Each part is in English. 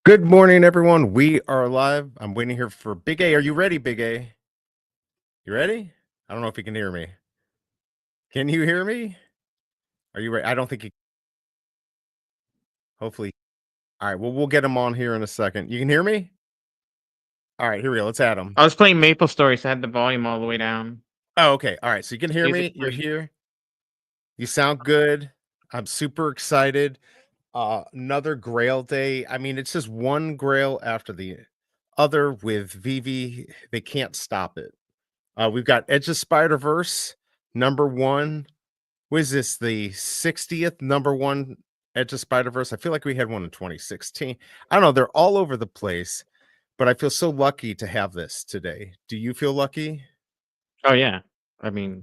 Good morning, everyone. We are live. I'm waiting here for Big A. Are you ready, Big A? You ready? I don't know if you can hear me. Can you hear me? Are you ready? I don't think you. Hopefully. All right. Well, we'll get him on here in a second. You can hear me? All right. Here we go. Let's add him. I was playing Maple Story, so I had the volume all the way down. Oh, okay. All right. So you can hear Music me. You're version. here. You sound good. I'm super excited. Another Grail day. I mean, it's just one Grail after the other with Veve. They can't stop it. We've got Edge of Spider-Verse, number one. Was this the 60th number one Edge of Spider-Verse? I feel like we had one in 2016. I don't know. They're all over the place, but I feel so lucky to have this today. Do you feel lucky? Oh yeah, I mean,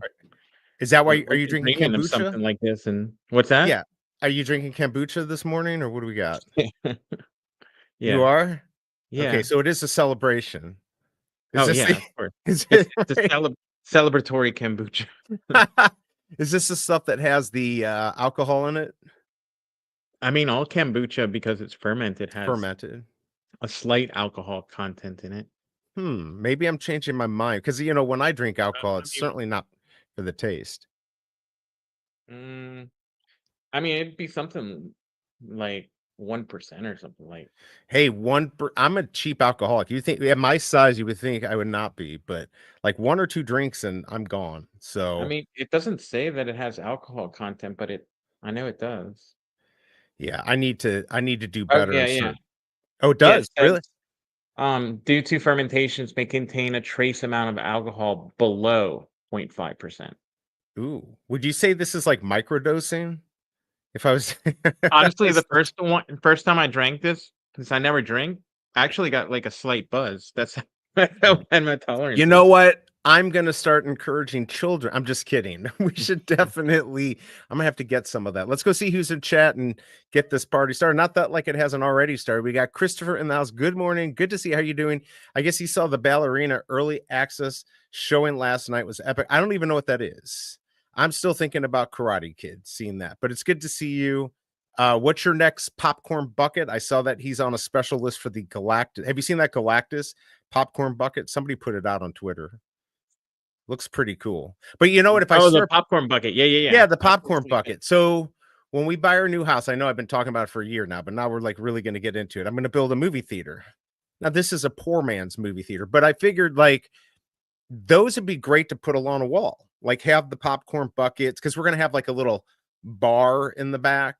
Is that why are we've you been drinking dreaming of kombucha? something like this, and what's that? Yeah. Are you drinking kombucha this morning or what do we got? You Yeah, are? Okay, yeah. so it is a celebration. Is Oh this the yeah, of course. is It's a it celebratory kombucha. is this the stuff that has the alcohol in it? I mean, all kombucha because it's fermented has Fermented. a slight alcohol content in it. Maybe I'm changing my mind because when I drink alcohol, I it's mean, certainly not for the taste. mm, I mean, it'd be something like 1% or something like. Hey, I'm a cheap alcoholic. You think at my size, you would think I would not be, but like one or two drinks and I'm gone. I So mean, it doesn't say that it has alcohol content, but I know it does. yeah, I need to do Oh better yeah, in yeah. certain. Oh, it Yeah, it does says really? due to fermentations may contain a trace amount of alcohol below 0.5%. Ooh, would you say this is like microdosing? If I was, Honestly, the first time I drank this, since I never drink, I actually got like a slight buzz. That's how bad my You tolerance know is. what? I'm gonna start encouraging children. I'm just kidding. We should definitely. I'm gonna have to get some of that. Let's go see who's in chat and get this party started. Not that like it hasn't already started. We got Christopher in the house. Good morning. Good to see how you doing. I guess he saw the ballerina early access showing last night was epic. I don't even know what that is. I'm still thinking about Karate Kid, seeing that, but it's good to see you. What's your next popcorn bucket? I saw that he's on a special list for the Galactus. Have you seen that Galactus popcorn bucket? Somebody put it out on Twitter. Looks pretty cool. But you know what? If I Oh, the start, popcorn bucket. Yeah, yeah, yeah. yeah, the I've popcorn seen it. bucket. So when we buy our new house, I know I've been talking about it for a year now, but now we're like really going to get into it. I'm going to build a movie theater. Now, this is a poor man's movie theater, but I figured like those would be great to put along a wall, like have the popcorn buckets because we're going to have like a little bar in the back.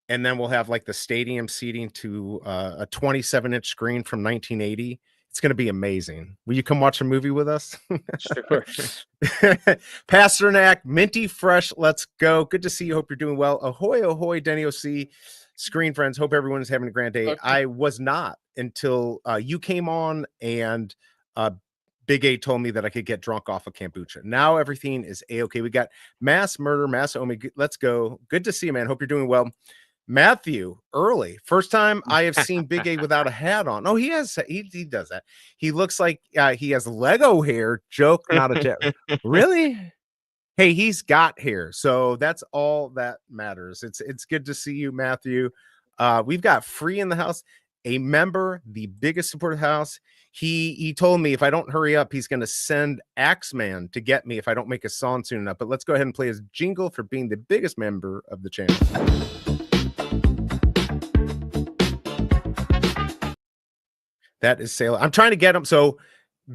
And then we'll have like the stadium seating to a 27-inch screen from 1980. It's going to be amazing. Will you come watch a movie with us? Sure. Pasternak, minty fresh. Let's go. Good to see you. Hope you're doing well. Ahoy, ahoy, Denny OC. Screen friends. Hope everyone is having a grand day. Okay. I was not until you came on and Big A told me that I could get drunk off of kombucha. Now everything is a-okay. We got mass murder, mass omega. Let's go. Good to see you, man. Hope you're doing well. Matthew, early. First time I have seen Big A without a hat on. Oh, he does that. He looks like he has Lego hair. Joke, not a joke. Really? Hey, he's got hair. So that's all that matters. It's good to see you, Matthew. We've got Free in the house, a member, the biggest supporter of the house. He told me if I don't hurry up, he's gonna send Axeman to get me if I don't make a song soon enough. But let's go ahead and play his jingle for being the biggest member of the channel. That is Sailor. I'm trying to get him. So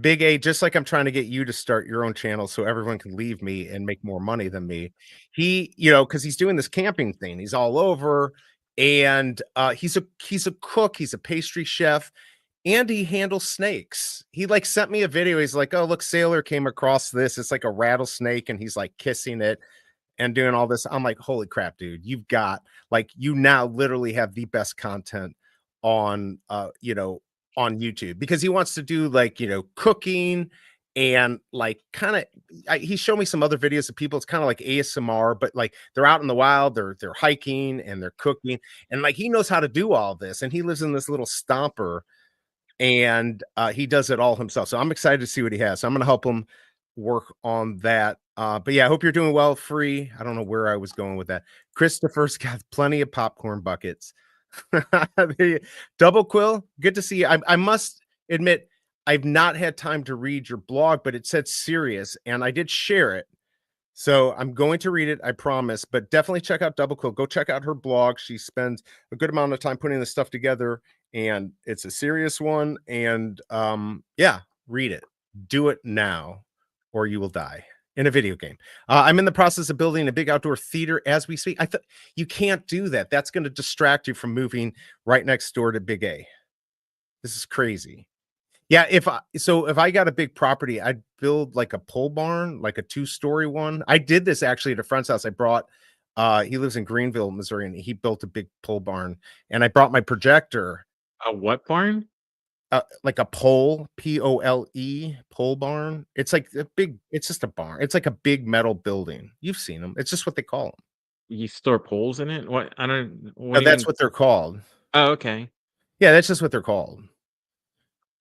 Big A, just like I'm trying to get you to start your own channel so everyone can leave me and make more money than me. Because he's doing this camping thing. He's all over, and he's a cook. He's a pastry chef, and he handles snakes. He like sent me a video. He's like, "Oh, look, Sailor came across this. It's like a rattlesnake, and he's like kissing it and doing all this." I'm like, "Holy crap, dude! You now literally have the best content on on YouTube because he wants to do like cooking and like kind of he showed me some other videos of people. It's kind of like ASMR, but like they're out in the wild, they're hiking and they're cooking, and like he knows how to do all this, and he lives in this little stomper and he does it all himself. So I'm excited to see what he has. So I'm going to help him work on that. But yeah, I hope you're doing well. Free. I don't know where I was going with that. Christopher's got plenty of popcorn buckets. Double Quill, good to see you. I must admit, I've not had time to read your blog, but it said serious, and I did share it. So I'm going to read it, I promise. But definitely check out Double Quill. Go check out her blog. She spends a good amount of time putting this stuff together, and it's a serious one. And yeah, read it. Do it now, or you will die in a video game. I'm in the process of building a big outdoor theater as we speak. I thought you can't do that. That's going to distract you from moving right next door to Big A. This is crazy. Yeah, if I got a big property, I'd build like a pole barn, like a two-story one. I did this actually at a friend's house. I brought he lives in Greenville, Missouri, and he built a big pole barn, and I brought my projector, A what barn? like a pole, Pole, pole barn. It's like a big, it's just a barn. It's like a big metal building. You've seen them. It's just what they call them. You store poles in it? What? I don't. What No, do you that's mean? what they're called. Oh, okay. Yeah, that's just what they're called.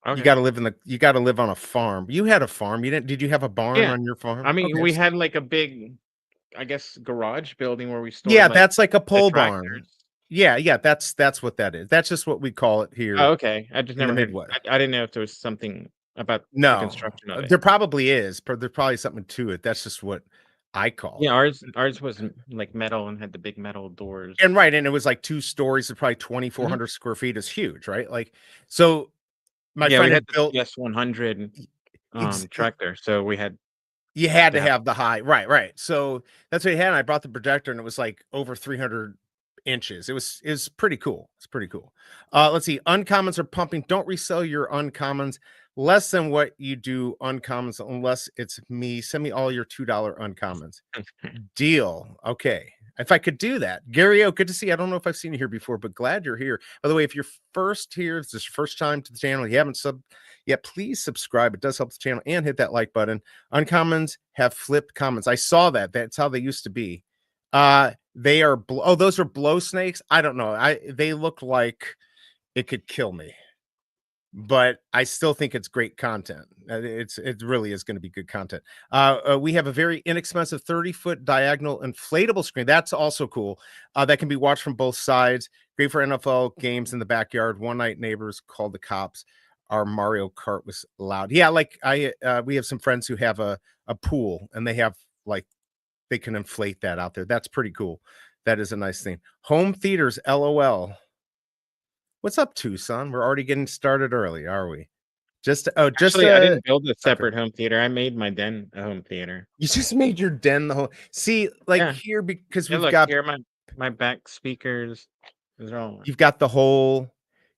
You Okay. gotta live in the you gotta live on a farm. You had a farm. You didn't did you have a barn Yeah. on your farm? I mean, Okay. we had like a big, I guess, garage building where we stored Yeah, like that's like a the pole barn. tractors. Yeah, yeah, that's what that is. That's just what we call it Oh, here okay. I just in the never heard. Midwest. I didn't know if there was something about the No, construction of it. there probably is, but there's probably something to it. That's just what I call Yeah, it. ours was like metal and had the big metal doors. And right, and it was like 2 stories of probably Mhm. 2,400 square feet is huge, right? Like, so my Yeah, we friend had had the built TS-100 ex tractor, so we had you had to to have. have the high right, right. So that's what he had, and I brought the projector, and it was, like, over 300 inches. It was pretty cool. It's pretty cool. Let's see, uncommons are pumping. Don't resell your uncommons less than what you do uncommons unless it's me. Send me all your $2 uncommons. Deal. Okay. If I could do that. Gary O, good to see you. I don't know if I've seen you here before, but glad you're here. By the way, if you're first here, it's this your first time to the channel, you haven't sub yet, please subscribe. It does help the channel and hit that like button. Uncommons have flipped comments. I saw that. That's how they used to be. They are oh, those are blow snakes. I don't know. They look like it could kill me, but I still think it's great content. It really is going to be good content. We have a very inexpensive 30-foot diagonal inflatable screen. That's also cool. That can be watched from both sides. Great for NFL games in the backyard. One night neighbors called the cops. Our Mario Kart was loud. Yeah, like we have some friends who have a pool and they have like they can inflate that out there. That's pretty cool. That is a nice thing. Home theaters, LOL. What's up, Tucson? We're already getting started early, are we? Just oh, just Actually, I didn't build a okay. separate home theater. I made my den a home theater. You just made your den the whole see, like Yeah. here because Yeah, we've look, got here are my back speakers. Those are all you've got the whole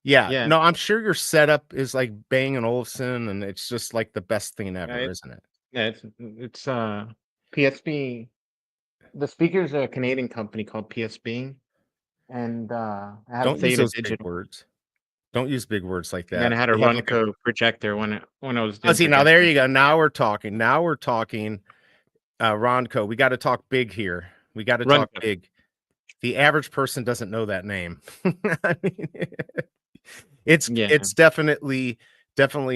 yeah. yeah. No, I'm sure your setup is like Bang& and Olufsen, and it's just like the best thing Yeah, ever, isn't it? it's PSB. The speaker's a Canadian company called PSB, and I have Don't use Theta those big Digital, words. Don't use big words like and then that. I had a They have like a Runco projector when I was oh, doing see, now there projecting. you go. Now we're talking. Now we're talking. Ronco, we got to talk big here. We got to talk Runco. big. The average person doesn't know that name. I mean, it's Yeah. it's definitely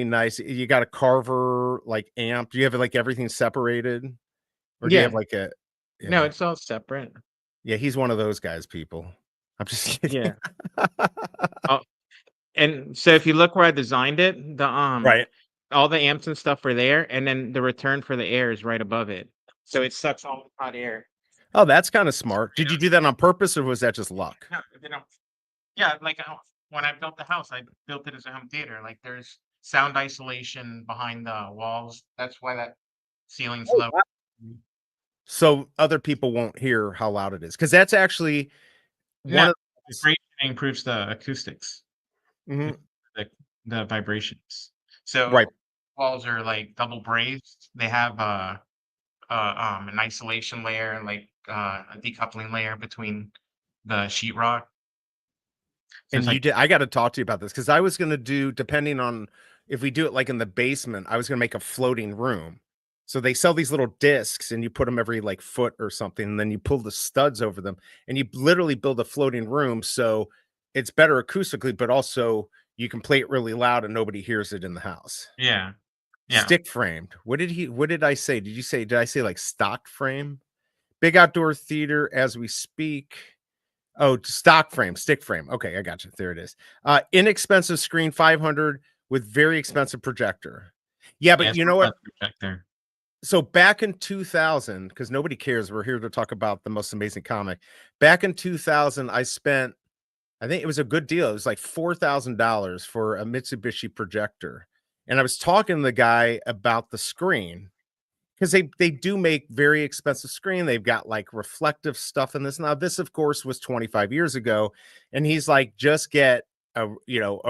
nice. You got a Carver like amp. Do you have like everything separated, or do you have Yeah. like a No, yeah it's all separate. yeah? He's one of those guys. People. I'm just kidding. Yeah. Oh, and so if you look where I designed it, Right. all the amps and stuff are there, and then the return for the air is right above it. So it sucks all the hot air. Oh, that's kind of smart. Did you do that on purpose, or was that just luck? No, they don't. Yeah, like when I built the house, I built it as a home theater. Like there's sound isolation behind the walls. That's why that ceiling's Oh, low. wow. So other people won't hear how loud it is, because that's actually No, one of those. vibration improves the acoustics, Mhm. the, the vibrations. Right. So walls are like double brazed. They have an isolation layer, like a decoupling layer between the sheetrock. So And it's you like did I gotta talk to you about this because I was gonna do depending on if we do it like in the basement, I was gonna make a floating room. So they sell these little discs and you put them every like foot or something, and then you pull the studs over them and you literally build a floating room so it's better acoustically, but also you can play it really loud and nobody hears it in the house. yeah, yeah. Stick framed. What did I say? Did I say like stock frame? Big outdoor theater as we speak. Oh, stock frame, stick frame. Okay, I got you. There it is. Inexpensive screen, 500 with very expensive projector. Yeah, but Yeah, you so know what? that's projector. So back in 2000, because nobody cares, we're here to talk about the most amazing comic. Back in 2000, I think it was a good deal. It was like $4,000 for a Mitsubishi projector. And I was talking to the guy about the screen because they do make very expensive screen. They've got like reflective stuff in this. Now, this, of course, was 25 years ago. And he's like, just get a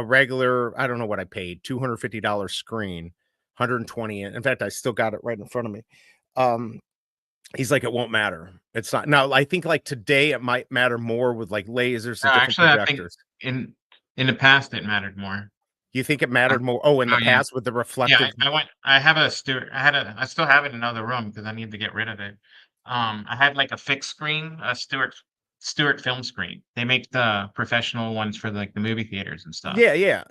regular, I don't know what I paid, $250 screen, 120. In fact, I still got it right in front of me. Um, he's like, it won't matter. It's not now. I think like today it might matter more with like lasers and different Actually, I think projectors. in in the past it mattered more. You think it Uh, mattered more? Oh, in the oh yeah, past with the yeah. reflective. I went. I have a Stewart. I still have it in another room because I need to get rid of it. I had like a fixed screen, a Stewart film screen. They make the professional ones for like the movie theaters and stuff. Yeah, yeah.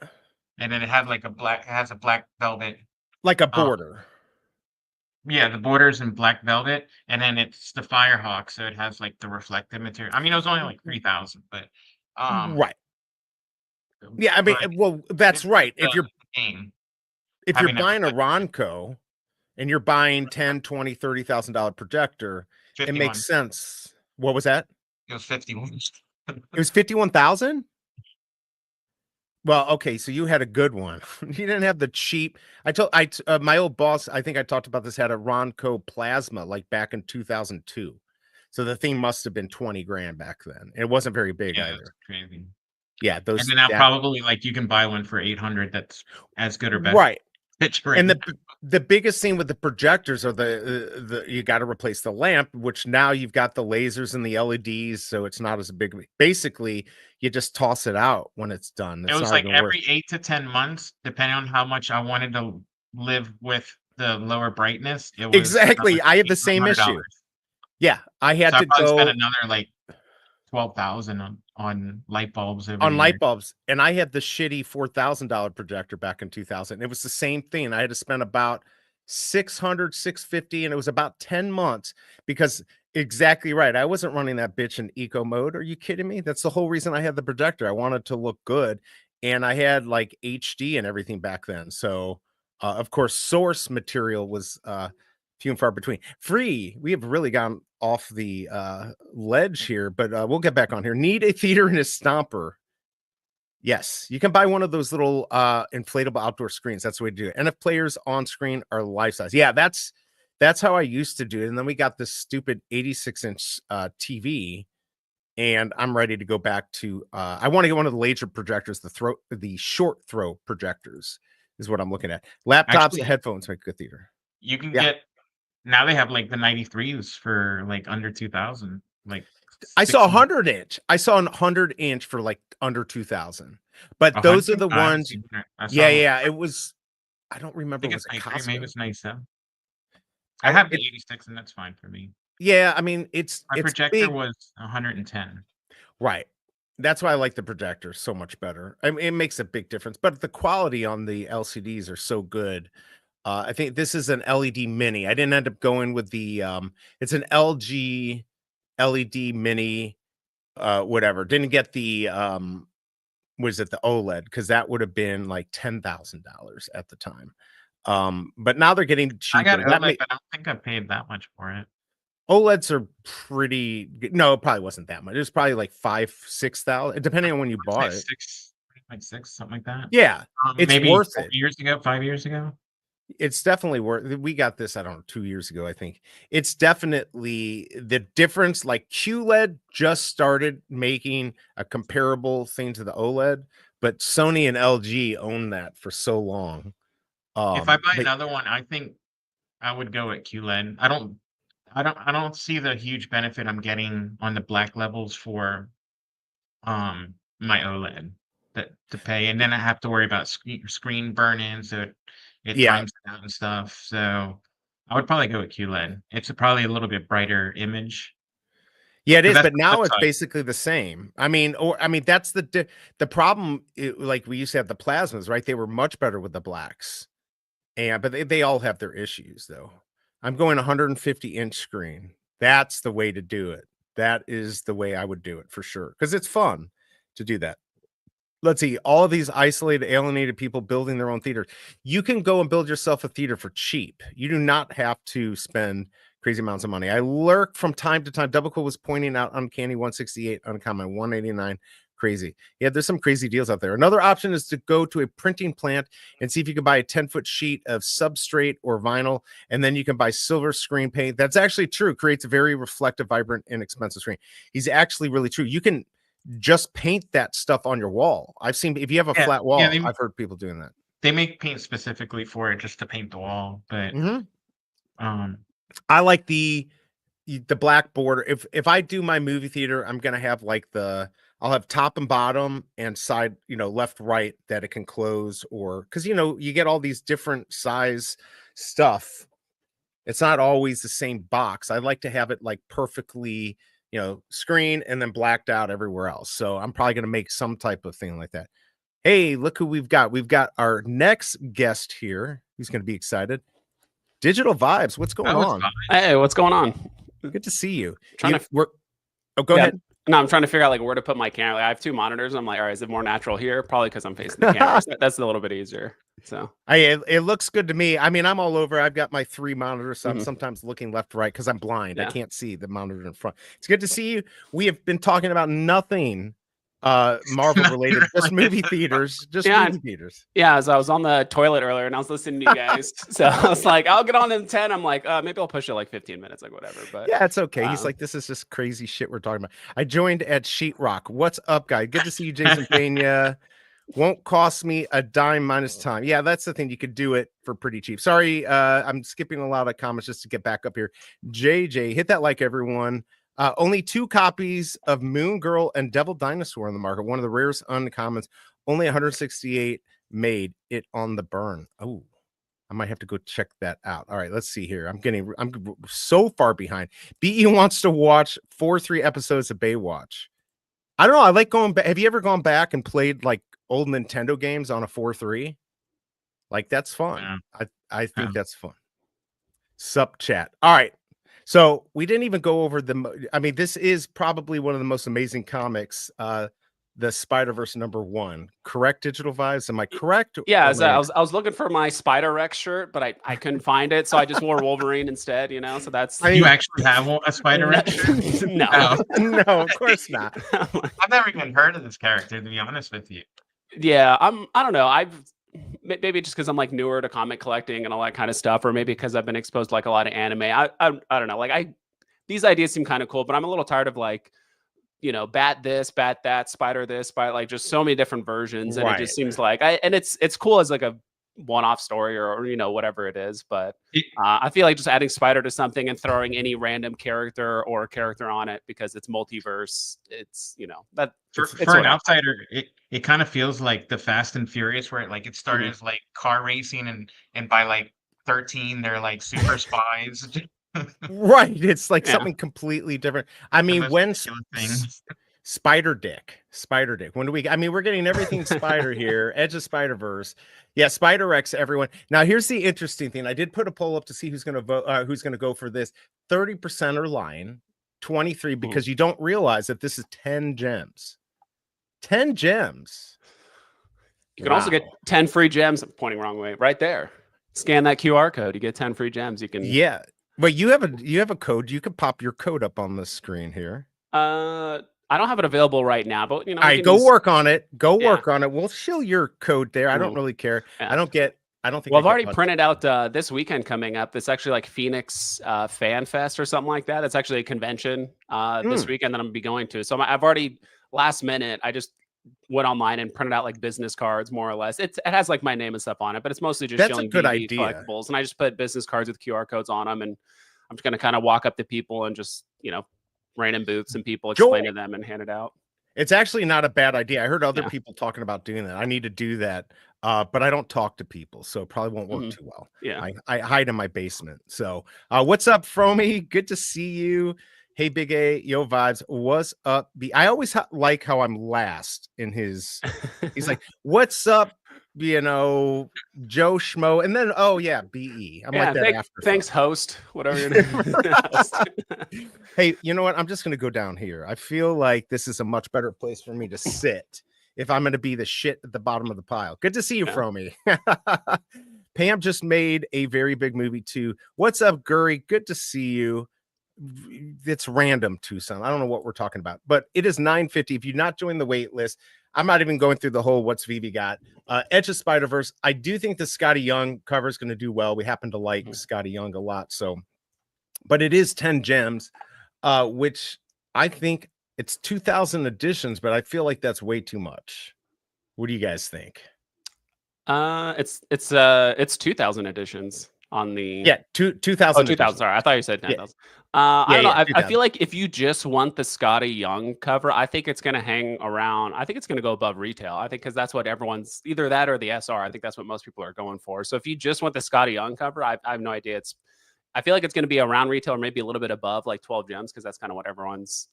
And then it had like it has a black velvet. Like a Um, border. yeah, the borders in black velvet, and then it's the Firehawk, so it has like the reflective material. I mean, it was only like 3,000, um, Right. Yeah, I mean, but well, that's it's like right. the game If you're having that buying a reflective Ronco and you're buying 10, 20, $30,000 projector, it makes 51. sense. What was that? It was 51. It was 51,000? Well, okay, so you had a good one. You didn't have the cheap. My old boss, I think I talked about this, had a Ronco Plasma like back in 2002. So the thing must have been 20 grand back then. It wasn't very big Yeah, it's either. crazy. Yeah, And those then now that probably like you can buy one for 800 that's as good or better right. And picturing. the biggest thing with the projectors are the you got to replace the lamp, which now you've got the lasers and the LEDs, so it's not as big. Basically, you just toss it out when it's done. It It's was not like even worth. every 8 to 10 months, depending on how much I wanted to live with the lower brightness, it was another Exactly. I had the same issue. $800. Yeah, I So had I to probably spent go another like 12,000 on light bulbs over the on light year. bulbs, and I had the shitty $4,000 projector back in 2000. It was the same thing. I had to spend about 600, 650, and it was about 10 months because exactly right. I wasn't running that bitch in eco mode. Are you kidding me? That's the whole reason I had the projector. I wanted to look good, and I had like HD and everything back then. So, of course, source material was few and far between. Free. We have really gone off the ledge here, but we'll get back on here. Need a theater and a stomper. Yes, you can buy one of those little inflatable outdoor screens. That's the way to do it. And if players on screen are life size, yeah, that's how I used to do it. And then we got this stupid 86-inch TV, and I'm ready to go back to. I want to get one of the laser projectors, the short throw projectors, is what I'm looking at. Laptops and Actually, headphones make good theater. you can Yeah, get now they have like the 93s for like under 2,000, like I saw a 60, 100-inch. I saw a 100-inch for like under 2,000. But those are 100. the I haven't ones. seen that. I Yeah, saw, I yeah. It was. I don't remember. think it's Was it 93, maybe Costco? it's 97. I have the It 86 and that's fine for me. Yeah, I mean, My it's projector big, was 110. right. That's why I like the projector so much better. I mean, it makes a big difference, but the quality on the LCDs are so good. I think this is an LED mini. I didn't end up going with the it's an LG LED mini whatever. Didn't get the was it the OLED because that would have been like $10,000 at the time. But now they're getting I got cheaper. That OLED, may but I don't think I paid that much for it. OLEDs are pretty good. No, it probably wasn't that much. It was probably like 5, 6,000, depending on when you It's bought it. like 6, something like that. Yeah, it's Maybe worth 4 it. years ago, 5 years ago. It's definitely worth. We got this, I don't know, 2 years ago, I think. It's definitely the difference. Like QLED just started making a comparable thing to the OLED, but Sony and LG own that for so long. If I buy But another one, I think I would go at QLED. I don't see the huge benefit I'm getting on the black levels for my OLED that to pay, and then I have to worry about screen burn-in, so it yeah, times it out and stuff. So I would probably go with QLED. It's probably a little bit brighter image yeah, it because is. that's But the flip now it's side. basically the same. I mean, that's the problem. Like we used to have the plasmas, right? They were much better with the blacks. And but they all have their issues though. I'm going 150-inch screen. That's the way to do it. That is the way I would do it for sure, because it's fun to do that. Let's see, all of these isolated, alienated people building their own theater. You can go and build yourself a theater for cheap. You do not have to spend crazy amounts of money. I lurk from time to time. Double Cool was pointing out Uncanny 168, Uncommon 189. Crazy. Yeah, there's some crazy deals out there. Another option is to go to a printing plant and see if you can buy a 10-foot sheet of substrate or vinyl, and then you can buy silver screen paint. That's actually true. Creates a very reflective, vibrant, inexpensive screen. He's actually really true. You can just paint that stuff on your wall. I've seen, if you have a Yeah, flat wall, yeah, I've heard people doing that. they make paint specifically for it just to paint the wall, but um I like the black border. If I do my movie theater, I'm gonna have like I'll have top and bottom and side, left, right, that it can close, or because you get all these different size stuff. It's not always the same box. I like to have it like perfectly, screen and then blacked out everywhere else. So I'm probably gonna make some type of thing like that. Hey, look who we've got. We've got our next guest here. Who's gonna be excited? Digital Vibes. What's going oh, it's on? fine. Hey, what's going on? Good to see you. Trying to Go yeah, ahead. No, I'm trying to figure out like where to put my camera. Like, I have two monitors. I'm like, all right, is it more natural here? Probably because I'm facing the camera. So that's a little bit easier. So It looks good to me. I mean, I'm all over. I've got my 3 monitors, so I'm Mhm. sometimes looking left, right, because I'm blind. I Yeah. can't see the monitor in front. It's good to see you. We have been talking about nothing Marvel related, just movie theaters. Just Yeah, movie theaters. Yeah, as I was on the toilet earlier and I was listening to you guys. So I was like, I'll get on in 10. I'm like, maybe I'll push it like 15 minutes, like whatever. But Yeah, it's okay. He's like, this is just crazy shit we're talking about. I joined at Sheetrock. What's up, guy? Good to see you, Jason Pena. Won't cost me a dime minus time. Yeah, that's the thing. You could do it for pretty cheap. Sorry, I'm skipping a lot of comments just to get back up here. JJ, hit that like, everyone. Only 2 copies of Moon Girl and Devil Dinosaur on the market. One of the rarest uncommons. Only 168 made it on the burn. Oh, I might have to go check that out. All right, let's see here. I'm so far behind. BE wants to watch 3 episodes of Baywatch. I don't know. I like going back. Have you ever gone back and played like old Nintendo games on a 4.3? Like, that's fun. Yeah. I think that's fun. Sup chat. All right. So we didn't even go over this is probably one of the most amazing comics, the Spider-Verse #1. Correct, Digital Vibes? Am I correct? yeah, I was looking for my Spider Rex shirt, but I couldn't find it, so I just wore Wolverine instead. So that's You actually have a Spider-Man shirt? no, Oh. No, of course not. I've never even heard of this character, to be honest with you. Yeah, I don't know. Maybe just because I'm like newer to comic collecting and all that kind of stuff, or maybe because I've been exposed to like a lot of anime. I don't know. Like these ideas seem kind of cool, but I'm a little tired of like, bat this, bat that, spider this, spider, like just so many different versions, and it just seems like it's cool as like a one-off story or whatever it is, but I feel like just adding spider to something and throwing any random character or character on it because it's multiverse, it's that for an outsider, it kind of feels like the Fast and Furious, where it started as like car racing, and by like 13 they're like super spies. Right. It's like something completely different. I mean, when Spider Dick. When do we're getting everything Spider here. Edge of Spider-Verse. Yeah, Spider-Rex, everyone. Now, here's the interesting thing. I did put a poll up to see who's going to vote, who's going to go for this. 30% are lying, 23 because you don't realize that this is 10 gems. 10 gems. You can also get 10 free gems. I'm pointing wrong way. Right there. Scan that QR code. You get 10 free gems. You can. Yeah. But you have a code. You can pop your code up on the screen here. I don't have it available right now, but all right, go work on it. Work on it. We'll show your code there. I don't really care. Yeah. I don't think. Well, I've already printed out this weekend coming up. It's actually like Phoenix Fan Fest or something like that. It's actually a convention this weekend that I'm gonna be going to. So I've already last minute. I just went online and printed out like business cards, more or less. It has like my name and stuff on it, but it's mostly just that's showing a good BD idea. Collectibles. And I just put business cards with QR codes on them, and I'm just gonna kind of walk up to people and just random booths and people explain to them and hand it out. It's actually not a bad idea. I heard other people talking about doing that. I need to do that, but I don't talk to people, so it probably won't work too well. Yeah, I hide in my basement. So what's up, Fromy? Good to see you. Hey, BigA, yo, Vibes. What's up? I always like how I'm last in his. He's like, "What's up, you know, Joe Schmo, and then oh yeah, BE. I'm like that after. Thanks, host. Whatever your name is. Hey, you know what? I'm just gonna go down here. I feel like this is a much better place for me to sit if I'm gonna be the shit at the bottom of the pile. Good to see you, Fromy. Pam just made a very big movie too. What's up, Guri? Good to see you. It's random, Tucson. I don't know what we're talking about, but it is 9:50. If you're not joining the wait list, I'm not even going through the whole what's Veve got. Edge of Spider-Verse. I do think the Scotty Young cover is going to do well. We happen to like Scotty Young a lot, so but it is 10 gems, which I think it's 2,000 editions, but I feel like that's way too much. What do you guys think? It's 2,000 editions on the 2,000. 2,000. Sorry, I thought you said 10,000. I don't know. I feel like if you just want the Scotty Young cover, I think it's going to hang around. I think it's going to go above retail. I think because that's what everyone's either that or the SR. I think that's what most people are going for. So if you just want the Scotty Young cover, I have no idea. I feel like it's going to be around retail or maybe a little bit above like 12 gems because that's kind of what everyone's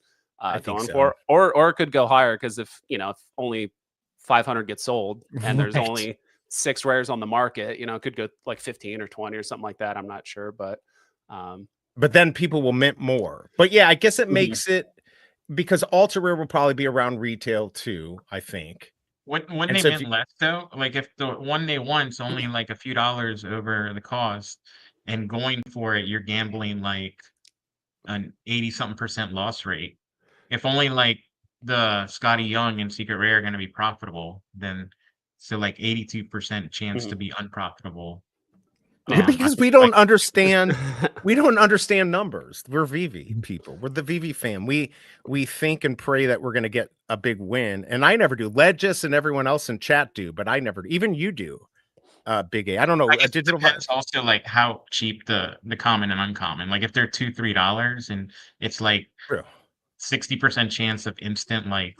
going for. Or it could go higher because if only 500 get sold and there's only 6 rares on the market, it could go like 15 or 20 or something like that. I'm not sure, but then people will mint more. But yeah, I guess it makes it because ultra rare will probably be around retail too, I think. When they mint less though, like if the one they want's only like a few dollars over the cost and going for it, you're gambling like an 80-something% loss rate. If only like the Scotty Young and Secret Rare are going to be profitable, then so like 82% chance to be unprofitable. Because we don't understand numbers. We're Veve people. We're the Veve fam. We think and pray that we're going to get a big win, and I never do. Legis and everyone else in chat do, but I never do. Even you do. BigA. I don't know. It depends also like how cheap the common and uncommon. Like if they're $2-3 and it's like 60% chance of instant like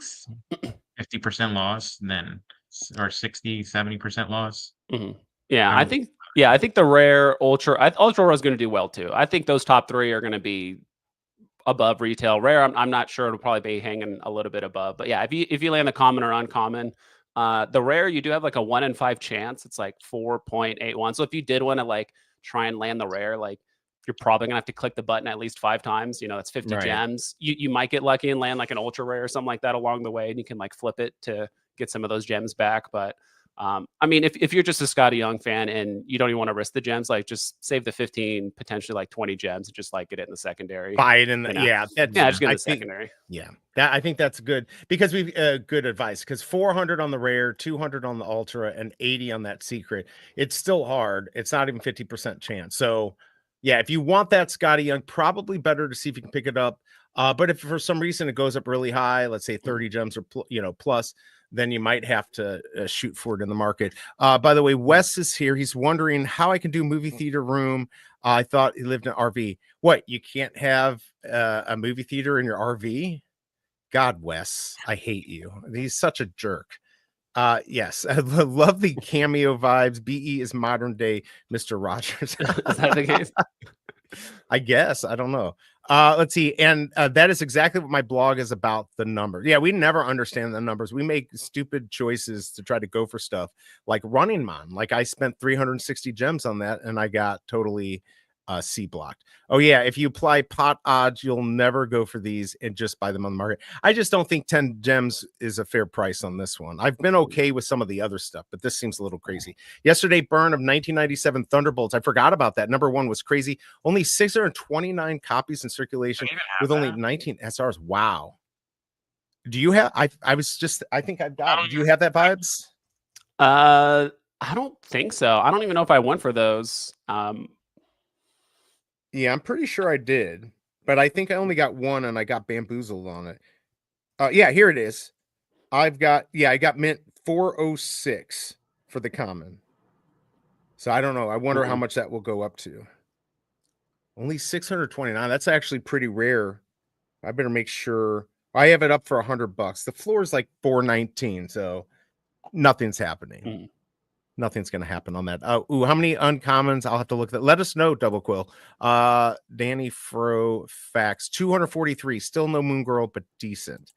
50% loss, then or 60-70% loss. Yeah, I think the rare ultra rare is going to do well too. I think those top 3 are going to be above retail. Rare, I'm not sure. It'll probably be hanging a little bit above. But yeah, if you land the common or uncommon, the rare you do have like a 1 in 5 chance. It's like 4.81. So if you did want to like try and land the rare, like you're probably gonna have to click the button at least 5 times. That's 50 gems. You might get lucky and land like an ultra rare or something like that along the way, and you can like flip it to get some of those gems back. But I mean, if you're just a Scotty Young fan and you don't even want to risk the gems, like just save the 15, potentially like 20 gems and just like get it in the secondary. Buy it in the just get in the secondary. Yeah, I think that's good because we've good advice because 400 on the rare, 200 on the ultra, and 80 on that secret. It's still hard. It's not even 50% chance. So yeah, if you want that Scotty Young, probably better to see if you can pick it up. But if for some reason it goes up really high, let's say 30 gems or plus, then you might have to shoot for it in the market. By the way, Wes is here. He's wondering how I can do movie theater room. I thought he lived in an RV. What, you can't have a movie theater in your RV? God, Wes, I hate you. He's such a jerk. Yes, I love the cameo vibes. BE is modern day Mr. Rogers. Is that the case? I guess. I don't know. Let's see. And that is exactly what my blog is about, the numbers. Yeah, we never understand the numbers. We make stupid choices to try to go for stuff like Running Man. Like I spent 360 gems on that and I got totally C blocked. Oh yeah, if you apply pot odds, you'll never go for these and just buy them on the market. I just don't think 10 gems is a fair price on this one. I've been okay with some of the other stuff, but this seems a little crazy. Yesterday burn of 1997 Thunderbolts. I forgot about that. Number 1 was crazy. Only 629 copies in circulation with only 19 SRs. Wow. Do you have I think I've got it. Do you have that vibes? I don't think so. I don't even know if I went for those. Yeah, I'm pretty sure I did, but I think I only got 1 and I got bamboozled on it. Yeah, here it is. I got mint 406 for the common. So I don't know. I wonder how much that will go up to. Only 629. That's actually pretty rare. I better make sure I have it up for $100. The floor is like 419, so nothing's happening. Nothing's going to happen on that. How many uncommons? I'll have to look at that. Let us know, Double Quill. Danny Fro Facts 243. Still no Moon Girl, but decent.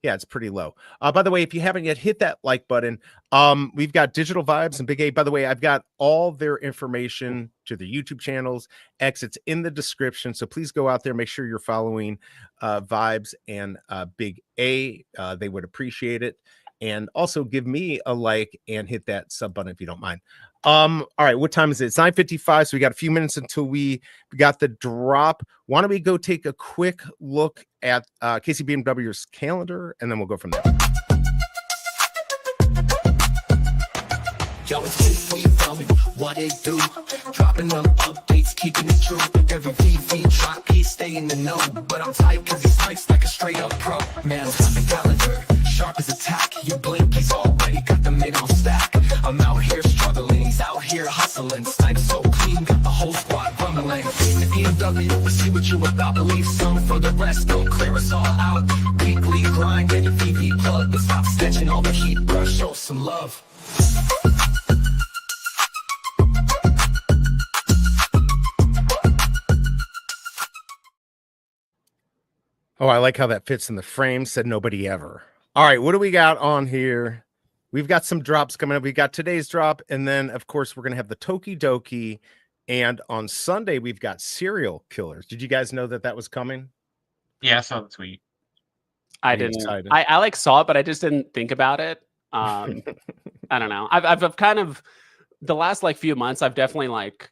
Yeah, it's pretty low. By the way, if you haven't yet, hit that like button. We've got Digital Vibes and BigA. By the way, I've got all their information to their YouTube channels, X. It's in the description. So please go out there. Make sure you're following Vibes and BigA. They would appreciate it. And also give me a like and hit that sub button if you don't mind. All right, what time is it? It's 9:55, so we got a few minutes until we got the drop. Why don't we go take a quick look at KCBMW's calendar, and then we'll go from there. Yo, it's just for you, tell me what it do. Dropping them updates, keeping it true. Every VV drop, he stay in the know. But I'm tight cause he snipes like a straight up pro. Man, got the calendar, sharp as attack. You blink, he's already got the mid on stack. I'm out here struggling, he's out here hustling. Snipes so clean, got the whole squad rumbling. The BMW, we see what you about to leave some for the rest. Don't clear us all out. Weekly grind, any VV plug. But stop snatching all the heat, bruh, show some love. Oh, I like how that fits in the frame. Said nobody ever. All right, what do we got on here? We've got some drops coming up. We got today's drop, and then of course we're gonna have the Toki Doki, and on Sunday we've got Serial Killers. Did you guys know that that was coming? Yeah, I saw the tweet. I Are you didn't. excited? I like saw it, but I just didn't think about it. I don't know. I've kind of the last like few months. I've definitely like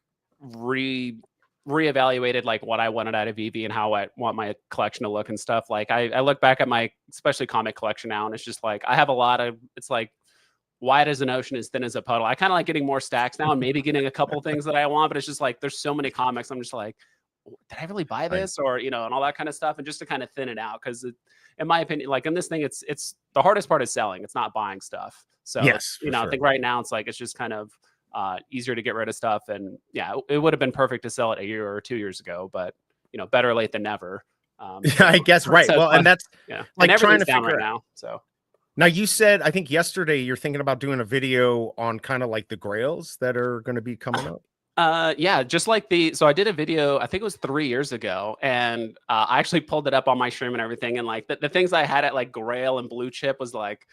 reevaluated like what I wanted out of Veve and how I want my collection to look and stuff. Like I look back at my especially comic collection now, and it's just like I have a lot of. It's like wide as an ocean, as thin as a puddle. I kind of like getting more stacks now and maybe getting a couple things that I want, but it's just like there's so many comics. I'm just like, did I really buy this, or and all that kind of stuff, and just to kind of thin it out because in my opinion, like in this thing, it's the hardest part is selling. It's not buying stuff. So yes, I sure. think right now it's like it's just kind of easier to get rid of stuff, and yeah, it would have been perfect to sell it a year or 2 years ago, but better late than never. Yeah, I guess right. So well, and that's yeah, like and trying to down figure right out. now. So Now you said I think yesterday you're thinking about doing a video on kind of like the grails that are going to be coming up. yeah, just like so I did a video, I think it was 3 years ago, and I actually pulled it up on my stream and everything, and like the things I had at like Grail and Blue Chip was like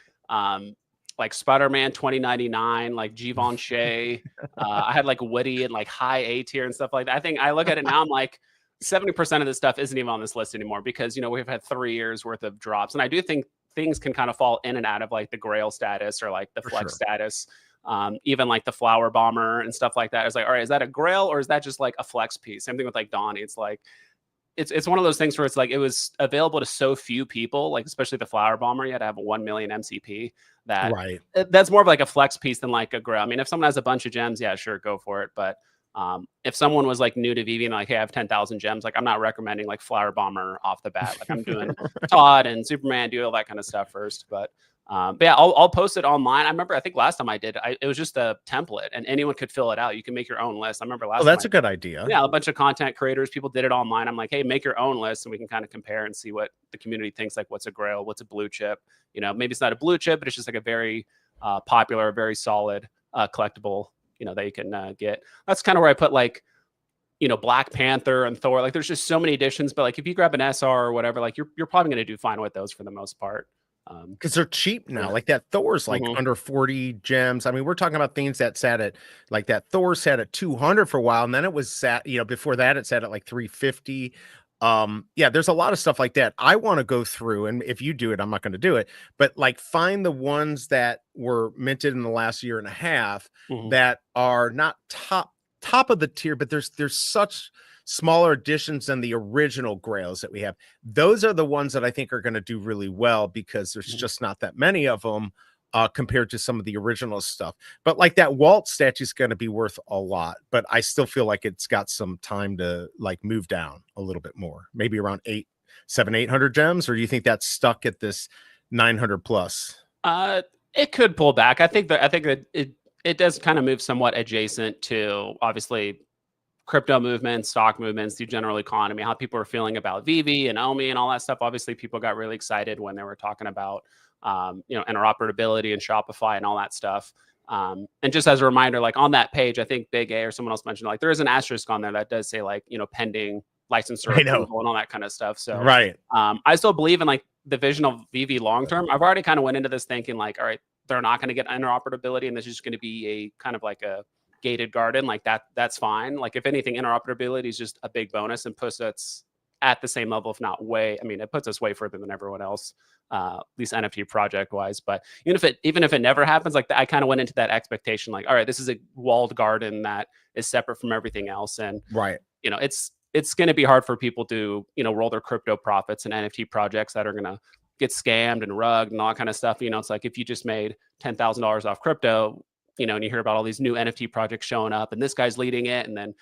Spider-Man 2099, like Givenchy. I had like Woody and like high A tier and stuff like that. I think I look at it now, I'm like 70% of this stuff isn't even on this list anymore because we've had 3 years worth of drops, and I do think things can kind of fall in and out of like the Grail status or like the flex status. Even like the Flower Bomber and stuff like that. It's like, all right, is that a Grail or is that just like a flex piece? Same thing with like Donnie. It's like it's one of those things where it's like it was available to so few people, like especially the Flower Bomber. You had to have a 1 million MCP. That's more of like a flex piece than like a Grail. I mean, if someone has a bunch of gems, yeah, sure, go for it. But if someone was like new to Veve and like, hey, I have 10,000 gems, like I'm not recommending like Flower Bomber off the bat. Like I'm doing Todd and Superman, do all that kind of stuff first. But yeah, I'll post it online. I remember, I think last time I did, it was just a template and anyone could fill it out. You can make your own list. I remember last time. That's a good idea. Yeah, a bunch of content creators, people did it online. I'm like, hey, make your own list and we can kind of compare and see what the community thinks, like what's a Grail, what's a blue chip. Maybe it's not a blue chip, but it's just like a very popular, very solid collectible, that you can get. That's kind of where I put like, Black Panther and Thor. Like there's just so many editions, but like if you grab an SR or whatever, like you're probably going to do fine with those for the most part. Because they're cheap now. Like that Thor's like under 40 gems. I mean, we're talking about things that sat at like that Thor sat at 200 for a while, and then it was sat, before that it sat at like 350. Yeah, there's a lot of stuff like that. I want to go through, and if you do it, I'm not going to do it, but like find the ones that were minted in the last year and a half that are not top of the tier, but there's such smaller editions than the original Grails that we have. Those are the ones that I think are going to do really well because there's just not that many of them compared to some of the original stuff. But like that Walt statue is going to be worth a lot, but I still feel like it's got some time to like move down a little bit more, maybe around 800 gems. Or do you think that's stuck at this 900 plus? It could pull back. I think that it does kind of move somewhat adjacent to obviously crypto movements, stock movements, the general economy, how people are feeling about Veve and Omi and all that stuff. Obviously, people got really excited when they were talking about, interoperability and Shopify and all that stuff. And just as a reminder, like on that page, I think BigA or someone else mentioned, like there is an asterisk on there that does say like, pending licensor approval and all that kind of stuff. So right. I still believe in like the vision of VV long term, I've already kind of went into this thinking like, all right, they're not going to get interoperability, and this is just going to be a kind of like a gated garden. Like that's fine. Like if anything, interoperability is just a big bonus and puts us at the same level, if not way. I mean, it puts us way further than everyone else, at least NFT project wise. But even if it never happens, like I kind of went into that expectation, like, all right, this is a walled garden that is separate from everything else, and Right. It's going to be hard for people to roll their crypto profits in NFT projects that are going to get scammed and rugged and all that kind of stuff. It's like if you just made $10,000 off crypto, and you hear about all these new NFT projects showing up, and this guy's leading it, and then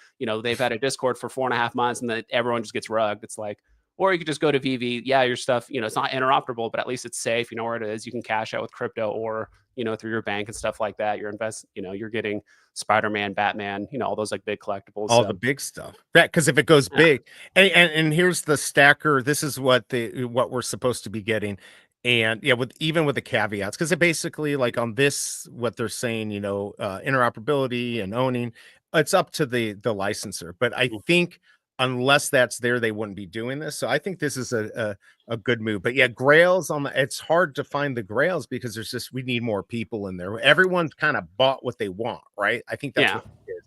they've had a Discord for 4.5 months, and then everyone just gets rugged. It's like, or you could just go to VV. Yeah, your stuff, it's not interoperable, but at least it's safe. You know where it is. You can cash out with crypto, or through your bank and stuff like that. You're getting Spider-Man, Batman, all those like big collectibles, all the big stuff. Because if it goes big, and here's the stacker. This is what we're supposed to be getting. And yeah, even with the caveats, because it basically, like on this, what they're saying, interoperability and owning, it's up to the licensor. But I think unless that's there, they wouldn't be doing this. So I think this is a good move. But yeah, Grails it's hard to find the Grails because we need more people in there. Everyone's kind of bought what they want, right? I think that's what it is.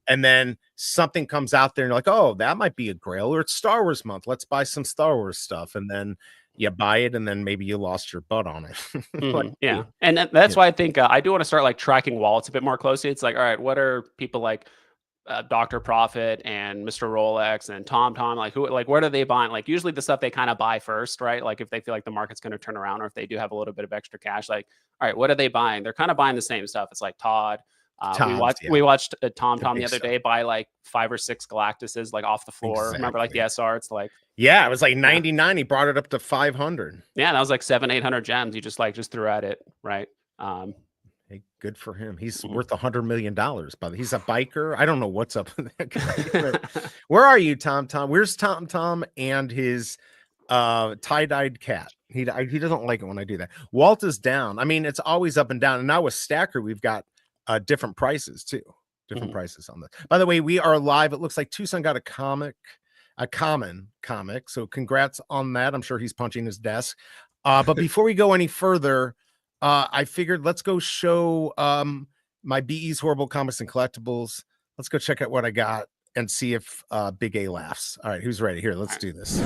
And then something comes out there and you're like, oh, that might be a Grail, or it's Star Wars month. Let's buy some Star Wars stuff. And then you buy it, and then maybe you lost your butt on it. Yeah. And that's why I think I do want to start like tracking wallets a bit more closely. It's like, all right, what are people like Dr. Profit and Mr. Rolex and Tom, like what are they buying? Like usually the stuff they kind of buy first, right? Like if they feel like the market's going to turn around, or if they do have a little bit of extra cash, like, all right, what are they buying? They're kind of buying the same stuff. It's like Todd. We watched Tom the other day buy like 5 or 6 Galactuses like off the floor. Exactly. Remember like the SR? It's like, yeah, it was like 99. He brought it up to 500. Yeah, that was like 700-800 gems. You just threw at it, right? Hey, good for him. He's worth $100 million. But he's a biker. I don't know what's up with that guy. Where are you, Tom? Where's Tom and his tie-dyed cat? He doesn't like it when I do that. Walt is down. I mean, it's always up and down. And now with Stacker, we've got different prices too. Prices on this. By the way, we are live. It looks like Tucson got a common comic. So congrats on that. I'm sure he's punching his desk. But before we go any further, I figured let's go show my BE's Horrible Comics and Collectibles. Let's go check out what I got and see if BigA laughs. All right, who's ready? Here, let's do this.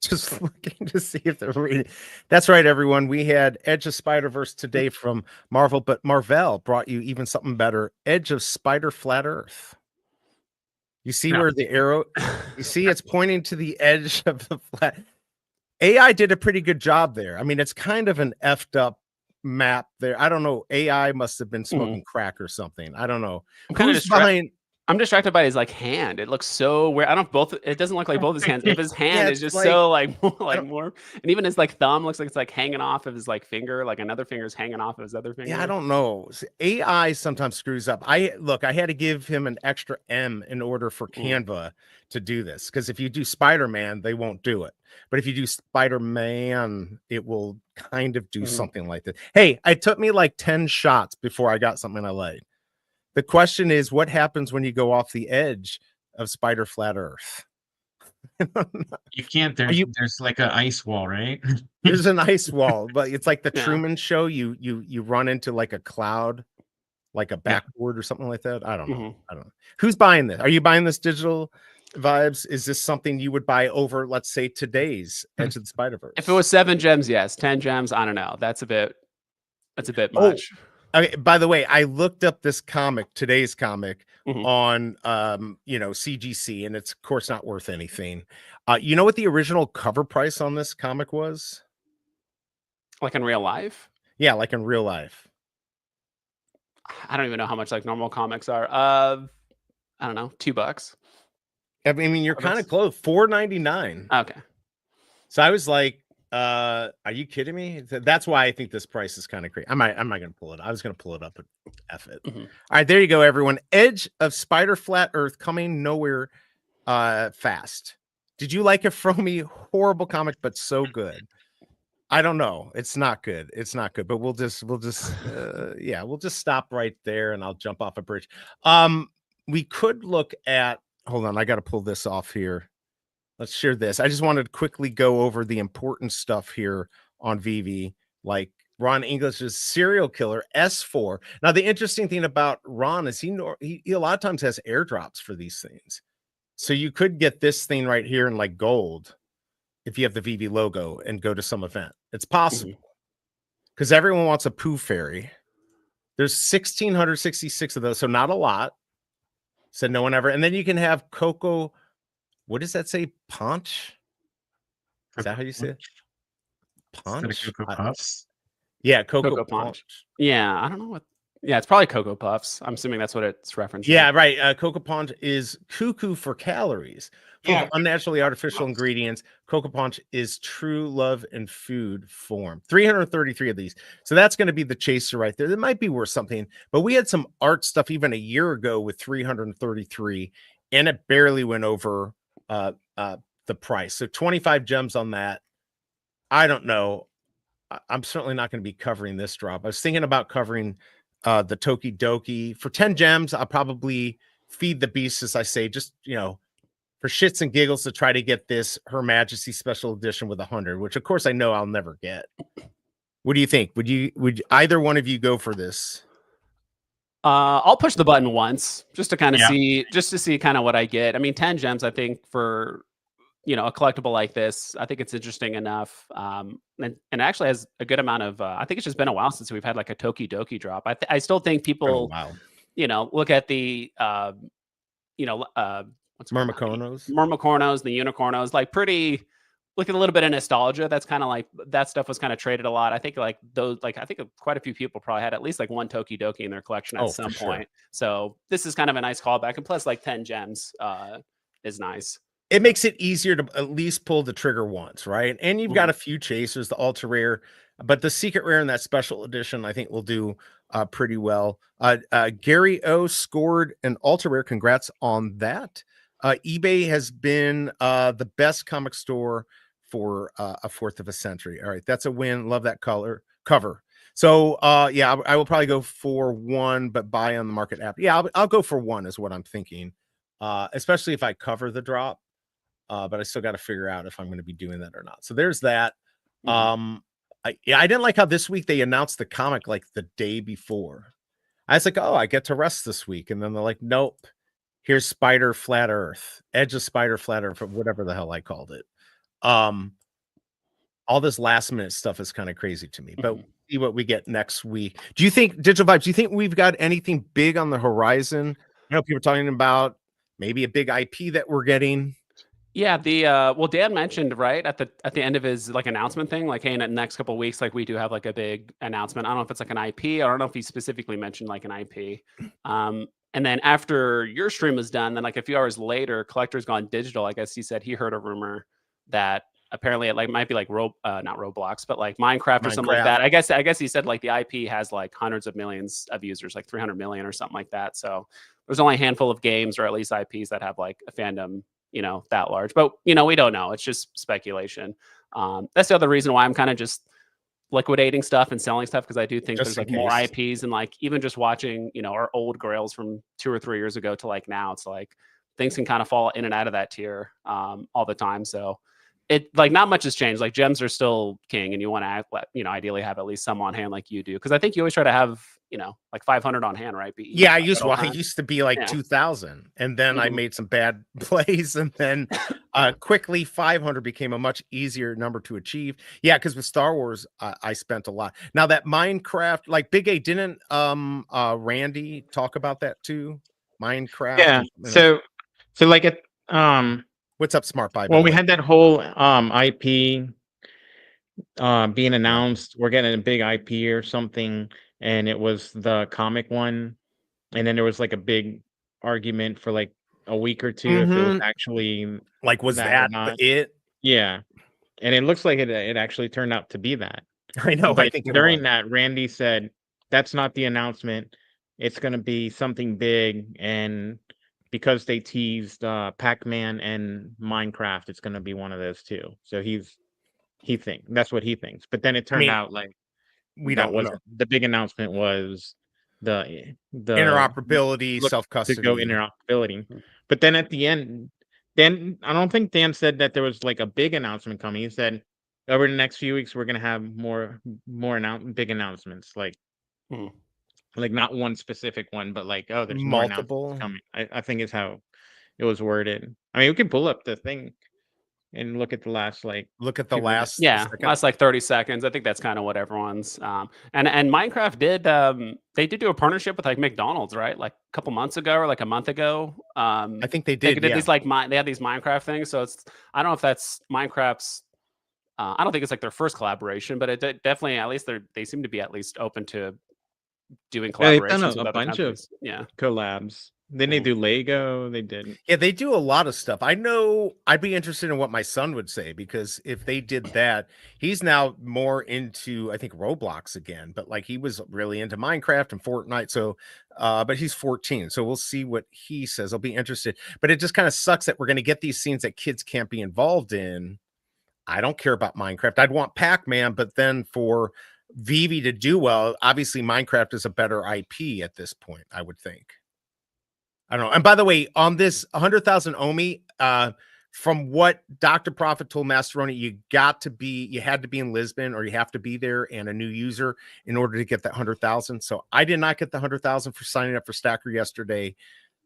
Just looking to see if they're reading. That's right, everyone. We had Edge of Spider-Verse today from Marvel, but Marvel brought you even something better. Edge of Spider Flat Earth. You see where the arrow, you see it's pointing to the edge of the flat. AI did a pretty good job there. I mean, it's kind of an effed up map there. I don't know. AI must have been smoking crack or something. I don't know. I'm distracted by his like hand. It looks so weird. It doesn't look like both his hands. If his hand is just like, so like more, and even his like thumb looks like it's like hanging off of his like finger, like another finger's hanging off of his other finger. Yeah, I don't know. AI sometimes screws up. I had to give him an extra M in order for Canva to do this, because if you do Spider-Man, they won't do it. But if you do Spider-Man, it will kind of do something like that. Hey, it took me like 10 shots before I got something I liked. The question is, what happens when you go off the edge of Spider Flat Earth? You can't. There's like an ice wall, right? There's an ice wall, but it's like the Truman Show. You run into like a cloud, like a backboard or something like that. I don't know. I don't know. Who's buying this? Are you buying this digital Vibes? Is this something you would buy over, let's say, today's Edge of the Spider-Verse? If it was 7 gems, yes. 10 gems, I don't know. That's a bit much. By the way, I looked up this comic, today's comic, on CGC, and it's of course not worth anything. You know what the original cover price on this comic was? Like in real life? Yeah, like in real life. I don't even know how much like normal comics are. I don't know, $2. I mean, you're kind of close. $4.99. Okay. So I was like, are you kidding me? That's why I think this price is kind of crazy. I'm not gonna pull it. I was gonna pull it up, but F it. All right, there you go, everyone. Edge of Spider Flat Earth coming nowhere fast. Did you like it, Fromy? Horrible comic, but so good. I don't know. It's not good. It's not good. But we'll just yeah, we'll just stop right there and I'll jump off a bridge. We could look at, hold on, I got to pull this off here. Let's share this. I just wanted to quickly go over the important stuff here on Veve, like Ron English's serial killer S4. Now, the interesting thing about Ron is he a lot of times has airdrops for these things. So you could get this thing right here in like gold if you have the Veve logo and go to some event. It's possible because everyone wants a poo fairy. There's 1,666 of those, so not a lot. Said no one ever. And then you can have Coco. What does that say? Punch? Is that how you say it? Punch? Cocoa Puffs. Yeah, Cocoa Punch. Punch. Yeah, I don't know what. Yeah, it's probably Cocoa Puffs. I'm assuming that's what it's referencing. Yeah, right. Cocoa Punch is cuckoo for calories. Full Yeah. of unnaturally artificial ingredients. Cocoa Punch is true love in food form. 333 of these. So that's going to be the chaser right there. That might be worth something. But we had some art stuff even a year ago with 333, and it barely went over the price. So 25 gems on that. I don't know. I'm certainly not going to be covering this drop. I was thinking about covering the Tokidoki for 10 gems. I'll probably feed the beast, as I say, just for shits and giggles to try to get this Her Majesty special edition with 100, which of course I know I'll never get. What do you think? Would either one of you go for this? I'll push the button once just to kind of Yeah. see kind of what I get. I mean, 10 gems, I think for a collectible like this, I think it's interesting enough. And actually has a good amount of, I think it's just been a while since we've had like a Tokidoki drop. I still think people, look at the, what's Murmicornos, the Unicornos, like pretty, look at a little bit of nostalgia. That's kind of like, that stuff was kind of traded a lot. I think like those, like, I think quite a few people probably had at least like one Tokidoki in their collection at some point. So this is kind of a nice callback. And plus like 10 gems is nice. It makes it easier to at least pull the trigger once, right? And you've got a few chasers, the ultra rare, but the secret rare in that special edition, I think will do pretty well. Gary O scored an ultra rare. Congrats on that. eBay has been the best comic store for a fourth of a century. All right, that's a win. Love that cover. So yeah, I will probably go for one, but buy on the market app. Yeah, I'll go for one is what I'm thinking. Especially if I cover the drop. But I still got to figure out if I'm going to be doing that or not. So there's that. I didn't like how this week they announced the comic like the day before. I was like, oh, I get to rest this week. And then they're like, nope, here's Spider Flat Earth, Edge of Spider Flat Earth, whatever the hell I called it. All this last minute stuff is kind of crazy to me, but we'll see what we get next week. Do you think, Digital Vibes, do you think we've got anything big on the horizon? I know people are talking about maybe a big IP that we're getting. Yeah, well, Dan mentioned right at the end of his like announcement thing, like, hey, in the next couple of weeks, like we do have like a big announcement. I don't know if it's like an IP. I don't know if he specifically mentioned like an IP. And then after your stream was done, then like a few hours later, Collector's Gone Digital, I guess he said he heard a rumor that apparently it like might be like not Roblox, but like Minecraft or something like that. I guess he said like the IP has like hundreds of millions of users, like 300 million or something like that. So there's only a handful of games or at least IPs that have like a fandom that large, but we don't know. It's just speculation. That's the other reason why I'm kind of just liquidating stuff and selling stuff, because I do think there's like more IPs, and like even just watching our old grails from 2 or 3 years ago to like now, it's like things can kind of fall in and out of that tier all the time. So it like not much has changed. Like gems are still king, and you want to ideally have at least some on hand like you do, because I think you always try to have like 500 on hand, right? Yeah, I used to be like 2,000, and then I made some bad plays, and then quickly 500 became a much easier number to achieve. Yeah, because with Star Wars, I spent a lot. Now that Minecraft, like BigA, didn't Randy talk about that too? Minecraft. Yeah. So like it. What's up, Smart Bible? Well, we had that whole IP being announced. We're getting a big IP or something. And it was the comic one, and then there was like a big argument for like a week or two if it was actually like was that it? Yeah, and it looks like it actually turned out to be that. I know. But I think during that, Randy said that's not the announcement. It's going to be something big, and because they teased Pac-Man and Minecraft, it's going to be one of those two. So he's That's what he thinks. But then it I turned mean, out like we that don't know. wasn't the big announcement was the Interoperability, look to go self-custody. interoperability. But then at the end, then I don't think Dan said that there was like a big announcement coming. He said over the next few weeks we're gonna have more big announcements, Hmm. like not one specific one, but like, oh, there's more announcements Multiple. coming. I think is how it was worded. I mean, we can pull up the thing and look at the last like Look at the 2 minutes. last Yeah, second. last like 30 seconds. I think that's kind of what everyone's and Minecraft did they did do a partnership with like McDonald's, right? Like a couple months ago or like a month ago. I think they They did, did yeah. these like they had these Minecraft things. So it's I don't know if that's Minecraft's I don't think it's like their first collaboration, but it definitely at least they seem to be at least open to doing Yeah, they've done collaborations with a other bunch of countries. Yeah. collabs. Then they Mhm. do Lego. They did. Yeah, they do a lot of stuff. I know I'd be interested in what my son would say because if they did that, he's now more into I think Roblox again, but like he was really into Minecraft and Fortnite. So but he's 14. So we'll see what he says. I'll be interested. But it just kind of sucks that we're going to get these scenes that kids can't be involved in. I don't care about Minecraft. I'd want Pac-Man, but then for Veve to do well, obviously Minecraft is a better IP at this point, I would think. I don't know. And by the way, on this 100,000 Omi, from what Dr. Prophet told Masteroni, you had to be in Lisbon or you have to be there and a new user in order to get that 100,000. So I did not get the 100,000 for signing up for Stacker yesterday.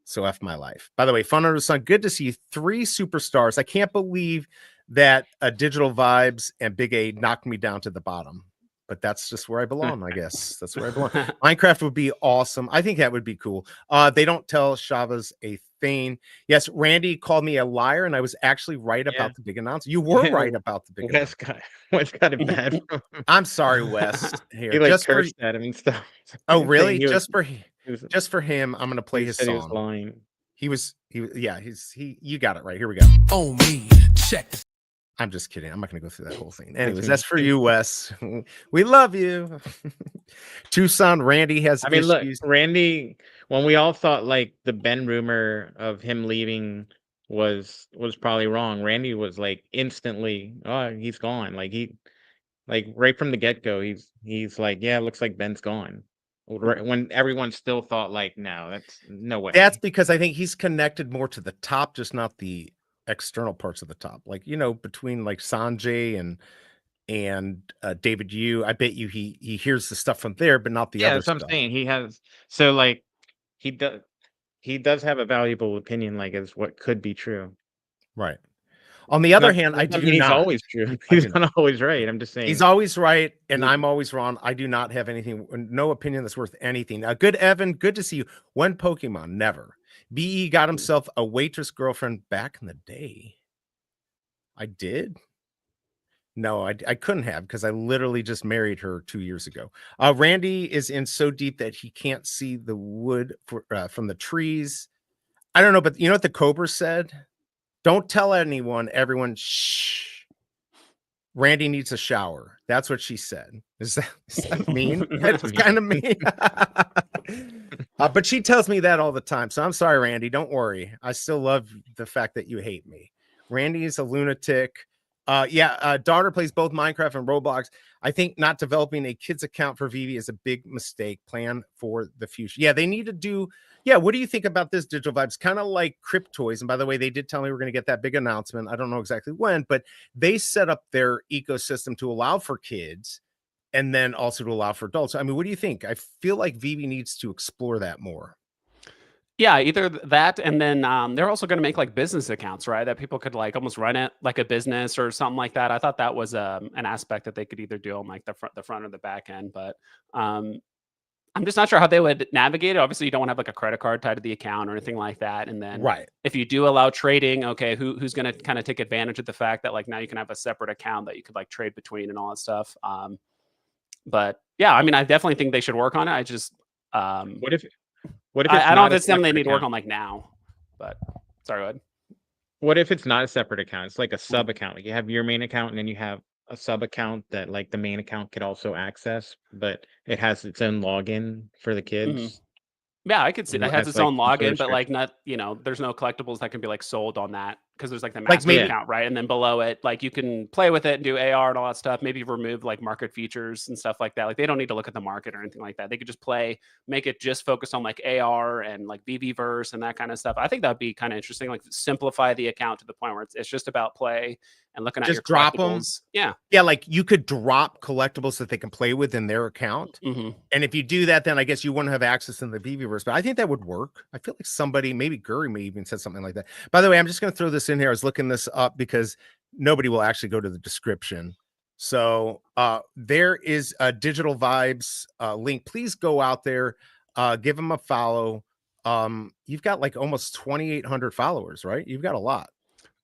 So F my life. By the way, Fun Under the Sun, good to see you. 3 superstars. I can't believe that Digital Vibes and BigA knocked me down to the bottom. But that's just where I belong, I guess. That's where I belong. Minecraft would be awesome. I think that would be cool. They don't tell Shavas a thing. Yes, Randy called me a liar, and I was actually right about the big announcement. You were right about the big announcement. Wes got it bad from him. I'm sorry, Wes. Here, He like just for cursed at him and stuff. oh, really? He was- Just for him, I'm gonna play he his said he was song. lying. You got it right. Here we go. On me, check. I'm just kidding. I'm not going to go through that whole thing. Anyways, that's for you, Wes. We love you. Tucson, Randy has I mean, look, issues. Randy, when we all thought like the Ben rumor of him leaving was probably wrong, Randy was like instantly, oh, he's gone. Like right from the get-go, he's like, yeah, it looks like Ben's gone. When everyone still thought like, no, that's no way. That's because I think he's connected more to the top, just not the external parts of the top. Like, between like Sanjay and David Yu, I bet you he hears the stuff from there, but not the other that's what stuff. I'm saying. He has so like he does have a valuable opinion, like as what could be true. Right. On the other hand, I do mean, he's not. always true. He's not always right. I'm just saying He's always right, and I'm always wrong. I do not have no opinion that's worth anything. Good, Evan. Good to see you. One Pokemon, never. BE got himself a waitress girlfriend back in the day. I did. No, I couldn't have because I literally just married her 2 years ago. Randy is in so deep that he can't see the wood from the trees. I don't know, but you know what the Cobra said? Don't tell anyone. Everyone, shh. Randy needs a shower. That's what she said. Is that mean? That's kind of mean. But she tells me that all the time. So I'm sorry, Randy. Don't worry. I still love the fact that you hate me. Randy is a lunatic. Daughter plays both Minecraft and Roblox. I think not developing a kid's account for Veve is a big mistake. Plan for the future. Yeah, they need to do. Yeah, what do you think about this, Digital Vibes? Kind of like Cryptoys. And by the way, they did tell me we're going to get that big announcement. I don't know exactly when, but they set up their ecosystem to allow for kids and then also to allow for adults. I mean, what do you think? I feel like Veve needs to explore that more. Yeah, either that and then they're also going to make like business accounts, right? That people could like almost run it like a business or something like that. I thought that was an aspect that they could either do on like the front or the back end, but I'm just not sure how they would navigate it. Obviously, you don't want to have like a credit card tied to the account or anything like that. And then if you do allow trading, okay, who's going to kind of take advantage of the fact that like now you can have a separate account that you could like trade between and all that stuff. But yeah, I mean, I definitely think they should work on it. I just what if I don't know if it's something they need to work on like now. But sorry, go ahead. What if it's not a separate account? It's like a sub account. Like you have your main account and then you have a sub account that like the main account could also access, but it has its own login for the kids. Yeah, I could see that has its like own login, but social like not, there's no collectibles that can be like sold on that because there's like the Like master maybe- account, right? And then below it, like you can play with it and do AR and all that stuff. Maybe remove like market features and stuff like that. Like they don't need to look at the market or anything like that. They could just play, make it just focused on like AR and like VVverse and that kind of stuff. I think that'd be kind of interesting. Like simplify the account to the point where it's just about play and looking at Just your drop 'em. collectibles. Yeah. Yeah, like you could drop collectibles that they can play with in their account. Mhm. And if you do that, then I guess you wouldn't have access in the VVverse. But I think that would work. I feel like somebody, maybe Guri may even said something like that. By the way, I'm just going to throw this in here. I was looking this up because nobody will actually go to the description. So there is a Digital Vibes link. Please go out there, give them a follow. You've got like almost 2,800 followers, right? You've got a lot.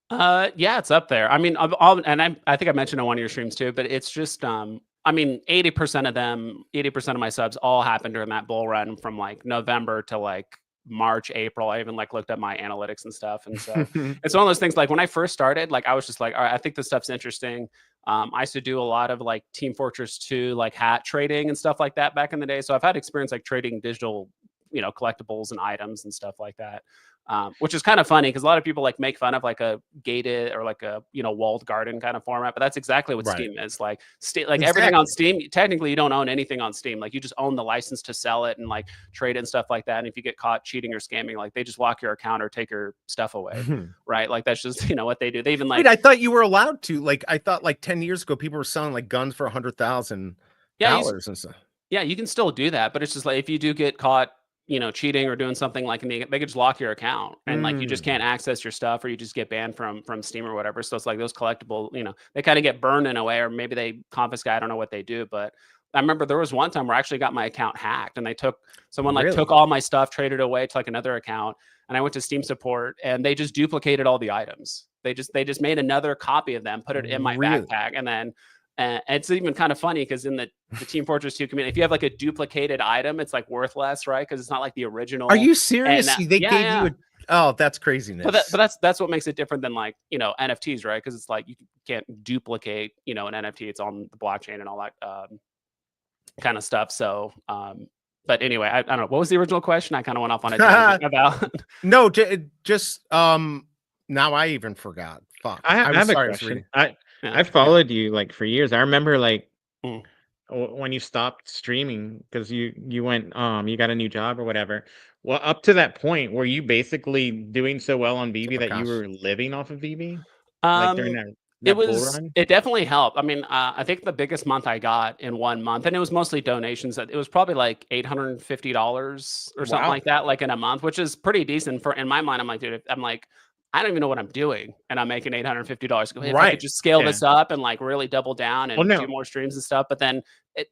Yeah, it's up there. I mean, I think I mentioned on one of your streams too, but it's just, I mean, 80% of them, 80% of my subs all happened during that bull run from like November to like March, April. I even like looked at my analytics and stuff. And so it's one of those things, like when I first started, like I was just like, all right, I think this stuff's interesting. I used to do a lot of like Team Fortress 2, like hat trading and stuff like that back in the day. So I've had experience like trading digital, collectibles and items and stuff like that. Which is kind of funny because a lot of people like make fun of like a gated or like a walled garden kind of format, but that's exactly what Right. Steam is. Like everything on Steam, technically you don't own anything on Steam. Like you just own the license to sell it and like trade and stuff like that. And if you get caught cheating or scamming, like they just lock your account or take your stuff away, right? Like that's just what they do. They even like. Wait, I thought you were allowed to. Like I thought like 10 years ago, people were selling like guns for $100,000 and stuff. Yeah, you can still do that, but it's just like if you do get caught cheating or doing something, like they could just lock your account and like you just can't access your stuff, or you just get banned from Steam or whatever. So it's like those collectible, they kind of get burned in a way, or maybe they confiscate. I don't know what they do, but I remember there was one time where I actually got my account hacked and they took took all my stuff, traded away to like another account, and I went to Steam support and they just duplicated all the items. They just made another copy of them, put it in my backpack, and then. And it's even kind of funny because in the Team Fortress 2 community, if you have like a duplicated item, it's like worth less, right? Because it's not like the original. Are you serious? They yeah, gave yeah. you oh, that's craziness. But that's what makes it different than like NFTs, right? Because it's like you can't duplicate an NFT. It's on the blockchain and all that kind of stuff. So but anyway, I don't know. What was the original question? I kind of went off on a tangent about. No, just now I even forgot. Fuck. I have a question. I followed you like for years. I remember like when you stopped streaming because you went you got a new job or whatever. Well, up to that point, were you basically doing so well on Veve that you were living off of Veve? Like during that bull run? It definitely helped. I mean, I think the biggest month I got in 1 month, and it was mostly donations. It was probably like $850 or something like that, like in a month, which is pretty decent for. In my mind, I'm like, dude, I don't even know what I'm doing, and I'm making $850. If I could just scale this up and like really double down and do more streams and stuff. But then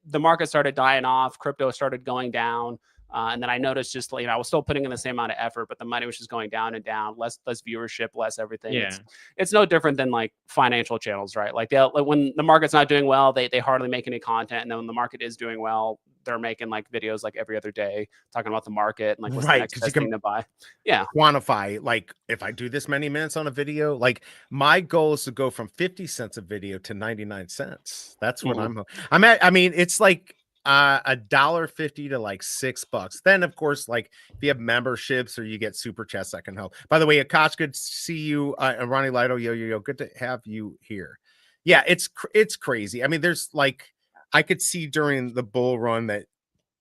the market started dying off, crypto started going down, and then I noticed just I was still putting in the same amount of effort, but the money was just going down and down, less viewership, less everything. Yeah. It's no different than like financial channels, right? Like when the market's not doing well, they hardly make any content, and then when the market is doing well, they're making like videos like every other day talking about the market and like what's the next best thing to buy. Yeah. Quantify, like if I do this many minutes on a video, like my goal is to go from 50 cents a video to 99 cents. That's what I'm at. I mean, it's like $1.50 to like $6. Then of course, like if you have memberships or you get super chats, that can help. By the way, Akash, good to see you. And Ronnie Lido, yo, good to have you here. Yeah, it's crazy. I mean, there's like I could see during the bull run that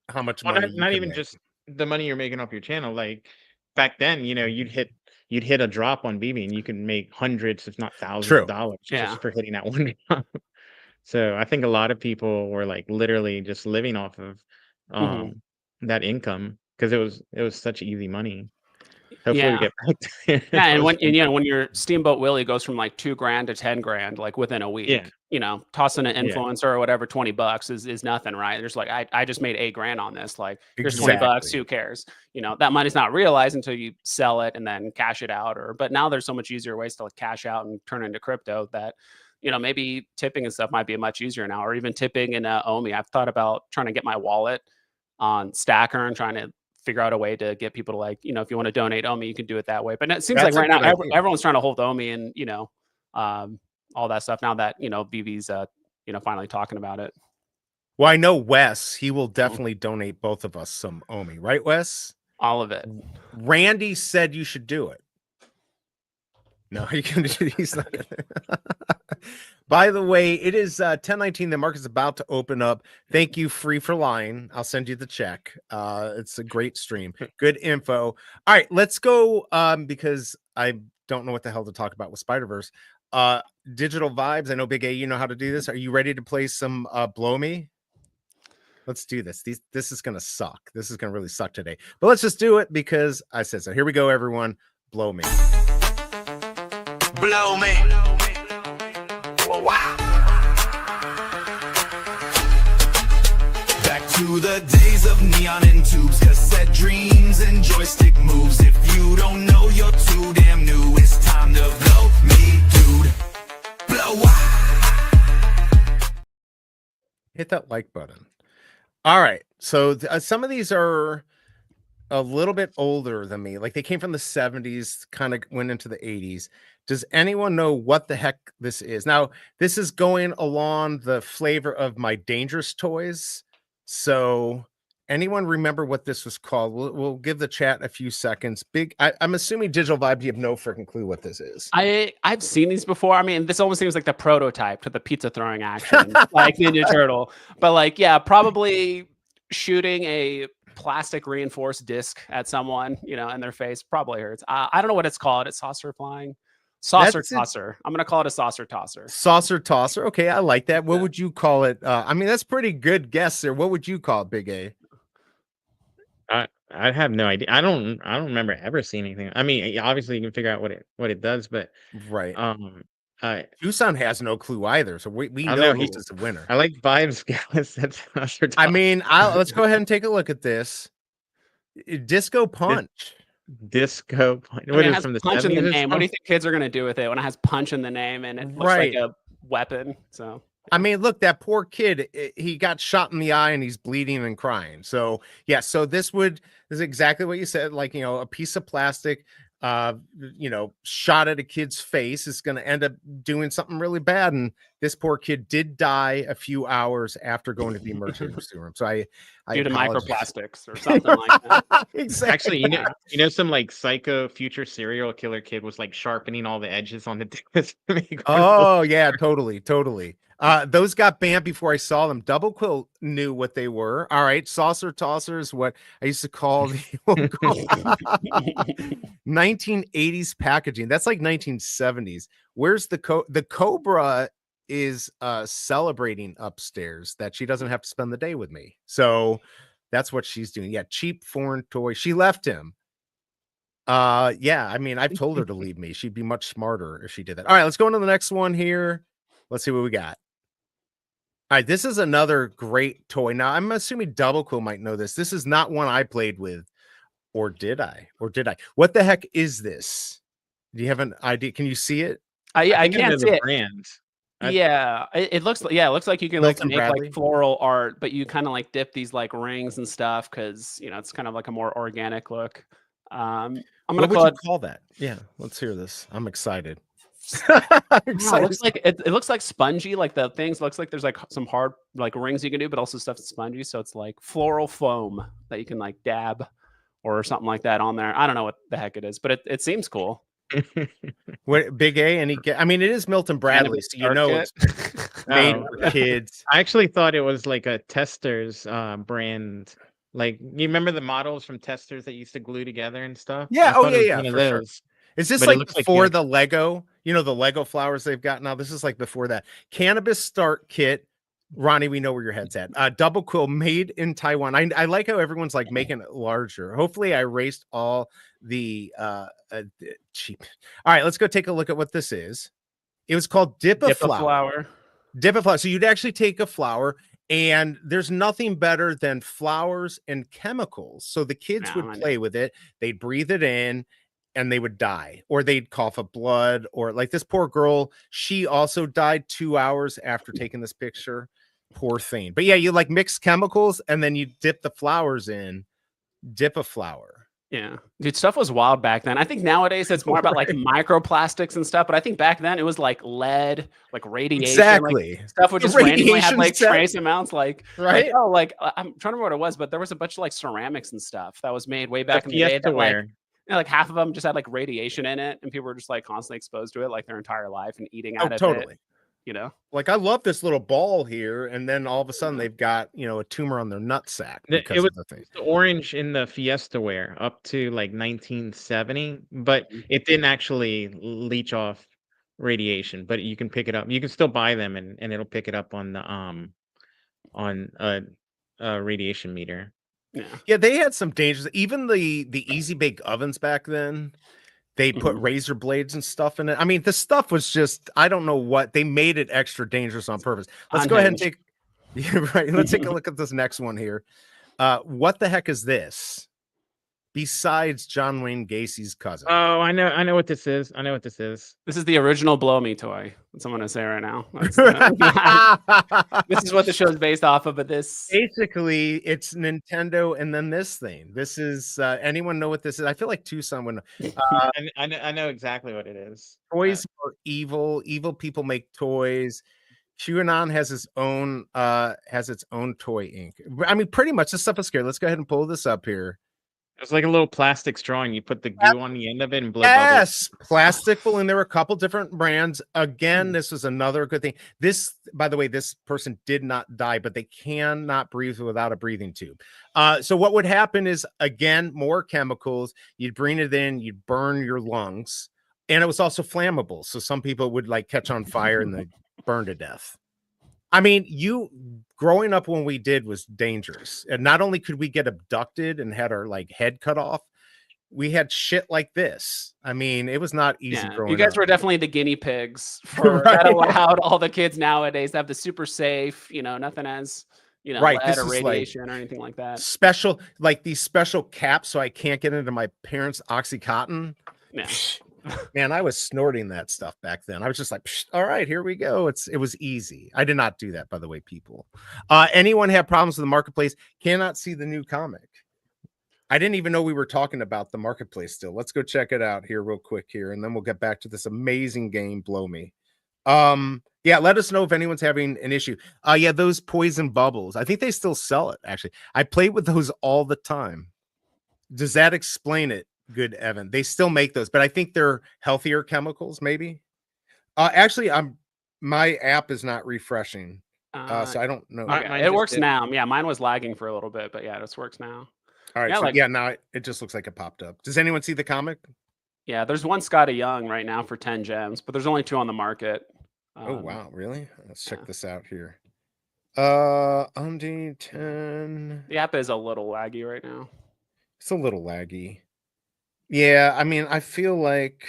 how much money not even just the money you're making off your channel. Like back then, you'd hit a drop on Veve and you can make hundreds, if not thousands of dollars just for hitting that one drop. So I think a lot of people were like literally just living off of that income because it was such easy money. Hopefully we get back to yeah, and when your Steamboat Willie goes from like $2,000 to $10,000 like within a week, tossing an influencer or whatever $20 is nothing, right? There's like I just made $8,000 on this. Like here's $20, who cares? That money's not realized until you sell it and then cash it out. But now there's so much easier ways to like cash out and turn into crypto that maybe tipping and stuff might be much easier now, or even tipping in Omi. I've thought about trying to get my wallet on Stacker and trying to figure out a way to get people to like, if you want to donate Omi, you can do it that way. But it seems like right now everyone's trying to hold Omi and, all that stuff now that, Veve's, finally talking about it. Well, I know Wes, he will definitely donate both of us some Omi, right, Wes? All of it. Randy said you should do it. No, you can do these. By the way, it is 10:19. The market's about to open up. Thank you, Free for Lying. I'll send you the check. It's a great stream. Good info. All right, let's go. Because I don't know what the hell to talk about with Spider-Verse. Digital vibes. I know Big A, you know how to do this. Are you ready to play some Blow Me? Let's do this. This is gonna suck. This is gonna really suck today. But let's just do it because I said so. Here we go, everyone. Blow me. Blow me. Wow. Back to the days of neon and tubes, cassette dreams and joystick moves. If you don't know, you're too damn new. It's time to blow me, dude. Blow. Hit that like button. All right. So some of these are a little bit older than me. Like they came from the 70s, kind of went into the 80s. Does anyone know what the heck this is? Now, this is going along the flavor of my Dangerous Toys. So anyone remember what this was called? We'll give the chat a few seconds. I'm assuming Digital Vibe, you have no freaking clue what this is. I've seen these before. I mean, this almost seems like the prototype to the pizza throwing action, like Ninja Turtle. But like, yeah, probably shooting a plastic reinforced disc at someone, you know, in their face probably hurts. I don't know what it's called. It's saucer flying. Saucer tosser. I'm gonna call it a saucer tosser. Saucer tosser. Okay, I like that. What would you call it? I mean, that's pretty good guess there. What would you call it, Big A? I have no idea. I don't remember ever seeing anything. I mean, obviously you can figure out what it does, but right. Tucson has no clue either, so we know this is the winner. I like Vibes. That's I mean, let's go ahead and take a look at this. Disco Punch. Disco Punch. What is from the punch in the name? What do you think kids are gonna do with it when it has punch in the name and it looks like a weapon? So I mean, look, that poor kid, he got shot in the eye and he's bleeding and crying. So yeah, so this is exactly what you said, like, you know, a piece of plastic, you know, shot at a kid's face is going to end up doing something really bad. And this poor kid did die a few hours after going to the emergency room. So I due to microplastics or something like that. Exactly. Actually, you know, some like psycho future serial killer kid was like sharpening all the edges on the disc. Oh yeah, totally. Those got banned before I saw them. Double Quill knew what they were. All right, saucer tossers, what I used to call the 1980s packaging. That's like 1970s. Where's the Cobra is celebrating upstairs that she doesn't have to spend the day with me. So that's what she's doing. Yeah, cheap foreign toy. She left him. Yeah, I mean, I've told her to leave me. She'd be much smarter if she did that. All right, let's go into the next one here. Let's see what we got. All right, this is another great toy. Now, I'm assuming Double Quill might know this. This is not one I played with. Or did I? What the heck is this? Do you have an idea? Can you see it? I can't see it. Brand. Yeah, it looks like you can like make like floral art, but you kind of like dip these like rings and stuff because you know it's kind of like a more organic look. I'm gonna call that. Yeah, let's hear this. I'm excited. It looks like spongy, like the things looks like there's like some hard like rings you can do, but also stuff that's spongy. So it's like floral foam that you can like dab or something like that on there. I don't know what the heck it is, but it seems cool. What Big A and I mean it is Milton Bradley, so you know it's made for kids. I actually thought it was like a Testers brand. Like you remember the models from Testers that used to glue together and stuff? Yeah, for sure. Is this like before the Lego? You know, the Lego flowers they've got now. This is like before that. Cannabis Start Kit. Ronnie, we know where your head's at. Double Quill made in Taiwan. I like how everyone's like making it larger. Hopefully I erased all the cheap. All right, let's go take a look at what this is. It was called Dip a Flower. So you'd actually take a flower, and there's nothing better than flowers and chemicals. So the kids would play with it. They'd breathe it in and they would die, or they'd cough up blood, or like this poor girl, she also died 2 hours after taking this picture. Poor thing. But yeah, you like mix chemicals and then you dip the flowers in. Dip a flower. Yeah, dude, stuff was wild back then. I think nowadays it's more about like microplastics and stuff, but I think back then it was like lead, like radiation. Exactly. Like, stuff would just randomly have like trace amounts, like right. I'm trying to remember what it was, but there was a bunch of like ceramics and stuff that was made way back in the day. That, like, like half of them just had like radiation in it, and people were just like constantly exposed to it like their entire life and eating out of totally. it. You know, Like I love this little ball here, and then all of a sudden Yeah. they've got a tumor on their nutsack It because was of the thing. the orange in the Fiesta ware up to like 1970, but Mhm. it didn't actually leach off radiation. But you can pick it up. You can still buy them, and it'll pick it up on the on a radiation meter. yeah. Yeah, they had some dangers. Even the easy bake ovens back then, they put Mhm. razor blades and stuff in it. I mean, the stuff was just, I don't know what, they made it extra dangerous on purpose. Let's go ahead and Unhinged. take yeah, right. Let's take a look at this next one here. What the heck is this? Besides John Wayne Gacy's cousin. Oh, I know what this is. I know what this is. This is the original Blow Me toy. That's what I'm gonna say right now. This is what the show's based off of, but this Basically, it's Nintendo and then this thing. This is anyone know what this is? I feel like Tucson would know. I know exactly what it is. Toys are evil. Evil people make toys. QAnon has its own toy ink. I mean, pretty much this stuff is scary. Let's go ahead and pull this up here. It's like a little plastic straw, and you put the goo on the end of it and blow bubbles. Yes, plastic balloon. There were a couple different brands. Again, this was another good thing. This, by the way, this person did not die, but they cannot breathe without a breathing tube. So what would happen is, again, more chemicals. You'd bring it in, you'd burn your lungs, and it was also flammable. So some people would like catch on fire and they burn to death. I mean, growing up when we did was dangerous. And not only could we get abducted and had our like head cut off, we had shit like this. I mean, it was not easy growing up. You guys were definitely the guinea pigs for that allowed all the kids nowadays to have the super safe, nothing has, right, lead this or is radiation like or anything like that. Special, like these special caps so I can't get into my parents' Oxycontin. Yeah. Man, I was snorting that stuff back then. I was just like, all right, here we go. It was easy. I did not do that, by the way, people. Anyone have problems with the marketplace cannot see the new comic. I didn't even know we were talking about the marketplace still. Let's go check it out here real quick here, and then we'll get back to this amazing game, Blow Me. Yeah, let us know if anyone's having an issue. Yeah, those poison bubbles. I think they still sell it, actually. I played with those all the time. Does that explain it? Good, Evan. They still make those, but I think they're healthier chemicals, maybe. Actually, my app is not refreshing, so I don't know. Okay. It works now. Yeah, mine was lagging for a little bit, but yeah, this works now. All right, Yeah, now it just looks like it popped up. Does anyone see the comic? Yeah, there's one Scotty Young right now for 10 gems, but there's only 2 on the market. Oh wow, really? Let's check this out here. Undi 10. The app is a little laggy right now. It's a little laggy. Yeah, I mean, I feel like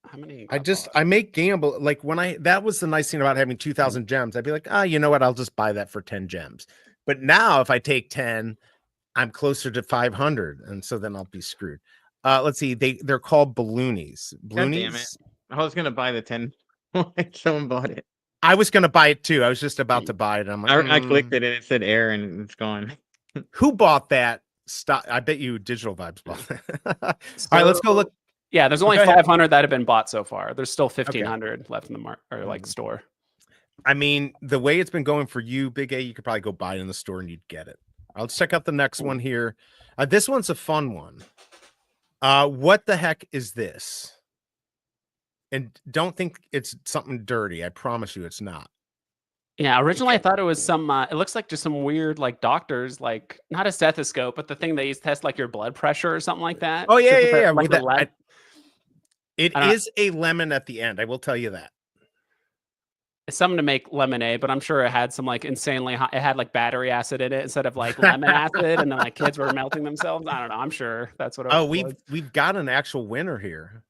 how many I make gamble like that was the nice thing about having 2,000 gems. I'd be like, you know what? I'll just buy that for 10 gems. But now if I take 10, I'm closer to 500, and so then I'll be screwed. Let's see. They're called balloonies. God damn it. I was gonna buy the 10. Someone bought it. I was gonna buy it too. I was just about to buy it. I'm like, I clicked it and it said error and it's gone. Who bought that? Stop! I bet you Digital Vibes bought it. All right, let's go look. Yeah, there's only 500 that have been bought so far. There's still 1,500 left in the market or like store. I mean, the way it's been going for you, BigA, you could probably go buy it in the store and you'd get it. Let's check out the next one here. This one's a fun one. What the heck is this? And don't think it's something dirty. I promise you it's not. Yeah, originally I thought it was some, it looks like just some weird, like doctors, like not a stethoscope, but the thing they use to test like your blood pressure or something like that. Oh, yeah. Like it is a lemon at the end. I will tell you that. It's something to make lemonade, but I'm sure it had some like insanely hot, it had like battery acid in it instead of like lemon acid. And then like kids were melting themselves. I don't know. I'm sure that's what it was. We've got an actual winner here.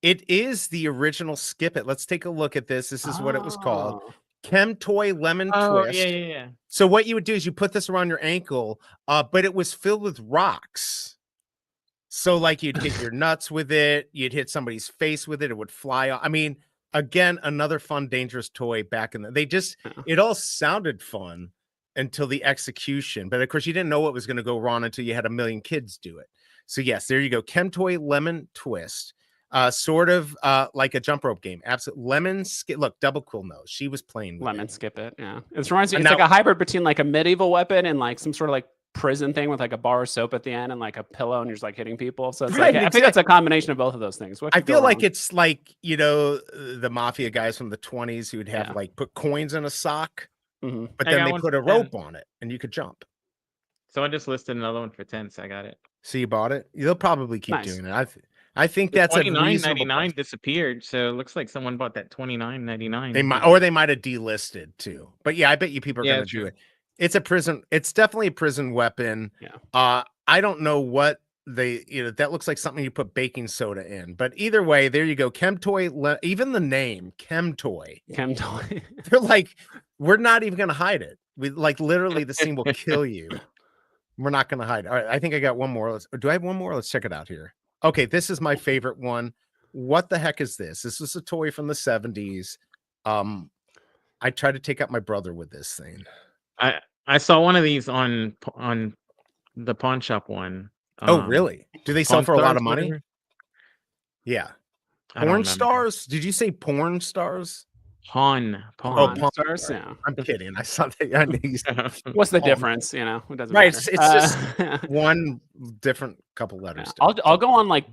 It is the original Skip It. Let's take a look at this. This is what it was called. Chem Toy Lemon Twist. Yeah. So what you would do is you put this around your ankle, but it was filled with rocks. So like you'd hit your nuts with it, you'd hit somebody's face with it, it would fly off. I mean, again, another fun, dangerous toy back in it all sounded fun until the execution. But of course, you didn't know what was going to go wrong until you had a million kids do it. So yes, there you go. Chem Toy Lemon Twist. Sort of like a jump rope game. Absolutely. Lemon Skip. Look, Double Cool knows. She was playing with Lemon it. Skip It. Yeah. It reminds me, it's like a hybrid between like a medieval weapon and like some sort of like prison thing with like a bar of soap at the end and like a pillow, and you're just like hitting people. So it's Right, like I think that's a combination of both of those things. What I could go feel like wrong? it's like, you know, the mafia guys from the 20s who would have Yeah. like put coins in a sock, Mhm. but I then got they one put for a 10. rope on it and you could jump. Someone just listed another one for 10, so I got it. So you bought it. They'll probably keep Nice. doing it. I think The that's a $29.99 reasonable price. disappeared, so it looks like someone bought that $29.99. They might, or they might have delisted too. But yeah, I bet you people are Yeah, going to do true. it. It's a prison. It's definitely a prison weapon. Yeah. I don't know what they, you know, that looks like something you put baking soda in. But either way, there you go. Chemtoy. Even the name Chemtoy. Chemtoy. They're like, we're not even going to hide it. We like literally the scene will kill you. We're not going to hide it. All right, I think I got one more. Do I have one more? Let's check it out here. Okay, this is my favorite one. What the heck is this? This is a toy from the 70s. I tried to take out my brother with this thing. I saw one of these on the pawn shop one. Oh, really? Do they sell Pawn for a lot Stars, of money? whatever? Yeah. I don't Porn remember. stars? Did you say porn stars? Pawn. Oh, Pawn pawn stars. stars. Yeah. I'm kidding. I saw that. I knew you said What's the pawn. difference? You know, it doesn't Right. matter. It's just one different couple letters. I'll go on like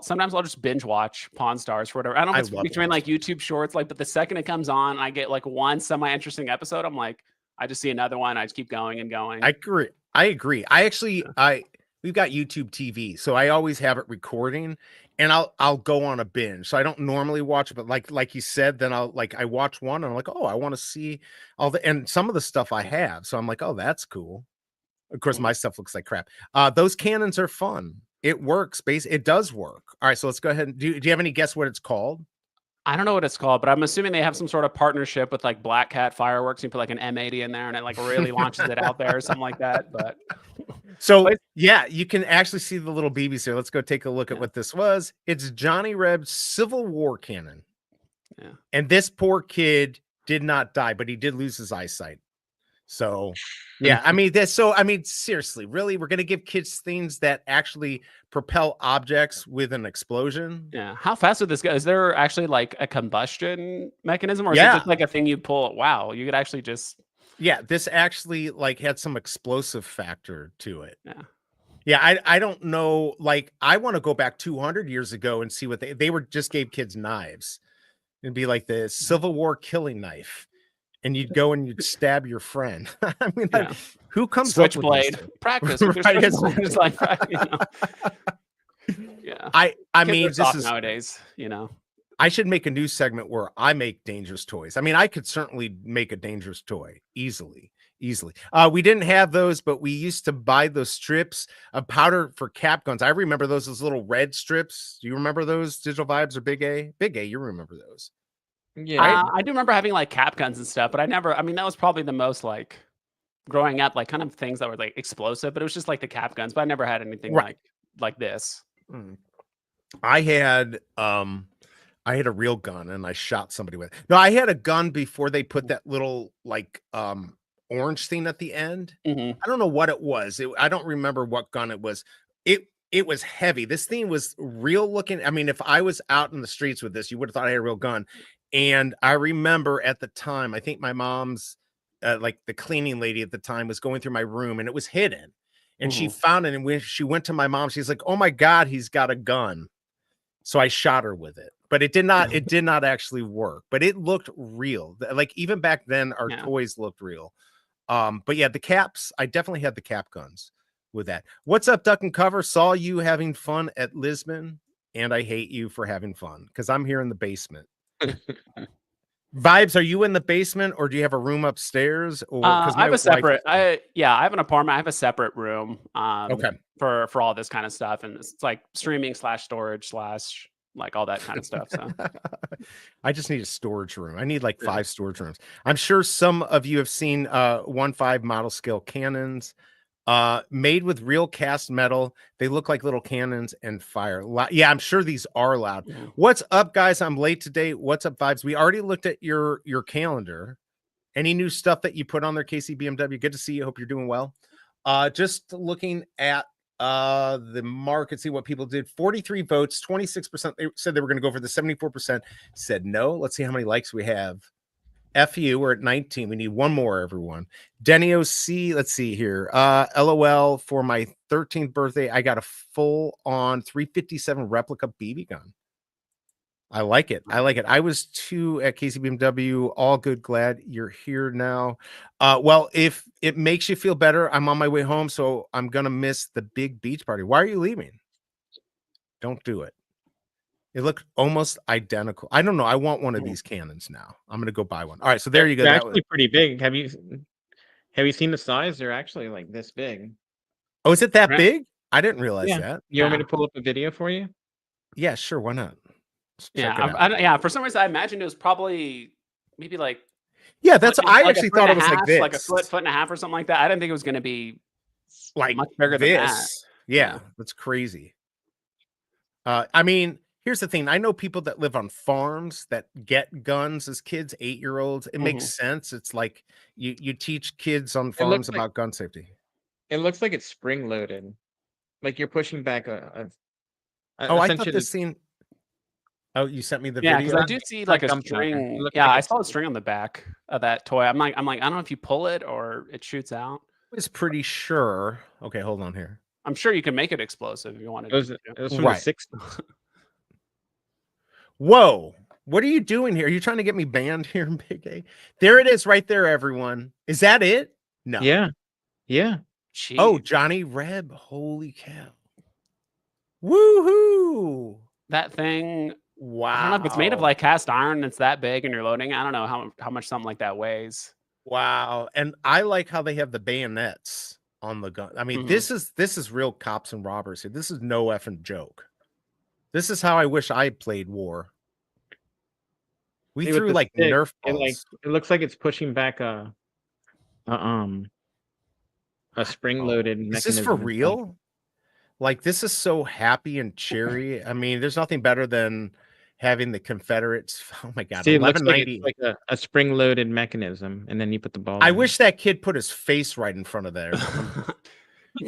sometimes I'll just binge watch Pawn Stars for whatever. I don't know if it's love between Pawn like YouTube Shorts, like, but the second it comes on, I get like one semi-interesting episode. I'm like, I just see another one. I just keep going and going. I agree. I agree. I actually, we've got YouTube TV, so I always have it recording, and I'll go on a binge. So I don't normally watch it, but like you said, then I watch one, and I'm like, oh, I want to see and some of the stuff I have. So I'm like, oh, that's cool. Of course, my stuff looks like crap. Those cannons are fun. It works. It does work. All right, so let's go ahead and do you have any guess what it's called? I don't know what it's called, but I'm assuming they have some sort of partnership with like Black Cat Fireworks. You put like an M80 in there, and it like really launches it out there or something like that. But so yeah, you can actually see the little BBs here. Let's go take a look at what this was. It's Johnny Reb's Civil War cannon. Yeah. And this poor kid did not die, but he did lose his eyesight. So yeah, I mean, seriously, really, we're gonna give kids things that actually propel objects with an explosion. Yeah. How fast would this go? Is there actually like a combustion mechanism, or is it Yeah. just like a thing you pull? Wow, you could actually just Yeah, this actually like had some explosive factor to it. Yeah. Yeah, I don't know. Like, I want to go back 200 years ago and see what they were just gave kids knives. It'd be like the Civil War killing knife, and you'd go and you'd stab your friend. I mean, Yeah. who comes up with these switchblade things? practice. With your Right, switchblade. It's like, you know. Yeah. I Kids mean, are this soft is. nowadays, you know. I should make a new segment where I make dangerous toys. I mean, I could certainly make a dangerous toy easily. We didn't have those, but we used to buy those strips of powder for cap guns. I remember those little red strips. Do you remember those, Digital Vibes or Big A? Big A, you remember those? Yeah. I do remember having like cap guns and stuff, but I mean, that was probably the most like growing up, like kind of things that were like explosive, but it was just like the cap guns, but I never had anything Right. like this. I had a real gun and I shot somebody with it. No, I had a gun before they put that little like orange thing at the end. Mhm. I don't know what it was. I don't remember what gun it was. It was heavy. This thing was real looking. I mean, if I was out in the streets with this, you would have thought I had a real gun. And I remember at the time, I think my mom's like the cleaning lady at the time was going through my room and it was hidden. And she found it. And when she went to my mom, she's like, "Oh my God, he's got a gun." So I shot her with it, but it did not actually work, but it looked real. Like even back then, our toys looked real. But yeah, the caps, I definitely had the cap guns with that. What's up, Duck and Cover? Saw you having fun at Lisbon, and I hate you for having fun because I'm here in the basement. Vibes, are you in the basement or do you have a room upstairs? Or I have a separate. I have an apartment. I have a separate room. Okay. For all this kind of stuff, and it's like streaming / storage / like all that kind of stuff. So I just need a storage room. I need like 5 storage rooms. I'm sure some of you have seen 1.5 model scale cannons made with real cast metal. They look like little cannons and fire. Yeah, I'm sure these are loud. What's up, guys? I'm late today. What's up, Vibes? We already looked at your calendar. Any new stuff that you put on there, KC BMW? Good to see you. Hope you're doing well. Just looking at the market, see what people did. 43 votes, 26%. They said they were going to go for the 74% said no. Let's see how many likes we have. FU, we're at 19. We need one more, everyone. Denny OC, let's see here. LOL, for my 13th birthday, I got a full-on 357 replica BB gun. I like it. I like it. I was 2 at KCBMW. All good. Glad you're here now. Well, if it makes you feel better, I'm on my way home, so I'm going to miss the big beach party. Why are you leaving? Don't do it. It looked almost identical. I don't know. I want one of these cannons now. I'm going to go buy one. All right, so there you go. They're That actually was... pretty big. Have you seen the size? They're actually like this big. Oh, is it that Yeah. big? I didn't realize Yeah. that. You want me Yeah. to pull up a video for you? Yeah, sure. Why not? Let's check Yeah, it out. yeah. For some reason, I imagined it was probably maybe like Yeah, that's. foot- I like a actually foot thought it and a was like half, this, like a foot and a half, or something like that. I didn't think it was going to be like much bigger than that. this. Yeah, that's crazy. I mean, here's the thing. I know people that live on farms that get guns as kids, 8-year-olds. It makes sense. It's like you teach kids on farms like- about gun safety. It looks like it's spring loaded. Like you're pushing back a Oh, I thought essentially this scene. Oh, you sent me the Yeah, because video. I do see It's like like a gunpowder. It string. looks Yeah, like I it's- saw a string on the back of that toy. I'm like, I don't know if you pull it or it shoots out. I was pretty sure. Okay, hold on here. I'm sure you can make it explosive if you wanted It was, to. it was from Right. the 60s. Whoa, what are you doing here? Are you trying to get me banned here in Big A? There it is right there, everyone. Is that it? No. Yeah. Yeah. Jeez. Oh, Johnny Reb. Holy cow. Woohoo. That thing. Wow. I don't know if it's made of like cast iron and it's that big and you're loading. I don't know how much something like that weighs. Wow. And I like how they have the bayonets on the gun. I mean, this is real cops and robbers here. This is no effing joke. This is how I wish I played war. We See, with threw the like stick, Nerf it, balls. it looks like it's pushing back a spring-loaded Is mechanism. this for inside. real? Like, this is so happy and cheery. I mean, there's nothing better than having the Confederates. Oh my God. See, it looks like 1190. it's like a spring-loaded mechanism, and then you put the ball. I in. wish that kid put his face right in front of there.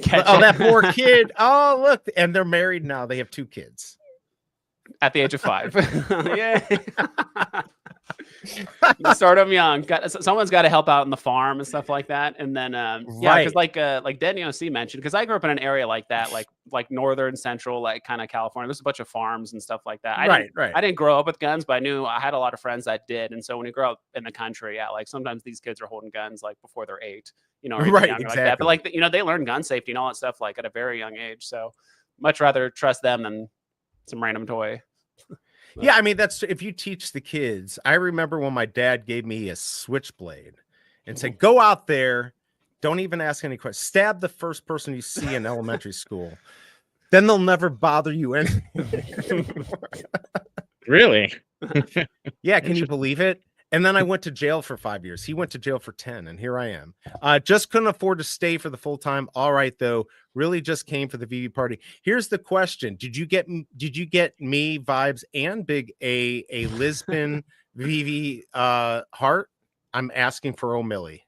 Catch Oh, it that poor kid. Oh, look. And they're married now. They have 2 kids. at the age of 5. Yay. You start them young. Someone's got to help out in the farm and stuff like that. And then, yeah, because like Denny OC mentioned, because I grew up in an area like that, like northern central, like kind of California. There's a bunch of farms and stuff like that. I didn't grow up with guns, but I knew I had a lot of friends that did. And so when you grow up in the country, yeah, like sometimes these kids are holding guns like before they're 8, you know, or even younger like that. But like you know, they learn gun safety and all that stuff like at a very young age. So much rather trust them than some random toy. Yeah, I mean, that's if you teach the kids. I remember when my dad gave me a switchblade and said, go out there, don't even ask any questions. Stab the first person you see in elementary school. Then they'll never bother you anymore. Really? Yeah, can you believe it? And then I went to jail for 5 years. He went to jail for 10, and here I am. Just couldn't afford to stay for the full time. All right, though. Really just came for the VV party. Here's the question: Did you get me, Vibes, and Big A Lisbon VV heart? I'm asking for O'Milly.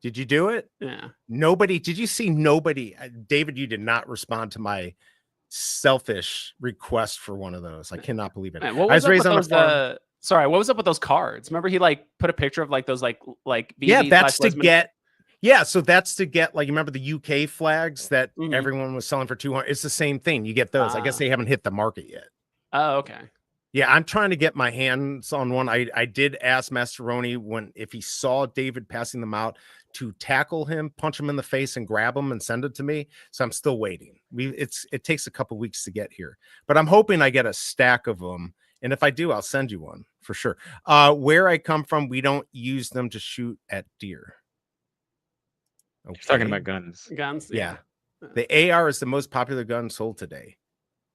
Did you do it? Yeah. Nobody. Did you see nobody? David, you did not respond to my selfish request for one of those. I cannot believe it. Man, what I was was up raised with on a those, farm. sorry, what was up with those cards? Remember he like put a picture of like those like Yeah, BB that's / to Lesbian- get. Yeah, so that's to get, like, you remember the UK flags that Mhm. everyone was selling for 200. It's the same thing. You get those. I guess they haven't hit the market yet. Oh, okay. Yeah, I'm trying to get my hands on one. I did ask Mascheroni if he saw David passing them out to tackle him, punch him in the face, and grab him and send it to me. So I'm still waiting. It takes a couple weeks to get here, but I'm hoping I get a stack of them. And if I do, I'll send you one for sure. Where I come from, we don't use them to shoot at deer. Okay. He's talking about guns. Guns. Yeah. The AR is the most popular gun sold today.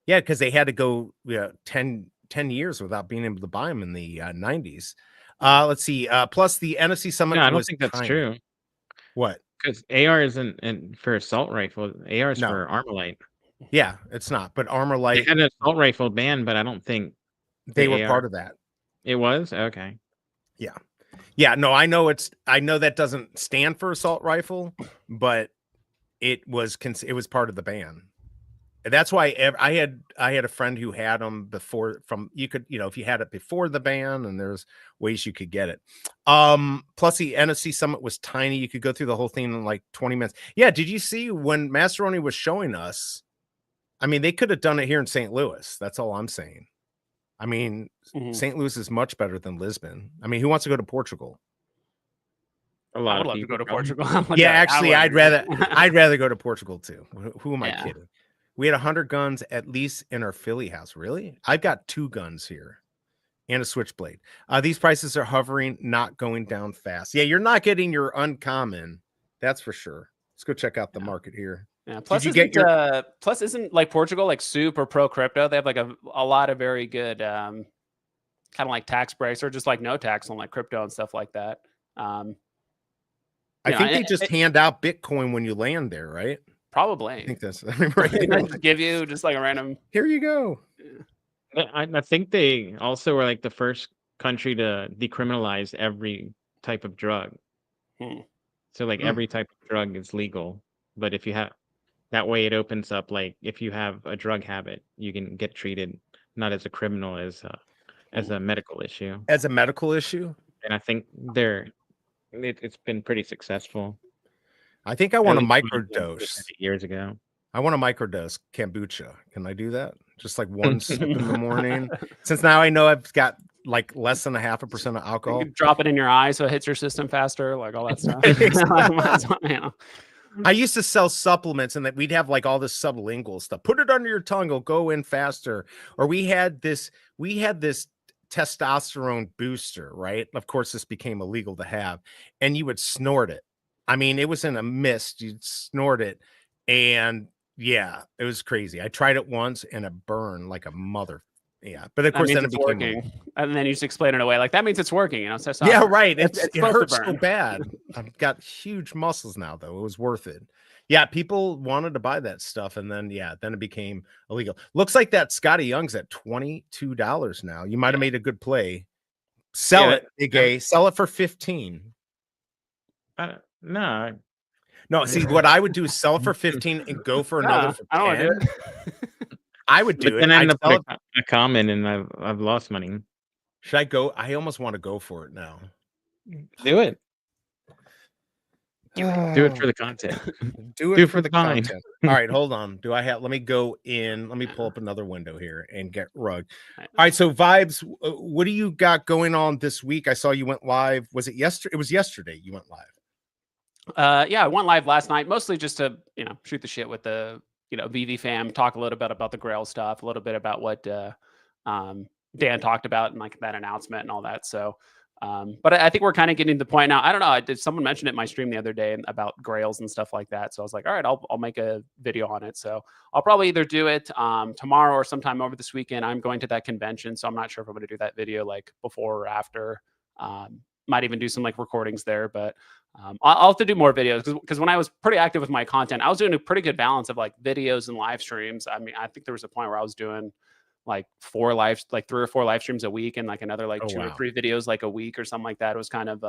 Yeah, because they had to go 10 years without being able to buy them in the 90s. Let's see. Plus the NFC Summit. No, I don't think that's true. What? Because AR isn't for assault rifle. AR is for armor light. Yeah, it's not. But armor light. They had an assault rifle ban, but I don't think they were part of that. It was? Okay. Yeah. Yeah, no, I know that doesn't stand for assault rifle, but it was part of the ban. That's why I had a friend who had them before. From you could, if you had it before the ban, and there's ways you could get it. Plus the NFC Summit was tiny. You could go through the whole thing in like 20 minutes. Yeah, did you see when Masteroni was showing us? I mean, they could have done it here in St. Louis. That's all I'm saying. I mean, St. Louis is much better than Lisbon. I mean, who wants to go to Portugal? A I lot would of love to people go to probably. Portugal. Yeah, actually, I'd rather rather. go to Portugal too. Who am I Yeah. kidding? We had 100 guns at least in our Philly house. Really? I've got 2 guns here and a switchblade. These prices are hovering, not going down fast. Yeah, you're not getting your uncommon. That's for sure. Let's go check out the market here. Yeah. Plus, you get isn't like Portugal like super pro crypto? They have like a lot of very good kind of like tax breaks or just like no tax on like crypto and stuff like that. I think they just hand out Bitcoin when you land there, right? Probably. I think that's right. They just give you just like a random. Here you go. I think they also were like the first country to decriminalize every type of drug. So like every type of drug is legal, but if you have that way, it opens up like if you have a drug habit, you can get treated not as a criminal as a medical issue. As a medical issue, and I think it's been pretty successful. I think I want to microdose. Years ago, I want to microdose kombucha. Can I do that? Just like one sip in the morning. Since now I know I've got like less than 0.5% of alcohol. You drop it in your eye so it hits your system faster, like all that stuff. I used to sell supplements, and that we'd have like all this sublingual stuff. Put it under your tongue, it'll go in faster. Or we had this testosterone booster, right? Of course, this became illegal to have, and you would snort it. I mean, it was in a mist. You'd snort it, and yeah, it was crazy. I tried it once, and it burned like a mother. Yeah, but of course, then it became working, and then you just explain it away like that means it's working. Yeah, right. It hurts so bad. I've got huge muscles now, though. It was worth it. Yeah, people wanted to buy that stuff, and then then it became illegal. Looks like that Scotty Young's at $22 now. You might have made a good play. Sell it, BigA. Sell it for 15. No. See, what I would do is sell it for 15 and go for another for 10. I don't want to do it. I would do it. And end up a comment, and I've lost money. Should I go? I almost want to go for it now. Do it. Do it for the content. Do it for the content. All right, hold on. Let me go in. Let me pull up another window here and get rug. All right, so Vibes, what do you got going on this week? I saw you went live. Was it yesterday? It was yesterday you went live. Yeah, I went live last night, mostly just to, shoot the shit with the, Veve fam, talk a little bit about the Grail stuff, a little bit about what Dan talked about and like that announcement and all that. So, but I think we're kind of getting to the point now. I don't know. Someone mentioned it in my stream the other day about Grails and stuff like that. So I was like, all right, I'll make a video on it. So I'll probably either do it tomorrow or sometime over this weekend. I'm going to that convention, so I'm not sure if I'm going to do that video like before or after. Might even do some like recordings there, but I'll have to do more videos because when I was pretty active with my content, I was doing a pretty good balance of like videos and live streams. I mean, I think there was a point where I was doing like 3 or 4 live streams a week and like another like 2 or 3 videos like a week or something like that. It was kind of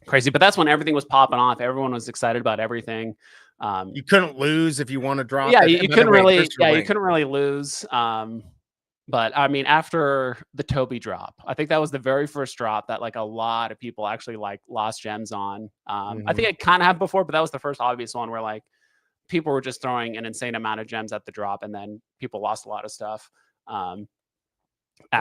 crazy, but that's when everything was popping off. Everyone was excited about everything. You couldn't lose if you want to drop. Yeah, you couldn't really lose. But I mean, after the Toby drop, I think that was the very first drop that like a lot of people actually like lost gems on. I think it kind of happened before, but that was the first obvious one where like people were just throwing an insane amount of gems at the drop, and then people lost a lot of stuff. Weren't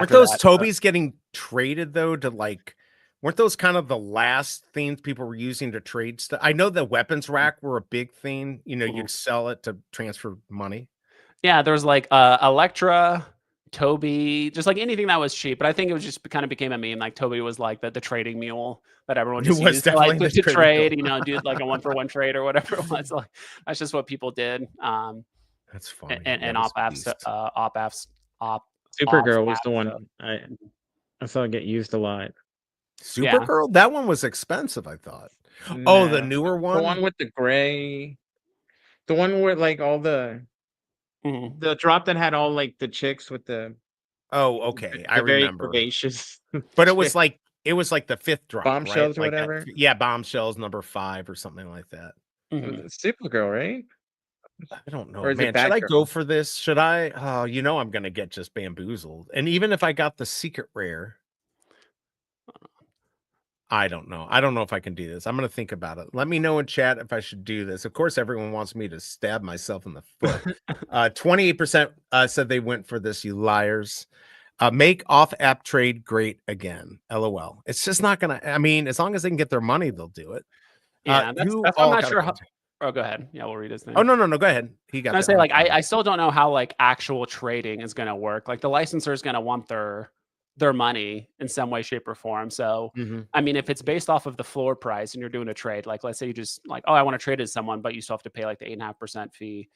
those Tobys getting traded though to like? Weren't those kind of the last things people were using to trade stuff? I know the weapons rack were a big thing. You'd sell it to transfer money. Yeah, there was like Electra, Toby, just like anything that was cheap. But I think it was just kind of became a meme. Like Toby was like the trading mule that everyone just used to like to trade, do like a 1-for-1 trade or whatever it was. Like that's just what people did. That's funny. And op-apps. Supergirl was the one I saw it get used a lot. Supergirl? That one was expensive, I thought. No, the newer one? The one with the gray. The one with like all the the drop that had all like the chicks with the okay. I remember. Very curvaceous. But it was like the 5th drop. Bombshells right? or whatever. Yeah, Bombshells number 5 or something like that. Supergirl, right? I don't know, Or is it man. Should Bad I go Girl? for this? Should I? Oh, I'm gonna get just bamboozled. And even if I got the secret rare, I don't know. I don't know if I can do this. I'm gonna think about it. Let me know in chat if I should do this. Of course, everyone wants me to stab myself in the foot. 28% said they went for this, you liars. Make off-app trade great again. LOL. It's just not gonna. I mean, as long as they can get their money, they'll do it. Yeah, Who that's why I'm all not got a sure how. question? Oh, go ahead. Yeah, we'll read his thing. Oh, no. Go ahead. He got I that. say like I still don't know how like actual trading is going to work. Like the licensor is going to want their money in some way, shape, or form. So Mhm. I mean, if it's based off of the floor price and you're doing a trade, like let's say you just like, oh, I want to trade to someone, but you still have to pay like the 8.5% fee.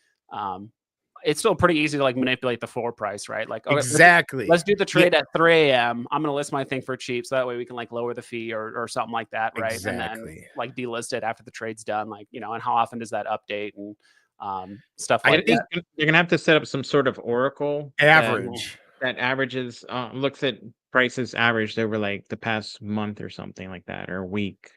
It's still pretty easy to like manipulate the floor price, right? Like, okay, Exactly. let's do the Yeah. trade at 3 a.m. I'm gonna list my thing for cheap, so that way we can like lower the fee or something like that, right? And then Exactly. like delist it after the trade's done, like and how often does that update and stuff I like think that. you're gonna have to set up some sort of oracle Average. that averages looks at prices averaged over like the past month or something like that, or a week.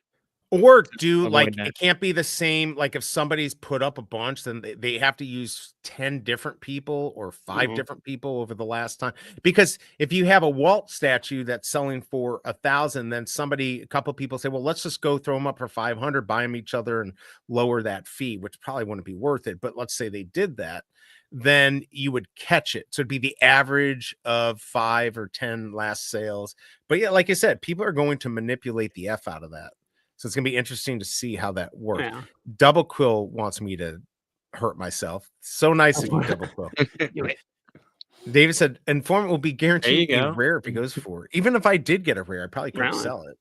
Or do Avoid like that. it can't be the same. Like if somebody's put up a bunch, then they have to use 10 different people or 5 Mhm. different people over the last time. Because if you have a Walt statue that's selling for 1,000, then a couple people say, well, let's just go throw them up for 500, buy them each other and lower that fee, which probably wouldn't be worth it. But let's say they did that, then you would catch it. So it'd be the average of 5 or 10 last sales. But yeah, like I said, people are going to manipulate the F out of that. So it's gonna be interesting to see how that works. Yeah. Double Quill wants me to hurt myself. So nice of you, Double Quill. David said, "Informant will be guaranteed a go. rare if he goes for it. Even if I did get a rare, I probably couldn't Really? sell it."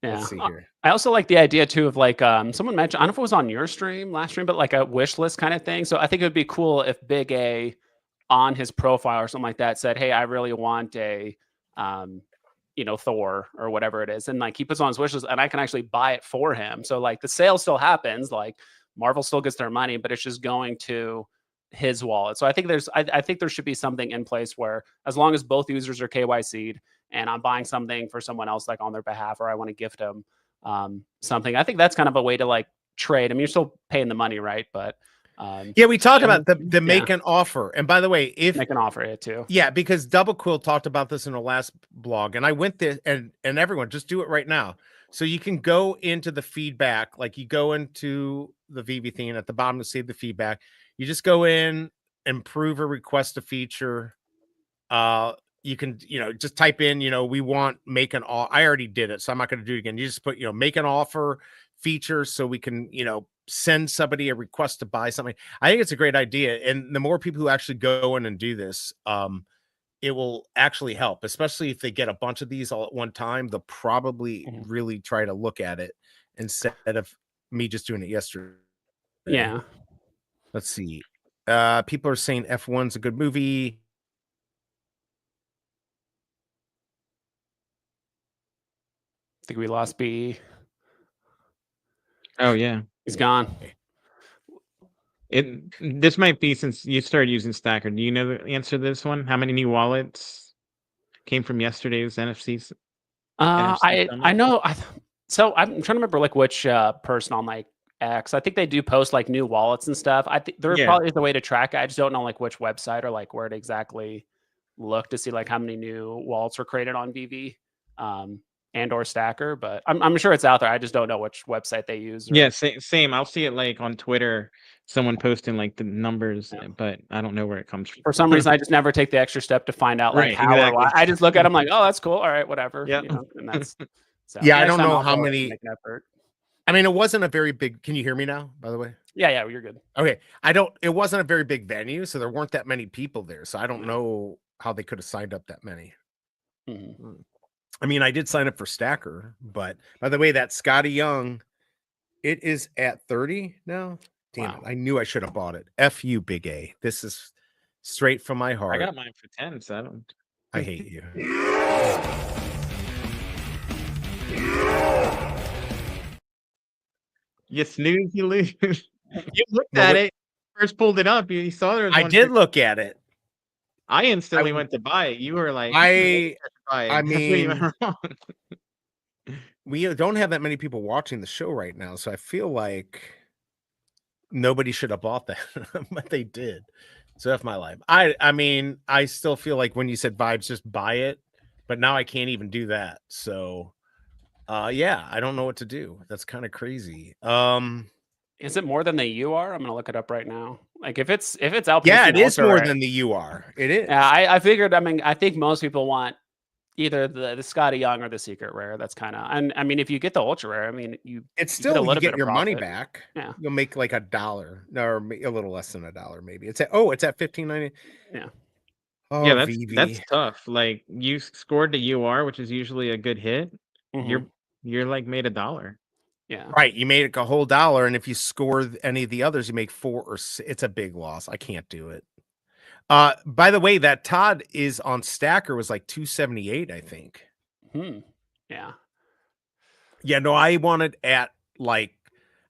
Yeah. Let's see here. I also like the idea too of like someone mentioned, I don't know if it was on your stream, last stream, but like a wish list kind of thing. So I think it would be cool if BigA on his profile or something like that said, hey, I really want a Thor or whatever it is. And like he puts on his wish list and I can actually buy it for him. So like the sale still happens, like Marvel still gets their money, but it's just going to his wallet. So I think I think there should be something in place where as long as both users are KYC'd and I'm buying something for someone else like on their behalf, or I want to gift them something, I think that's kind of a way to like trade. I mean, you're still paying the money, right? But yeah, we talked about the make an offer. And by the way, if make an offer it too. Yeah, because Double Quill talked about this in the last blog, and I went there and everyone just do it right now. So you can go into the feedback, like you go into the VV thing at the bottom to save the feedback. You just go in, improve or request a feature. You can, just type in, we want make an offer. I already did it, so I'm not going to do it again. You just put, make an offer feature so we can, send somebody a request to buy something. I think it's a great idea. And the more people who actually go in and do this, it will actually help, especially if they get a bunch of these all at one time. They'll probably really try to look at it instead of me just doing it yesterday. Yeah. Let's see. People are saying F1's a good movie. I think we lost B. Oh yeah, He's gone. This might be since you started using Stacker. Do you know the answer to this one? How many new wallets came from yesterday's NFC's? I know. So I'm trying to remember like which person on like X. I think they do post like new wallets and stuff. I think there probably is a way to track it. I just don't know like which website or like where to exactly look to see like how many new wallets were created on VV and or Stacker. But I'm sure it's out there. I just don't know which website they use. Yeah, same. I'll see it like on Twitter, someone posting like the numbers, but I don't know where it comes from. For some reason, I just never take the extra step to find out like how or why. I just look at them like, oh, that's cool. All right, whatever. Yeah. And that's so. Yeah, I don't know how many. Make an effort. I mean, it wasn't a very big. Can you hear me now? By the way. Yeah, you're good. Okay, it wasn't a very big venue, so there weren't that many people there. So I don't know how they could have signed up that many. I mean, I did sign up for Stacker, but by the way, that Scotty Young, it is at 30 now. Damn it! I knew I should have bought it. F you, Big A. This is straight from my heart. I got mine for 10, so I don't. I hate you. You snooze, you lose. You looked at it, first pulled it up. You saw there was. I did look at it. I instantly went to buy it. You were like, I That's mean, where you went wrong. We don't have that many people watching the show right now, so I feel like nobody should have bought that, but they did. So that's my life. I mean, I still feel like when you said Vibes, just buy it, but now I can't even do that. So yeah, I don't know what to do. That's kind of crazy. Is it more than the UR? I'm gonna look it up right now. Like if it's outpacing Yeah, it the is Ultra more Rare. than the UR. It is. Yeah, I figured. I mean, I think most people want either the Scotty Young or the Secret Rare. That's kind of, and I mean, if you get the Ultra Rare, I mean, It's you get a still you little bit get of your money profit. back. Yeah. You'll make like $1 or a little less than $1 maybe. It's at $15.90. Yeah. Oh, Yeah, that's VV. tough. Like you scored the UR, which is usually a good hit. Mhm. You're like made $1. Yeah. Right, you made it a whole $1, and if you score any of the others, you make 4 or it's a big loss. I can't do it. By the way, that Todd is on Stacker was like 278, I think. Yeah. Yeah, no, I wanted at like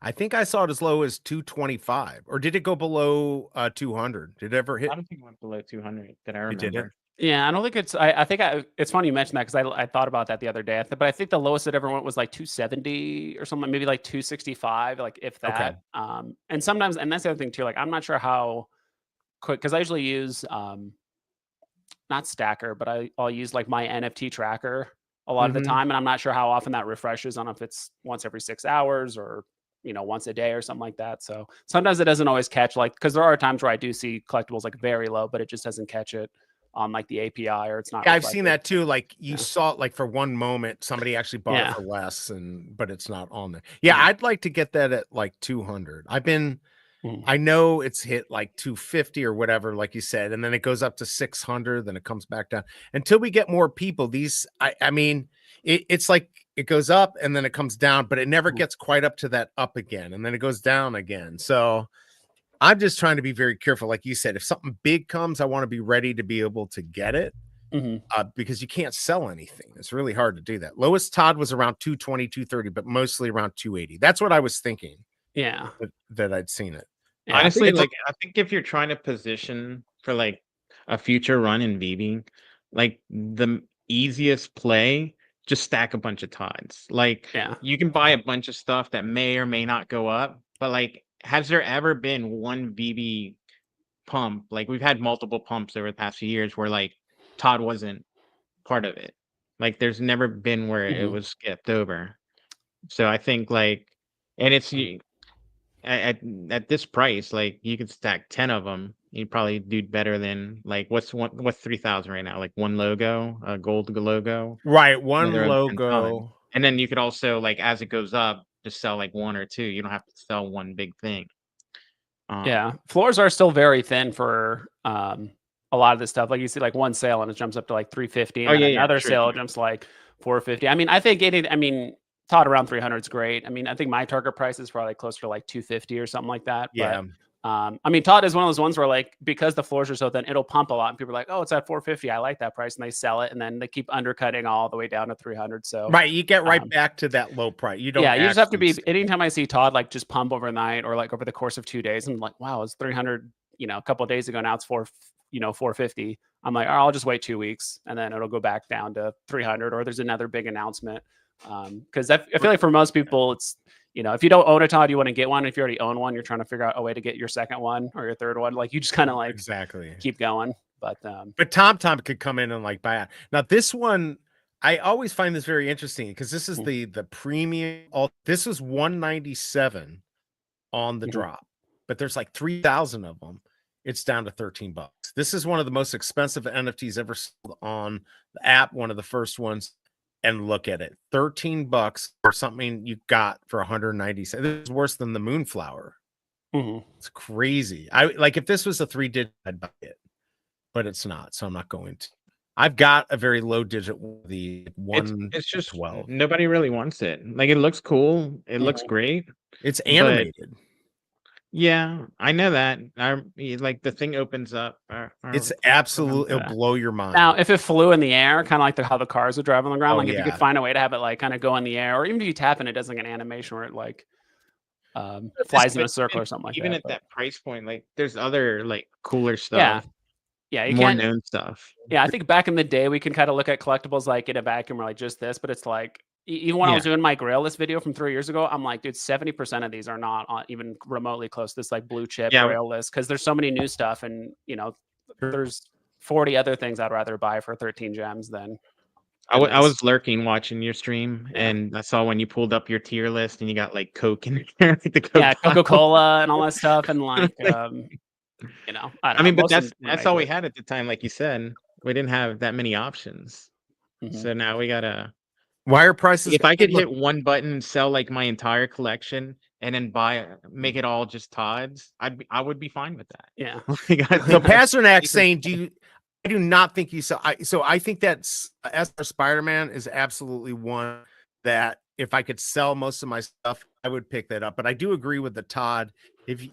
I think I saw it as low as 225, or did it go below 200? Did it ever hit? I don't think it went below 200 that I It didn't. remember. Yeah, I don't think it's. I think it's funny you mentioned that because I thought about that the other day. But I think the lowest it ever went was like 270 or something, maybe like 265, like if that. And sometimes, and that's the other thing too. Like I'm not sure how quick because I usually use not Stacker, but I'll use like my NFT tracker a lot of the time, and I'm not sure how often that refreshes. I don't know if it's once every 6 hours or once a day or something like that. So sometimes it doesn't always catch because there are times where I do see collectibles like very low, but it just doesn't catch it on like the API or it's not. Yeah, I've seen reflected. that too. Like you saw it like for one moment, somebody actually bought Yeah. it for less, but it's not on there. Yeah, I'd like to get that at like 200. I know it's hit like 250 or whatever, like you said, and then it goes up to 600, then it comes back down until we get more people. I mean, it's like it goes up and then it comes down, but it never gets quite up to that up again, and then it goes down again. So I'm just trying to be very careful. Like you said, if something big comes, I want to be ready to be able to get it. Because you can't sell anything. It's really hard to do that. Lowest Todd was around 220, 230, but mostly around 280. That's what I was thinking. Yeah. That I'd seen it. Yeah, Honestly, I think if you're trying to position for like a future run in VB, like the easiest play, just stack a bunch of Todds. Like you can buy a bunch of stuff that may or may not go up, but like, has there ever been one VB pump? Like we've had multiple pumps over the past few years where like Todd wasn't part of it. Like there's never been where it was skipped over. So I think like, and it's at this price, like you could stack 10 of them, you'd probably do better than like what's 3,000 right now, like one logo, a gold logo, right? One another 10 logo, and then you could also like as it goes up, just sell like one or two. You don't have to sell one big thing. Yeah, floors are still very thin for a lot of this stuff. Like you see, like one sale and it jumps up to like 350, and then another sale jumps to like 450. I mean, I think Todd around 300 is great. I mean, I think my target price is probably closer to like 250 or something like that. Yeah. But I mean, Todd is one of those ones where like because the floors are so thin, it'll pump a lot, and people are like, "Oh, it's at 450. I like that price," and they sell it, and then they keep undercutting all the way down to 300. So right, you get right back to that low price. You don't. Yeah, you just have to be. Anytime I see Todd like just pump overnight or like over the course of 2 days, I'm like, "Wow, it's 300." A couple of days ago. Now it's 450. I'm like, I'll just wait 2 weeks, and then it'll go back down to 300, or there's another big announcement. Because I feel like for most people, it's if you don't own a Todd, you want to get one. If you already own one, you're trying to figure out a way to get your second one or your third one. Like you just kind of like exactly keep going. But Tom could come in and like buy it. Now this one, I always find this very interesting because this is the premium. This was 197 on the drop, but there's like 3,000 of them. It's down to $13. This is one of the most expensive NFTs ever sold on the app. One of the first ones. And look at it, $13 for something you got for 197. This is worse than the Moonflower. It's crazy. I like if this was a 3-digit, I'd buy it, but it's not, so I'm not going to. I've got a very low digit, the 1. It's just 12. Nobody really wants it. Like it looks cool. It looks great. It's animated. Yeah, I know that. Like the thing opens up. It's absolutely, it'll blow your mind. Now, if it flew in the air, kind of like how the cars would drive on the ground, like if you yeah. could find a way to have it like kind of go in the air, or even if you tap and it does like an animation where it like flies in a circle or something like even that. Even at that price point, like there's other like cooler stuff. Yeah, more known stuff. Yeah, I think back in the day we can kind of look at collectibles like in a vacuum or like just this, but it's like Even when I Yeah. was doing my Grail list video from 3 years ago, I'm like, dude, 70% of these are not even remotely close to this like blue chip Yeah. Grail list because there's so many new stuff, and Sure. there's 40 other things I'd rather buy for 13 gems than. I than this. was lurking watching your stream, Yeah. and I saw when you pulled up your tier list, and you got like Coke in there, like the Coke Yeah, bottle. Coca-Cola and all that stuff, and like, I don't I mean, know. but Most of them that's make all we it. had at the time, like you said. We didn't have that many options, Mhm. so now we gotta. Wire prices. If I could look, hit one button and sell like my entire collection, and then make it all just Todd's, I would be fine with that. Yeah. Like, I So think that's- Pasternak's saying, I do not think you sell. So I think that's Spider-Man is absolutely one that if I could sell most of my stuff, I would pick that up. But I do agree with the Todd. If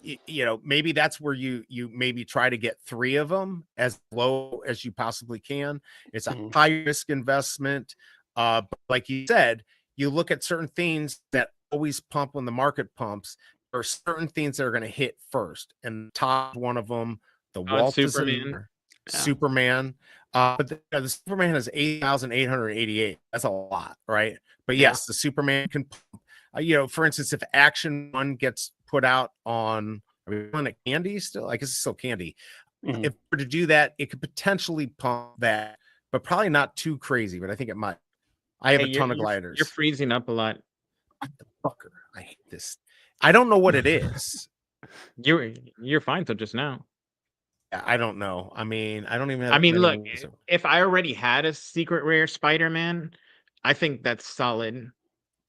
maybe that's where you maybe try to get 3 of them as low as you possibly can. It's a Mhm. high risk investment. But like you said, you look at certain things that always pump when the market pumps. There are certain things that are going to hit first, and Todd one of them. The Walt is in Superman. there. Yeah. Superman. But the Superman has 8,888. That's a lot, right? But Yeah. yes, the Superman can pump. For instance, if Action 1 gets put out on, are we calling it Candy still? I guess it's still Candy. Mhm. If we're to do that, it could potentially pump that, but probably not too crazy, but I think it might. I have Hey, a ton of gliders. You're freezing up a lot. What the fucker? I hate this. I don't know what it is. You're fine till just now. I don't know. I mean, I don't even have. I mean, many look, rules. if I already had a secret rare Spider-Man, I think that's solid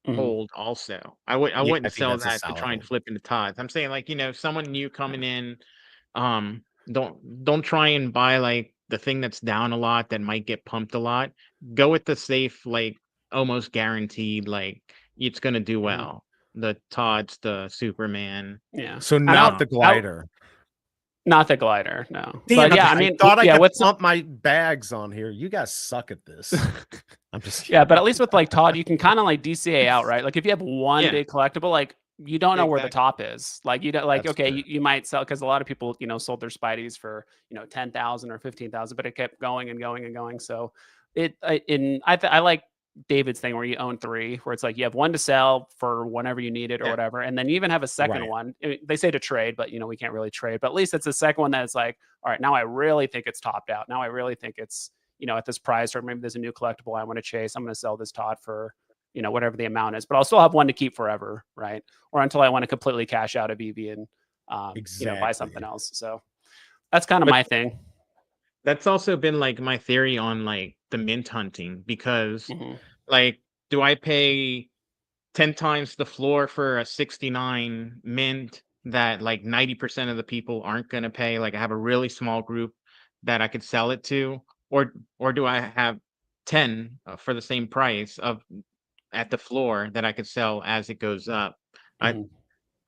Mhm. hold also. I I wouldn't think sell that's a that to solid try and hold. flip into Todd's. I'm saying like, someone new coming in, don't try and buy like the thing that's down a lot that might get pumped a lot. Go with the safe, like almost guaranteed, like it's gonna do well. The Todd's, the Superman. Yeah. So And not the glider. Not the glider, no. Damn, But yeah, I I mean, thought I yeah, could what's pump my bags on here. You guys suck at this. I'm just yeah, but at least with like Todd, you can kind of like DCA out, right? Like if you have one Yeah. big collectible, like you don't know where the Exactly. top is. Like you don't like, That's okay, true. you might sell because a lot of people, sold their Spideys for 10,000 or 15,000, but it kept going and going and going. So I like David's thing where you own 3, where it's like you have one to sell for whenever you need it or Yeah. whatever, and then you even have a second Right. one. They say to trade, but we can't really trade. But at least it's a second one that's like, all right, now I really think it's topped out. Now I really think it's at this price, or maybe there's a new collectible I want to chase. I'm going to sell this Todd for whatever the amount is, but I'll still have one to keep forever, right? Or until I want to completely cash out of Veve and buy Exactly. something else. So that's kind of But- my thing. That's also been like my theory on like the mint hunting, because Mhm. like, do I pay 10 times the floor for a 69 mint that like 90% of the people aren't going to pay? Like I have a really small group that I could sell it to, or do I have 10 for the same price at the floor that I could sell as it goes up? Mhm.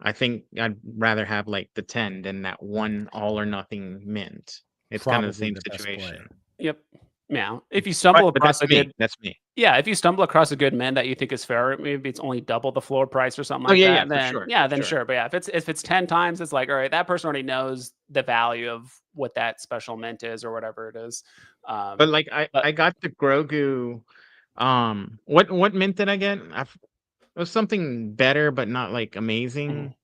I think I'd rather have like the 10 than that one all or nothing mint. It's kind of the Probably same the best play. situation. Yep. Yeah. If you stumble But across that's a me. good, That's me. yeah, if you stumble across a good mint that you think is fair, maybe it's only double the floor price or something like yeah, that. for Then sure, yeah, for then sure. sure. But yeah, if it's 10 times, it's like, all right, that person already knows the value of what that special mint is or whatever it is. But like I got the Grogu. What mint did I get? It was something better, but not like amazing.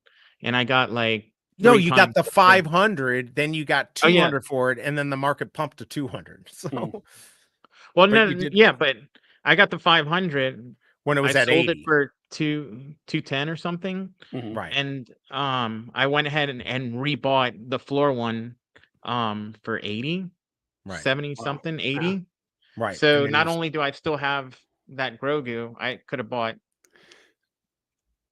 And I got like No, 3 you got times the price. 500, then you got Oh, yeah. 200 for it, and then the market pumped to 200. So Mm. Well, but no, you did- yeah, but I got the 500. when it was I at sold 80. it for 210 or something. Mhm. Right. And I went ahead and rebought the floor one for 80, Right. 70 something, 80. Right. So And then not you- only do I still have that Grogu, I could have bought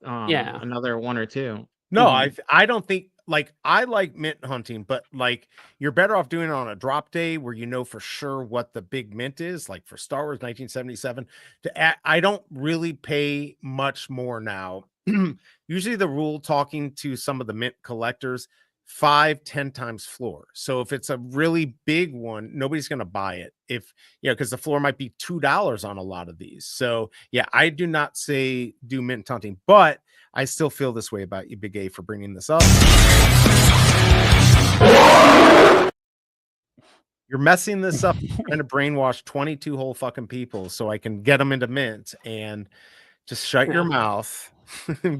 Yeah. another 1 or 2. No, Mhm. I don't think, like, I like mint hunting, but like you're better off doing it on a drop day where you know for sure what the big mint is, like for Star Wars 1977. I don't really pay much more now. Usually the rule, talking to some of the mint collectors, 5-10 times floor. So if it's a really big one, nobody's going to buy it. If because the floor might be $2 on a lot of these. So yeah, I do not say do mint hunting, but I still feel this way about you, Big A, for bringing this up. You're messing this up, trying to brainwash 22 whole fucking people so I can get them into mint, and just shut your mouth.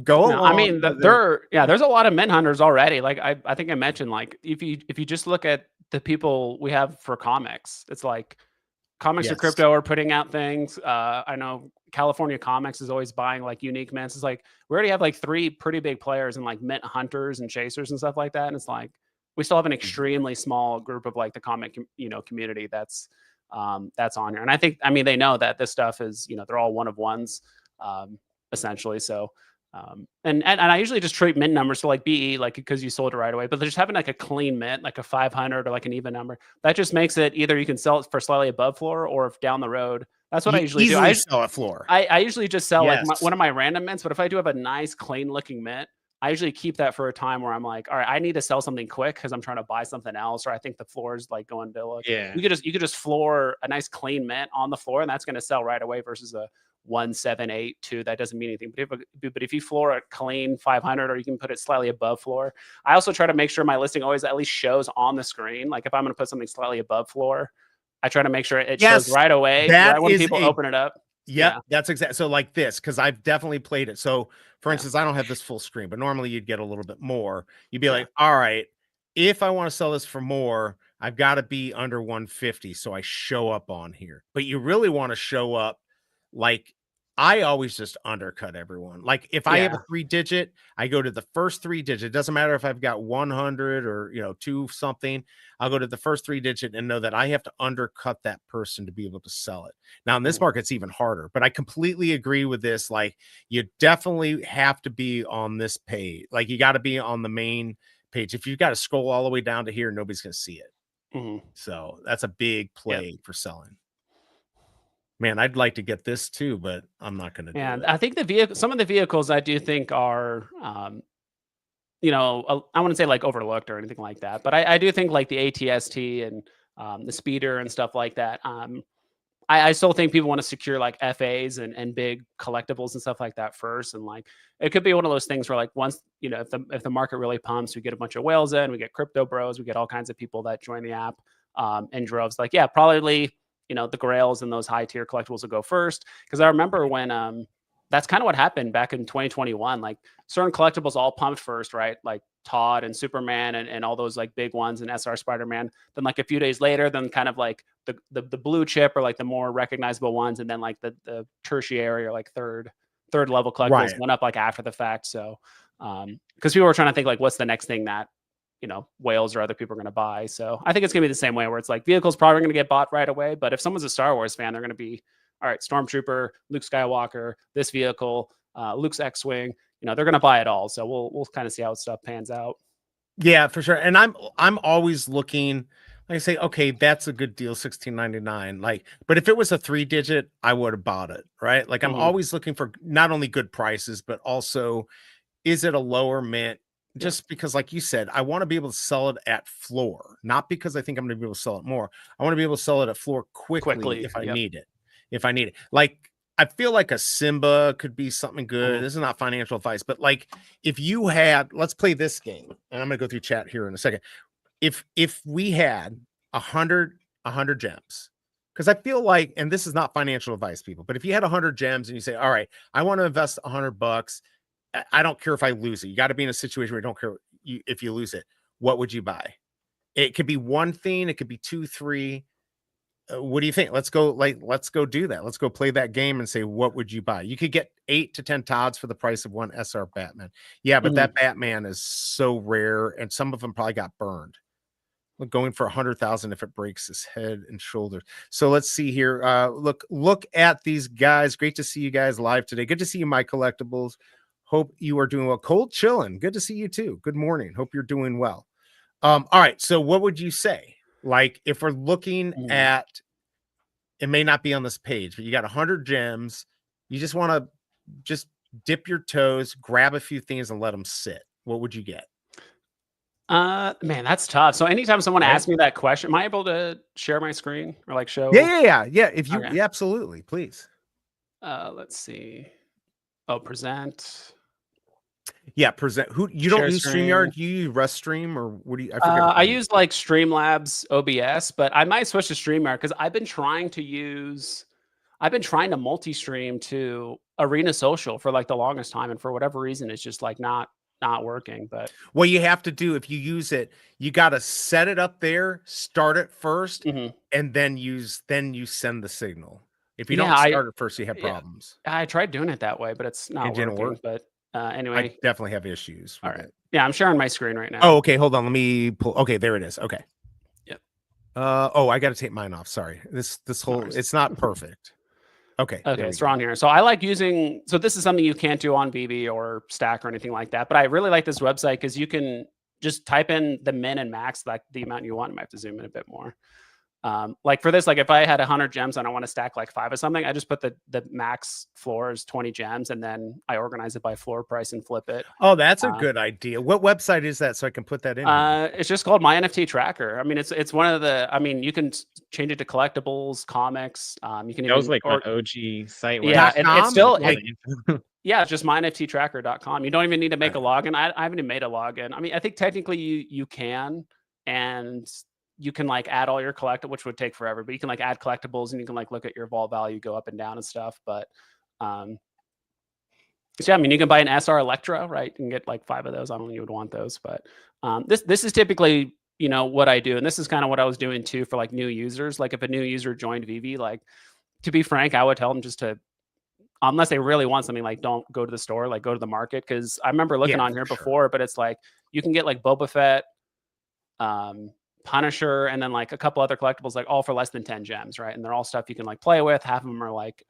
Go No, I along mean, with it. there's a lot of mint hunters already. Like I think I mentioned, like if you just look at the people we have for comics, it's like comics or Yes. crypto are putting out things. I know California Comics is always buying like unique mints. It's like we already have like 3 pretty big players and like mint hunters and chasers and stuff like that. And it's like we still have an extremely small group of like the comic community that's on here. And I mean they know that this stuff is they're all one of ones essentially. So and I usually just treat mint numbers so like BE like because you sold it right away, but just having like a clean mint, like a 500 or like an even number, that just makes it either you can sell it for slightly above floor, or if down the road, that's what I usually do. I sell at floor. I usually just sell Yes. like one of my random mints, but if I do have a nice clean looking mint, I usually keep that for a time where I'm like, all right, I need to sell something quick because I'm trying to buy something else, or I think the floor is like going to look. Yeah. You could just floor a nice clean mint on the floor, and that's going to sell right away versus a 1782 that doesn't mean anything. But if you floor a clean 500, or you can put it slightly above floor, I also try to make sure my listing always at least shows on the screen. Like if I'm going to put something slightly above floor, I try to make sure it shows right away, right when people open it up. Yep, that's exactly. So like this, because I've definitely played it. So for instance, I don't have this full screen, but normally you'd get a little bit more. You'd be like, all right, if I want to sell this for more, I've got to be under 150. So I show up on here. But you really want to show up like I always just undercut everyone. Like if I have a 3-digit, I go to the first 3-digit. It doesn't matter if I've got 100 or 2 something. I'll go to the first 3-digit and know that I have to undercut that person to be able to sell it. Now in this market, it's even harder, but I completely agree with this. Like you definitely have to be on this page. Like you got to be on the main page. If you've got to scroll all the way down to here, nobody's going to see it. So that's a big play for selling. Man, I'd like to get this too, but I'm not going to do it. And I think some of the vehicles I do think are, I wouldn't say like overlooked or anything like that, but I do think like the ATST and the speeder and stuff like that. I still think people want to secure like FAs and big collectibles and stuff like that first. And like, it could be one of those things where like once, if the market really pumps, we get a bunch of whales in, we get crypto bros, we get all kinds of people that join the app in droves. Like, yeah, probably, the grails and those high tier collectibles will go first. Cause I remember when, that's kind of what happened back in 2021. Like certain collectibles all pumped first, right? Like Todd and Superman and all those like big ones and SR Spider-Man. Then like a few days later, then kind of like the blue chip or like the more recognizable ones. And then like the tertiary or like third level collectibles went up like after the fact. So because people were trying to think like, what's the next thing that, whales or other people are going to buy. So I think it's going to be the same way where it's like vehicles probably going to get bought right away. But if someone's a Star Wars fan, they're going to be, all right, Stormtrooper, Luke Skywalker, this vehicle, Luke's X-Wing, they're going to buy it all. So we'll kind of see how stuff pans out. Yeah, for sure. And I'm always looking, like I say, okay, that's a good deal, $16.99. Like, but if it was a 3-digit, I would have bought it, right? Like I'm always looking for not only good prices, but also is it a lower mint? Just because, like you said, I want to be able to sell it at floor, not because I think I'm going to be able to sell it more. I want to be able to sell it at floor quickly if I need it. If I need it, like I feel like a Simba could be something good. This is not financial advice, but like if you had, let's play this game, and I'm going to go through chat here in a second. If we had 100 gems, because I feel like, and this is not financial advice, people, but if you had 100 gems and you say, all right, I want to invest $100. I don't care if I lose it. You got to be in a situation where you don't care if you lose it. What would you buy? It could be one thing. It could be 2, 3. What do you think? Let's go do that. Let's go play that game and say, what would you buy? You could get 8 to 10 Todds for the price of one SR Batman. Yeah, but that Batman is so rare, and some of them probably got burned. We're going for 100,000 if it breaks his head and shoulders. So let's see here. Look at these guys. Great to see you guys live today. Good to see you, my collectibles. Hope you are doing well. Cold chilling. Good to see you too. Good morning. Hope you're doing well. All right. So what would you say? Like if we're looking at, it may not be on this page, but you got 100 gems. You just want to just dip your toes, grab a few things and let them sit. What would you get? Man, that's tough. So anytime someone asks me that question, am I able to share my screen or like show? Yeah. If you, yeah, absolutely. Please. Let's see. Oh, present. Yeah, present. Who you don't Share use screen. StreamYard? You use Restream or what do you? I forget. What I you use like Streamlabs OBS, but I might switch to StreamYard because I've been trying to multi-stream to Arena Social for like the longest time, and for whatever reason, it's just like not working. But What you have to do if you use it, you got to set it up there, start it first, mhm. and then you send the signal. If you Yeah, don't start it first, you have yeah, problems. I tried doing it that way, but it's not It didn't working. work. But I anyway, definitely have issues all with right. it. Yeah, I'm sharing my screen right now. Oh, okay. Hold on. Let me pull. Okay, there it is. Okay. Yep. Oh, I got to take mine off. Sorry. This whole worries. it's not perfect. Okay. Okay, there we it's go. wrong here. So I like using. So this is something you can't do on Veve or Stack or anything like that. But I really like this website because you can just type in the min and max, like the amount you want. I might have to zoom in a bit more. Like for this, like if I had 100 gems and I want to stack like 5 of something, I just put the max floor is 20 gems, and then I organize it by floor price and flip it. Oh, that's a good idea. What website is that so I can put that in? It's just called My NFT Tracker. I mean, it's one of the. I mean, you can change it to collectibles, comics. You can That was even like my OG site. where yeah, I- it's still .com? yeah, it's just mynfttracker.com. You don't even need to make a login. I haven't even made a login. I mean, I think technically you can, and you can like add all your collectibles, which would take forever, but you can like add collectibles and you can like look at your vault value go up and down and stuff. But so yeah, I mean, you can buy an SR Electra, right? You can get like 5 of those. I don't think you would want those, but this is typically, you know, what I do. And this is kind of what I was doing too for like new users. Like if a new user joined Veve, like to be frank, I would tell them just to, unless they really want something, like don't go to the store, like go to the market. Cause I remember looking on here before, but it's like, you can get like Boba Fett, Punisher, and then like a couple other collectibles, like all for less than 10 gems, right? And they're all stuff you can like play with. Half of them are like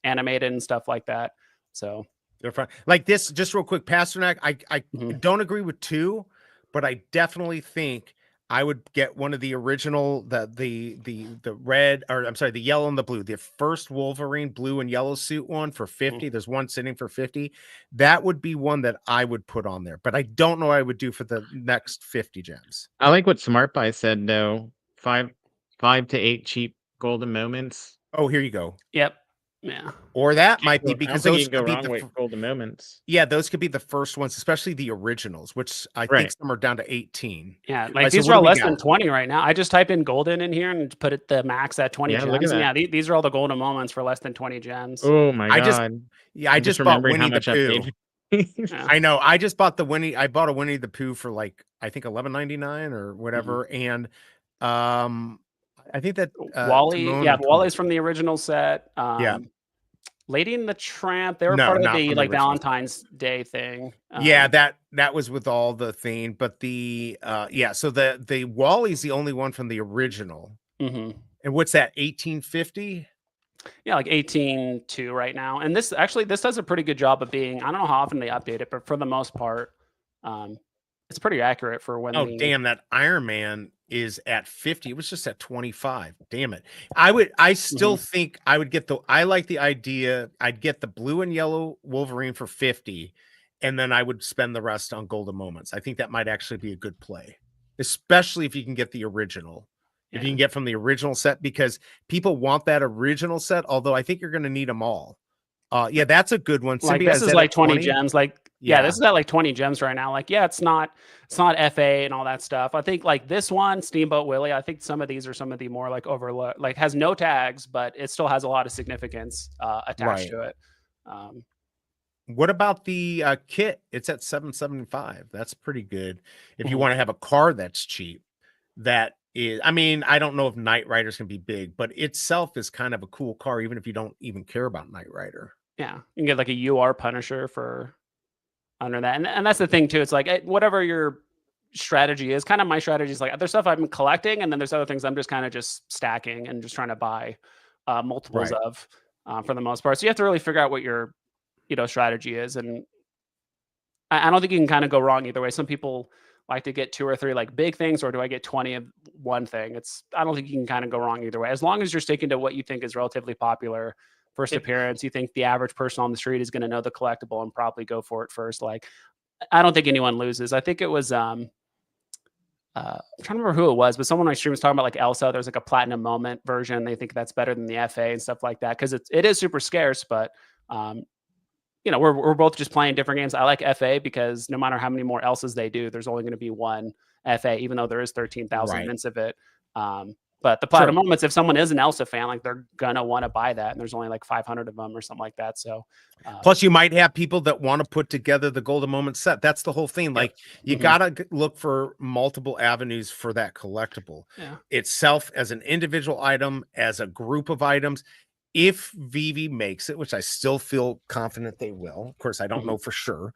animated and stuff like that. So they're fine. Like this, just real quick, Pasternak, I don't agree with 2, but I definitely think I would get one of the original, the red, or I'm sorry, the yellow and the blue, the first Wolverine blue and yellow suit one for 50. There's one sitting for 50. That would be one that I would put on there, but I don't know what I would do for the next 50 gems. I like what Smart Buy said though. 5 to 8 cheap golden moments. Oh, here you go. yep. Yeah. Or that might be I don't because think those you can go could be wrong the with golden moments. yeah, those could be the first ones, especially the originals, which I think some are down to 18. Yeah, like Right, so these what are do all we less got? than 20 right now. I just type in golden in here and put it the max at 20 Yeah, gems. look at And yeah, that. these are all the golden moments for less than 20 gems. Oh my I just- god. Yeah, I I'm just bought remembering Winnie how the much I Pooh. paid. Yeah. I know. I just bought I bought a Winnie the Pooh for like I think $11.99 or whatever, and I think that Wally, Timon yeah, and Wally's from the original set. Yeah. Lady and the Tramp, they were No, part of not the from the like original set. Valentine's Day thing. Yeah, that was with all the theme, but the yeah, so the Wally's the only one from the original. mhm. And what's that, 1850? Yeah, like 18.2 right now. And this does a pretty good job of being, I don't know how often they update it, but for the most part, it's pretty accurate for when Oh, damn, that Iron Man is at 50. It was just at 25. Damn it. I still think I would get I like the idea. I'd get the blue and yellow Wolverine for 50, and then I would spend the rest on golden moments. I think that might actually be a good play, especially if you can get the original. If you can get from the original set, because people want that original set, although I think you're going to need them all. Yeah, that's a good one. Like Symbiote, this is like 20 gems. Like yeah, this Yeah. is at like 20 gems right now. Like yeah, it's not FA and all that stuff. I think like this one, Steamboat Willie, I think some of these are some of the more like overlooked, like has no tags, but it still has a lot of significance attached to it. What about the kit? It's at $775. That's pretty good. If you want to have a car that's cheap, that is, I mean, I don't know if Knight Rider's can be big, but itself is kind of a cool car, even if you don't even care about Knight Rider. Yeah, you can get like a UR Punisher for under that, and that's the thing too. It's like whatever your strategy is. Kind of my strategy is like there's stuff I'm collecting, and then there's other things I'm just kind of just stacking and just trying to buy multiples of for the most part. So you have to really figure out what your strategy is, and I don't think you can kind of go wrong either way. Some people like to get 2 or 3 like big things, or do I get 20 of one thing? I don't think you can kind of go wrong either way. As long as you're sticking to what you think is relatively popular first appearance, you think the average person on the street is going to know the collectible and probably go for it first. Like, I don't think anyone loses. I think it was I'm trying to remember who it was, but someone on my stream was talking about like Elsa. There's like a platinum moment version. They think that's better than the FA and stuff like that because it is super scarce, but you know, we're both just playing different games. I like FA because no matter how many more else's they do, there's only going to be one FA, even though there is 13,000 Right. mints of it. But the platinum moments, if someone is an Elsa fan, like they're gonna want to buy that, and there's only like 500 of them or something like that. So, plus you might have people that want to put together the golden moment set. That's the whole thing. Like you gotta look for multiple avenues for that collectible itself as an individual item, as a group of items. If Veve makes it, which I still feel confident they will, of course I don't know for sure,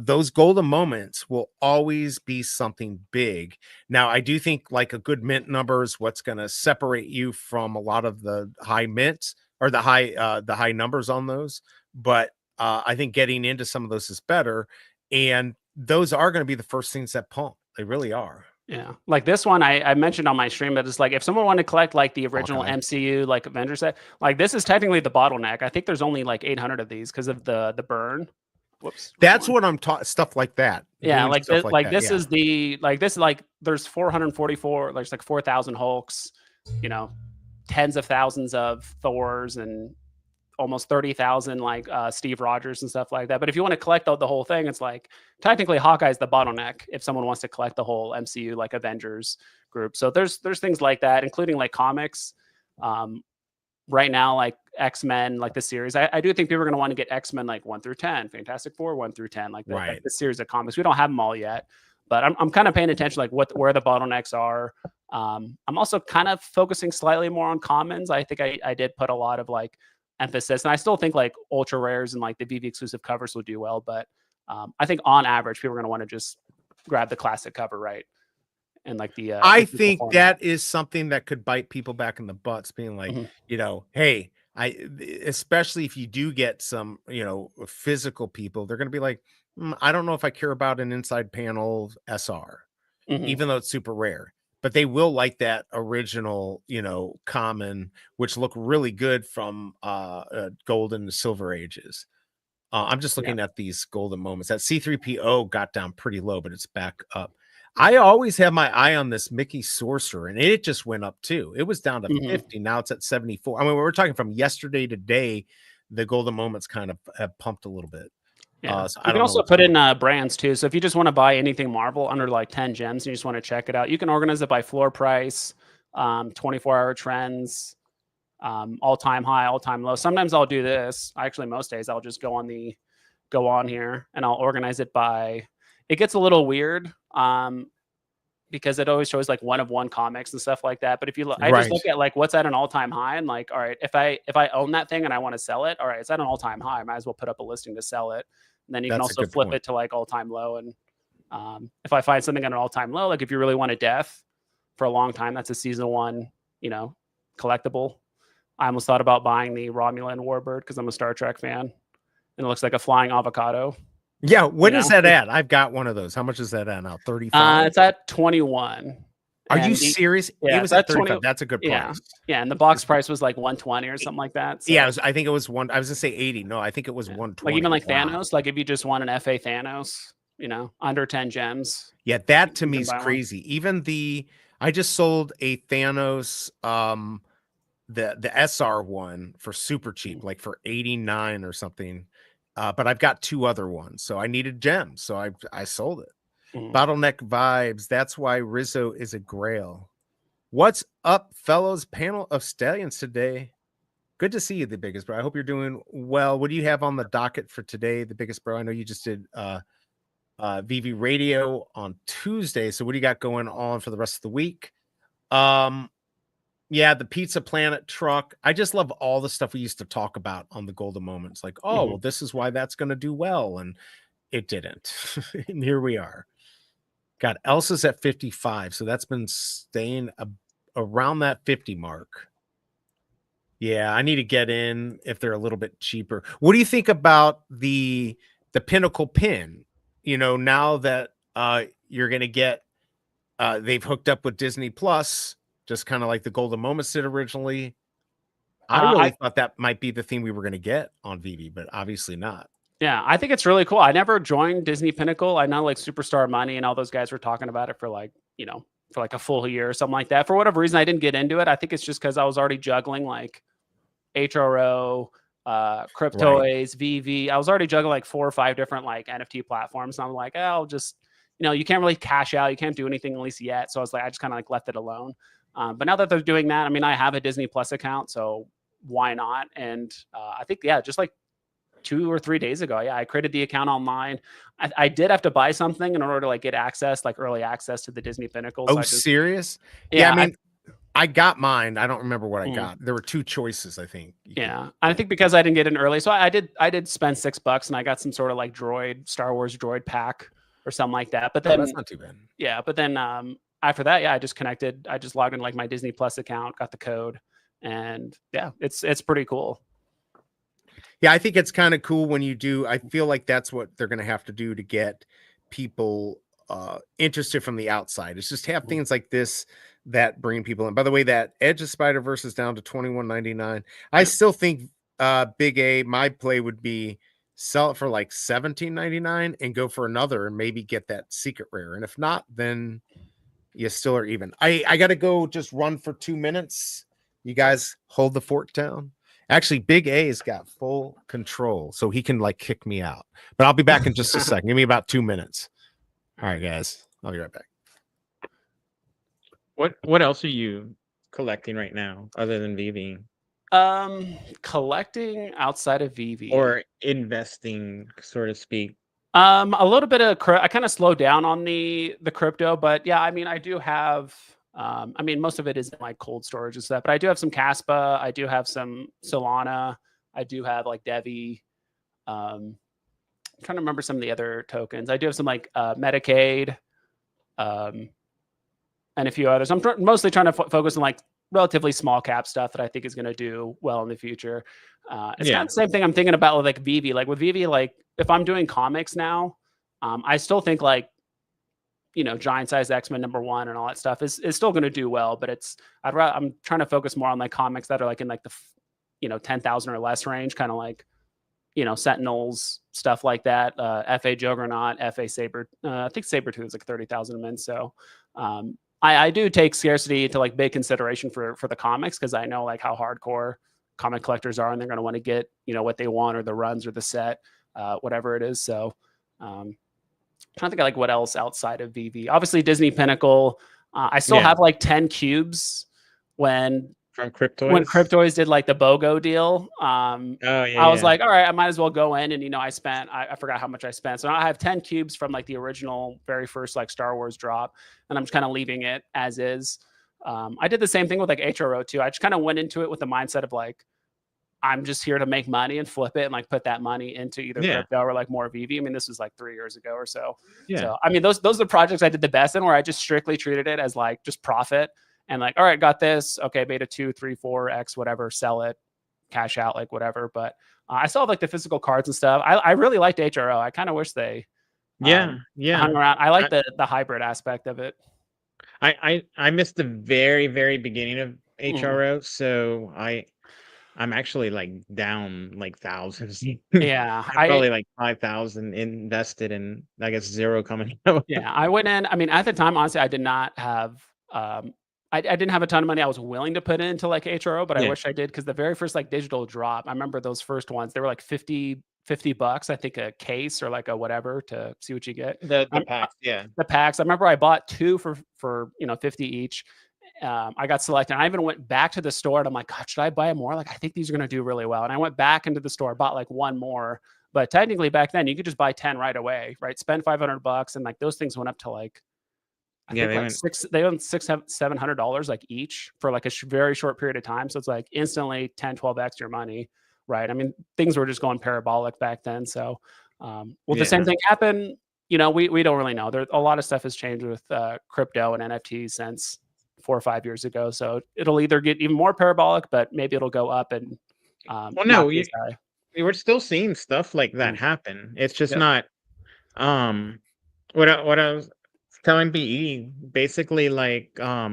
those golden moments will always be something big. Now I do think like a good mint number is what's going to separate you from a lot of the high mints or the high numbers on those, but I think getting into some of those is better, and those are going to be the first things that pump. They really are. Yeah, like this one I mentioned on my stream, but it's like if someone wanted to collect like the original MCU like Avenger set, like this is technically the bottleneck. I think there's only like 800 of these because of the burn. Whoops. That's what I'm talking, stuff like that. Yeah, like this, this yeah. is the like there's 444, there's like 4,000 Hulks, you know, tens of thousands of Thors and almost 30,000 like Steve Rogers and stuff like that. But if you want to collect the whole thing, it's like technically Hawkeye's the bottleneck if someone wants to collect the whole MCU like Avengers group. So there's things like that, including like comics. Right now, like X-Men, like the series, I do think people are going to want to get X-Men like 1 through 10, Fantastic Four 1 through 10, like the series of comics. We don't have them all yet, but I'm kind of paying attention like where the bottlenecks are. I'm also kind of focusing slightly more on commons. I think I did put a lot of like emphasis, and I still think like ultra rares and like the Veve exclusive covers will do well, but I think on average people are going to want to just grab the classic cover, right? And like the I think that is something that could bite people back in the butts, being like, you know, hey, especially if you do get some, you know, physical people, they're going to be like, I don't know if I care about an inside panel SR, even though it's super rare, but they will like that original, you know, common, which look really good from golden to silver ages. I'm just looking at these golden moments. That C3PO got down pretty low, but it's back up. I always have my eye on this Mickey Sorcerer, and it just went up too. It was down to 50. Now it's at 74. I mean, we're talking from yesterday to today. The golden moments kind of have pumped a little bit. Yeah. So you can also put in brands too. So if you just want to buy anything Marvel under like 10 gems and you just want to check it out, you can organize it by floor price, 24-hour trends, all-time high, all-time low. Sometimes I'll do this. Actually, most days I'll just go on here and I'll organize it by. It gets a little weird because it always shows like one of one comics and stuff like that. But if you look, I just look at like what's at an all-time high and like, all right, if I own that thing and I want to sell it, all right, it's at an all-time high. I might as well put up a listing to sell it. And then you can also flip it to like all-time low. And if I find something at an all-time low, like if you really want a death for a long time, that's a season 1, you know, collectible. I almost thought about buying the Romulan Warbird because I'm a Star Trek fan, and it looks like a flying avocado. Yeah, what is that at? I've got one of those. How much is that at now? 35. It's at 21. Are you serious? Yeah, it was at 35. That's a good price. Yeah, and the box price was like 120 or something like that. So. Yeah, I think it was one. I was gonna say 80. No, I think it was 120. Like even like Thanos. Like if you just want an FA Thanos, you know, under 10 gems. Yeah, that to me is crazy. Even I just sold a Thanos, the SR one for super cheap, like for 89 or something. But I've got 2 other ones, so I needed gems, so I sold it. Bottleneck vibes. That's why Rizzo is a grail. What's up, fellows? Panel of stallions today. Good to see you, the biggest bro. I hope you're doing well. What do you have on the docket for today, the biggest bro? I know you just did Veve Radio on Tuesday. So what do you got going on for the rest of the week? Yeah, the Pizza Planet truck. I just love all the stuff we used to talk about on the Golden Moments. Like, oh, well, this is why that's going to do well. And it didn't. And here we are. Got Elsa's at 55. So that's been staying around that 50 mark. Yeah, I need to get in if they're a little bit cheaper. What do you think about the Pinnacle pin? You know, now that you're going to get, they've hooked up with Disney Plus, just kind of like the Golden Moments did originally. I really thought that might be the theme we were going to get on Veve, but obviously not. Yeah, I think it's really cool. I never joined Disney Pinnacle. I know like Superstar Money and all those guys were talking about it for like, you know, for like a full year or something like that. For whatever reason, I didn't get into it. I think it's just because I was already juggling like HRO, Cryptoys, Veve. I was already juggling like 4 or 5 different like NFT platforms. And I'm like, I'll just, you can't really cash out. You can't do anything at least yet. So I was like, I just kind of like left it alone. But now that they're doing that, I mean, I have a Disney Plus account, so why not? And I think, just like 2 or 3 days ago, I created the account online. I did have to buy something in order to like get access, like early access to the Disney Pinnacle. Oh, So I just, serious? yeah, I mean, I got mine. I don't remember what I Mm. got. There were 2 choices, I think. Yeah, I think because I didn't get in early, so I did spend $6 and I got some sort of like Star Wars droid pack or something like that. But Oh, then that's not too bad. after that, I just connected. I just logged in like my Disney Plus account, got the code, and it's pretty cool. Yeah, I think it's kind of cool when you do. I feel like that's what they're going to have to do to get people interested from the outside. It's just have things like this that bring people in. By the way, that Edge of Spider-Verse is down to $21.99. I still think BigA, my play would be sell it for like $17.99 and go for another and maybe get that secret rare. And if not, then you still are even. I got to go just run for 2 minutes. You guys hold the fort down. Actually, Big A's got full control, so he can like kick me out. But I'll be back in just a second. Give me about 2 minutes. All right, guys. I'll be right back. What else are you collecting right now other than Veve? Collecting outside of Veve Or investing, so to speak. a little bit of I kind of slowed down on the crypto, but yeah, I mean, I do have. I mean, most of it is in like cold storage and stuff, but I do have some Caspa. I do have some Solana. I do have like Devi. I'm trying to remember some of the other tokens. I do have some like Medicaid, and a few others. I'm mostly trying to focus on like relatively small cap stuff that I think is going to do well in the future. It's kind of the same thing I'm thinking about with like Veve. Like with Veve, like if I'm doing comics now, I still think like, giant size X-Men #1 and all that stuff is still going to do well, but I'm trying to focus more on like comics that are like in like the 10,000 or less range, kind of like Sentinels, stuff like that. FA Juggernaut, FA Saber. I think Sabretooth is like 30,000 mint. So I do take scarcity to like big consideration for the comics, because I know like how hardcore comic collectors are, and they're going to want to get what they want, or the runs or the set, whatever it is. So trying to think of like what else outside of Veve. Obviously Disney Pinnacle. I still have like 10 cubes when Cryptoys did like the BOGO deal. I was like, all right, I might as well go in, and I forgot how much I spent. So now I have 10 cubes from like the original very first like Star Wars drop, and I'm just kind of leaving it as is. I did the same thing with like HRO too. I just kind of went into it with the mindset of like, I'm just here to make money and flip it and like put that money into either crypto or like more Veve. I mean, this was like 3 years ago or so. So I mean, those are the projects I did the best in, where I just strictly treated it as like just profit, and like, all right, got this. Okay, beta 2, 3, 4x, whatever, sell it, cash out, like whatever. But I still have like the physical cards and stuff. I really liked HRO. I kind of wish they hung around. I like the hybrid aspect of it. I missed the very, very beginning of HRO, so I'm actually like down like thousands. Yeah, I'm probably like 5,000 invested, and I guess 0 coming out. Yeah, I went in. I mean, at the time, honestly, I did not have. I didn't have a ton of money I was willing to put into like HRO, but I wish I did, because the very first like digital drop, I remember those first ones. They were like $50, I think, a case or like a whatever to see what you get. The packs, the packs. I remember I bought 2 for 50 each. I got selected. I even went back to the store, and I'm like, God, should I buy more? Like, I think these are going to do really well. And I went back into the store, bought like 1 more. But technically back then you could just buy 10 right away, right? Spend $500, and like those things went up to like, they went $600-$700 like each for like a very short period of time. So it's like instantly 10-12x your money, right? I mean, things were just going parabolic back then. So will the same thing happen? We don't really know. There a lot of stuff has changed with crypto and NFTs since 4 or 5 years ago. So it'll either get even more parabolic, but maybe it'll go up and we're still seeing stuff like that happen. It's just not what I was telling BE, basically, like you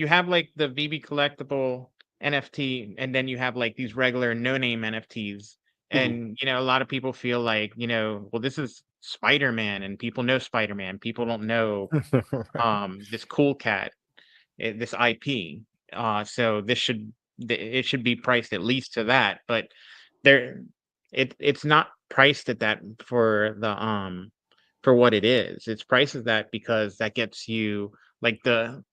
have like the Veve collectible NFT, and then you have like these regular no-name NFTs. And a lot of people feel like, well, this is Spider-Man, and people know Spider-Man. People don't know this cool cat, this IP. So this should it should be priced at least to that. But there, it's not priced at that for what it is. It's priced at that because that gets you like the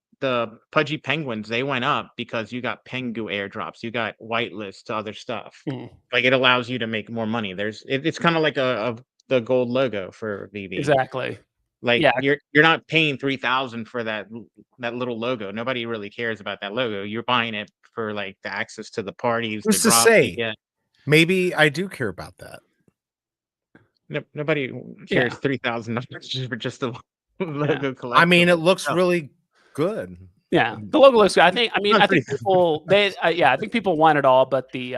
Pudgy Penguins, they went up because you got Pengu airdrops, you got whitelist to other stuff. Mhm. Like it allows you to make more money. It's kind of like the gold logo for VV. Exactly. Like Yeah. you're not paying 3,000 for that little logo. Nobody really cares about that logo. You're buying it for like the access to the parties, Who's the to drops you say? get. Maybe I do care about that. Nobody cares $3,000 for just a logo collection. I mean, it looks really good. Yeah, the logo looks good. I think Not think people I think people want it all, but the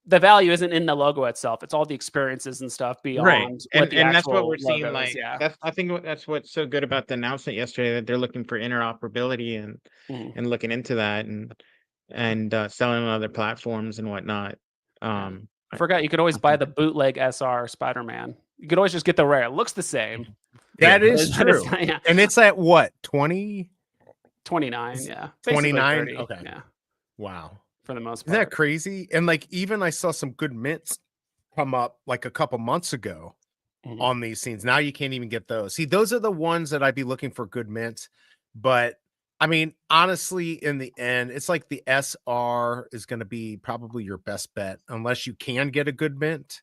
value isn't in the logo itself. It's all the experiences and stuff beyond Right. what the And that's what actual we're seeing. logo is, Like yeah. that's I think that's what's so good about the announcement yesterday, that they're looking for interoperability Mhm. and looking into that and selling on other platforms and whatnot. I forgot you could always buy the bootleg SR Spider-Man. You could always just get the rare. It looks the same. That Yeah. is But it's true. not- yeah. And it's at what, 20? 29, yeah. Basically 29? 30, Okay. yeah, Wow. for the most Isn't that part. crazy? And like, even I saw some good mints come up like a couple months ago Mhm. on these scenes. Now you can't even get those. See, those are the ones that I'd be looking for good mints. But I mean, honestly, in the end, it's like the SR is going to be probably your best bet, unless you can get a good mint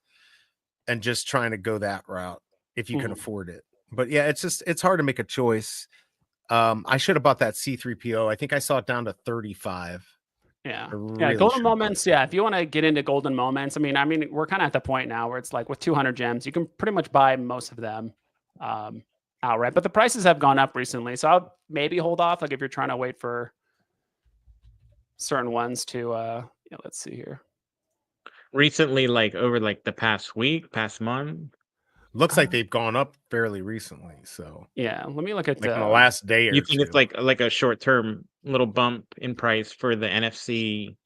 and just trying to go that route if you can Mhm. afford it. But yeah, it's hard to make a choice. I should have bought that C3PO. I think I saw it down to 35. Yeah. I Yeah, really golden should have bought moments, yeah, if you wanna get into golden moments, I mean, we're kinda at the point now where it's like with 200 gems, you can pretty much buy most of them, outright, but the prices have gone up recently, so I'll maybe hold off, like, if you're trying to wait for certain ones to, yeah, let's see here. Recently, like over like the past week, past month. Looks like they've gone up fairly recently. So Yeah, let me look at like in the last day or You think it's two. like a short-term little bump in price for the NFC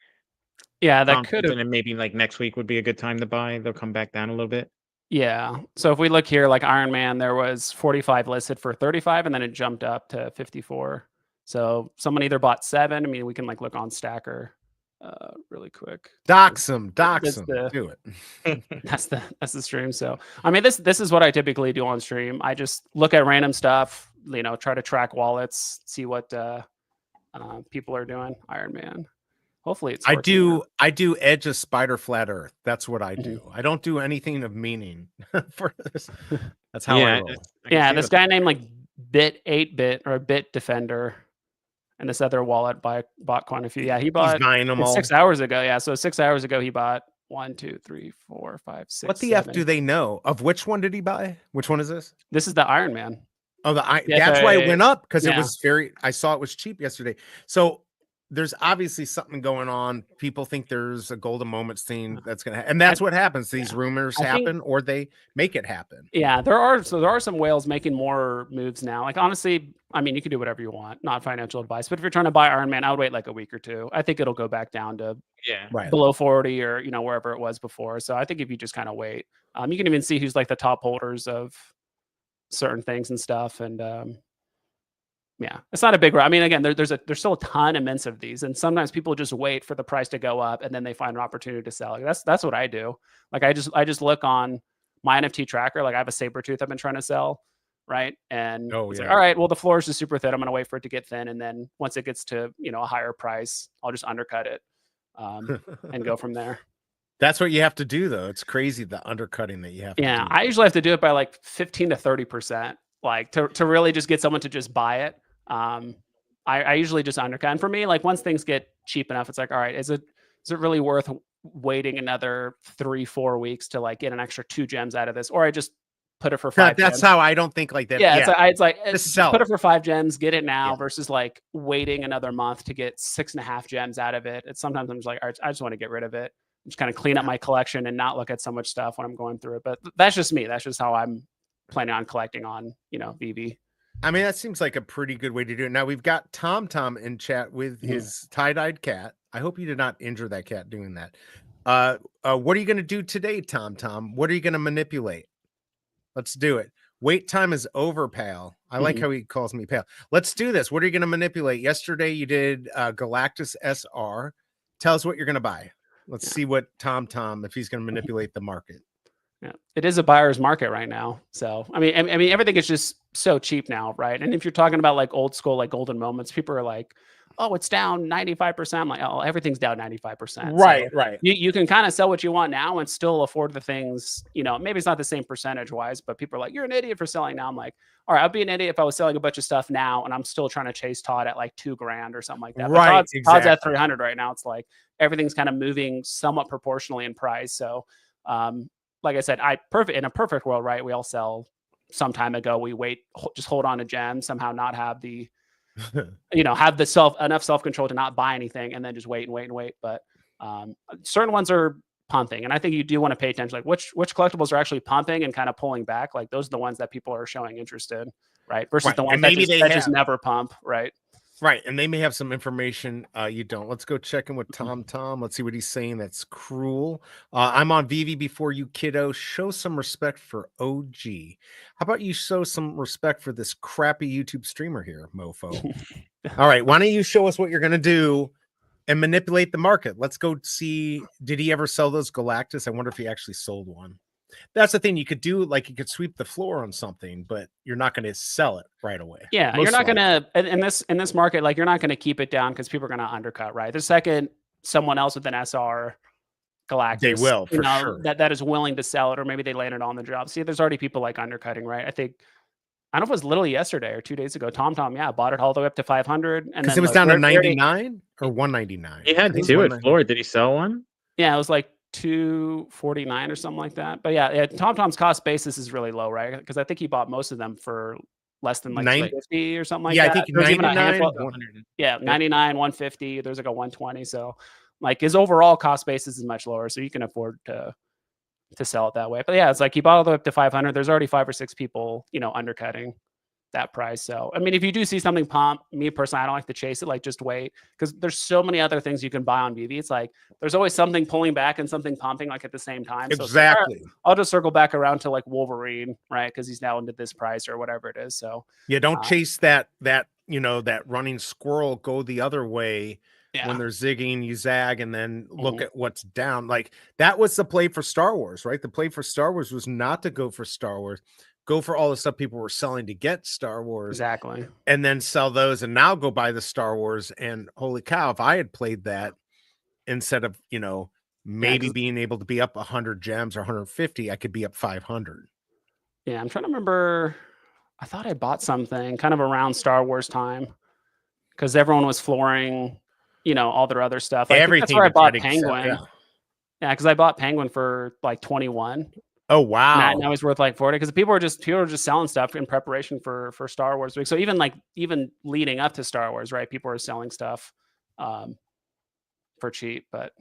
yeah, that could conference, have and then maybe like next week would be a good time to buy. They'll come back down a little bit. yeah, so if we look here, like Iron Man, there was 45 listed for 35, and then it jumped up to 54. So someone either bought 7, I mean, we can, like, look on Stacker, really quick. Dox them, That's the do it. that's the stream. So I mean, this is what I typically do on stream. I just look at random stuff, try to track wallets, see what people are doing. Iron Man. Hopefully it's I 14 now. do Edge of Spider Flat Earth. That's what I do. Mm-hmm. I don't do anything of meaning for this. That's how I Yeah, roll. I can Yeah, see this that. guy named like Bit 8-bit or Bit Defender, and this other wallet bought quite a few. Yeah, he bought buying them it's all. 6 hours ago. Yeah, so 6 hours ago he bought 1, 2, 3, 4, 5, 6. What the F 7. do they know? Of which one did he buy? Which one is this? This is the Iron Man. Oh, Yeah, that's why it went up, because it yeah. was I saw it was cheap yesterday. So there's obviously something going on. People think there's a golden moments thing that's gonna and that's what happens. These rumors I think- happen, or they make it happen. Yeah, there are some whales making more moves now. Like honestly, I mean, you can do whatever you want, not financial advice. But if you're trying to buy Iron Man, I would wait like a week or two. I think it'll go back down to Yeah. Right. below 40 or wherever it was before. So I think if you just kind of wait, you can even see who's like the top holders of certain things and stuff. And yeah, it's not a big. I mean, again, there's still a ton of mints of these, and sometimes people just wait for the price to go up, and then they find an opportunity to sell. Like, that's what I do. Like I just look on my NFT tracker. Like I have a Sabretooth I've been trying to sell, right? And it's like, all right, well the floor is just super thin. I'm gonna wait for it to get thin, and then once it gets to a higher price, I'll just undercut it and go from there. That's what you have to do, though. It's crazy the undercutting that you have. Yeah, to do. I usually have to do it by like 15 to 30%, like to really just get someone to just buy it. I usually just undercut. And for me, like once things get cheap enough, it's like, all right, is it really worth waiting another 3-4 weeks to like get an extra 2 gems out of this, or I just put it for 5 That's gems. how I don't think like that. Yeah, it's like Just put sell it for 5 gems, get it now Yeah. versus like waiting another month to get 6.5 gems out of it. It's sometimes I'm just like, all right, I just want to get rid of it, just kind of clean up my collection and not look at so much stuff when I'm going through it. But that's just me. That's just how I'm planning on collecting on, VV. I mean, that seems like a pretty good way to do it. Now we've got Tom in chat with his tie-dyed cat. I hope you did not injure that cat doing that. What are you going to do today, Tom? What are you going to manipulate? Let's do it. Wait time is over, pal. I like how he calls me pal. Let's do this. What are you going to manipulate? Yesterday you did Galactus SR. Tell us what you're going to buy. Let's see what Tom, if he's going to manipulate the market. Yeah, it is a buyer's market right now. So I mean, everything is just so cheap now, right? And if you're talking about like old school, like golden moments, people are like, "Oh, it's down 95%." I'm like, "Oh, everything's down 95%." Right, So right. you can kind of sell what you want now and still afford the things. You know, maybe it's not the same percentage wise, but people are like, "You're an idiot for selling now." I'm like, "All right, I'd be an idiot if I was selling a bunch of stuff now and I'm still trying to chase Todd at like $2,000 or something like that." But Right, Todd's at exactly. 300 right now. It's like everything's kind of moving somewhat proportionally in price. So. Like I said, in a perfect world, right? We all sell some time ago. We wait, just hold on to gems, somehow not have the, have the enough self-control to not buy anything and then just wait and wait and wait. But certain ones are pumping. And I think you do want to pay attention, like which collectibles are actually pumping and kind of pulling back. Like those are the ones that people are showing interest in, right? Versus Right. the ones And that, maybe just, just never pump, right? Right. And they may have some information you don't. Let's go check in with Tom. Let's see what he's saying. That's cruel. I'm on Veve before you, kiddo. Show some respect for OG. How about you show some respect for this crappy YouTube streamer here, mofo? All right. Why don't you show us what you're going to do and manipulate the market? Let's go see. Did he ever sell those Galactus? I wonder if he actually sold one. That's the thing you could do. Like you could sweep the floor on something, but you're not going to sell it right away. Yeah, you're not going to in this market, like you're not going to keep it down because people are going to undercut, right? The second someone else with an SR Galactus, they will for sure. That is willing to sell it, or maybe they landed on the job. See, there's already people like undercutting, right? I think I don't know if it was literally yesterday or 2 days ago. Tom, bought it all the way up to 500, and because then it was down to 99 or 199. He had two at floor. Did he sell one? Yeah, it was like 249 or something like that. But yeah, Tom's cost basis is really low, right? Because I think he bought most of them for less than like 250 or something like that. Yeah, I think 99. Yeah, 99, 150. There's like a 120. So like his overall cost basis is much lower, so you can afford to sell it that way. But yeah, it's like he bought all the way up to 500. There's already 5 or 6 people, undercutting that price. So I mean, if you do see something pump, me personally, I don't like to chase it. Like just wait, because there's so many other things you can buy on Veve. It's like there's always something pulling back and something pumping like at the same time. So exactly. Like, I'll just circle back around to like Wolverine, right? Because he's now into this price or whatever it is. So yeah, don't chase that that running squirrel. Go the other way. Yeah. When they're zigging, you zag, and then look at what's down. Like that was the play for Star Wars, right? The play for Star Wars was not to go for Star Wars. Go for all the stuff people were selling to get Star Wars. Exactly. And then sell those and now go buy the Star Wars. And holy cow, if I had played that instead of, maybe being able to be up 100 gems or 150, I could be up 500. Yeah, I'm trying to remember. I thought I bought something kind of around Star Wars time because everyone was flooring, all their other stuff. Everything. That's where I bought Penguin. Yeah, because I bought Penguin for like 21. Oh wow! And that was worth like 40 because people were just selling stuff in preparation for Star Wars week. So even leading up to Star Wars, right? People are selling stuff for cheap. But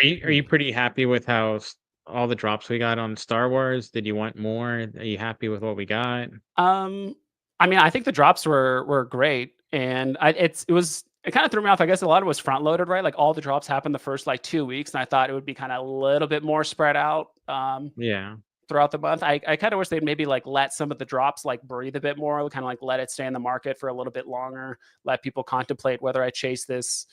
are you pretty happy with how all the drops we got on Star Wars? Did you want more? Are you happy with what we got? I mean, I think the drops were great, and it kind of threw me off. I guess a lot of it was front loaded, right? Like all the drops happened the first like 2 weeks, and I thought it would be kind of a little bit more spread out. Throughout the month, I kind of wish they'd maybe like let some of the drops like breathe a bit more, kind of like let it stay in the market for a little bit longer, let people contemplate whether I chase this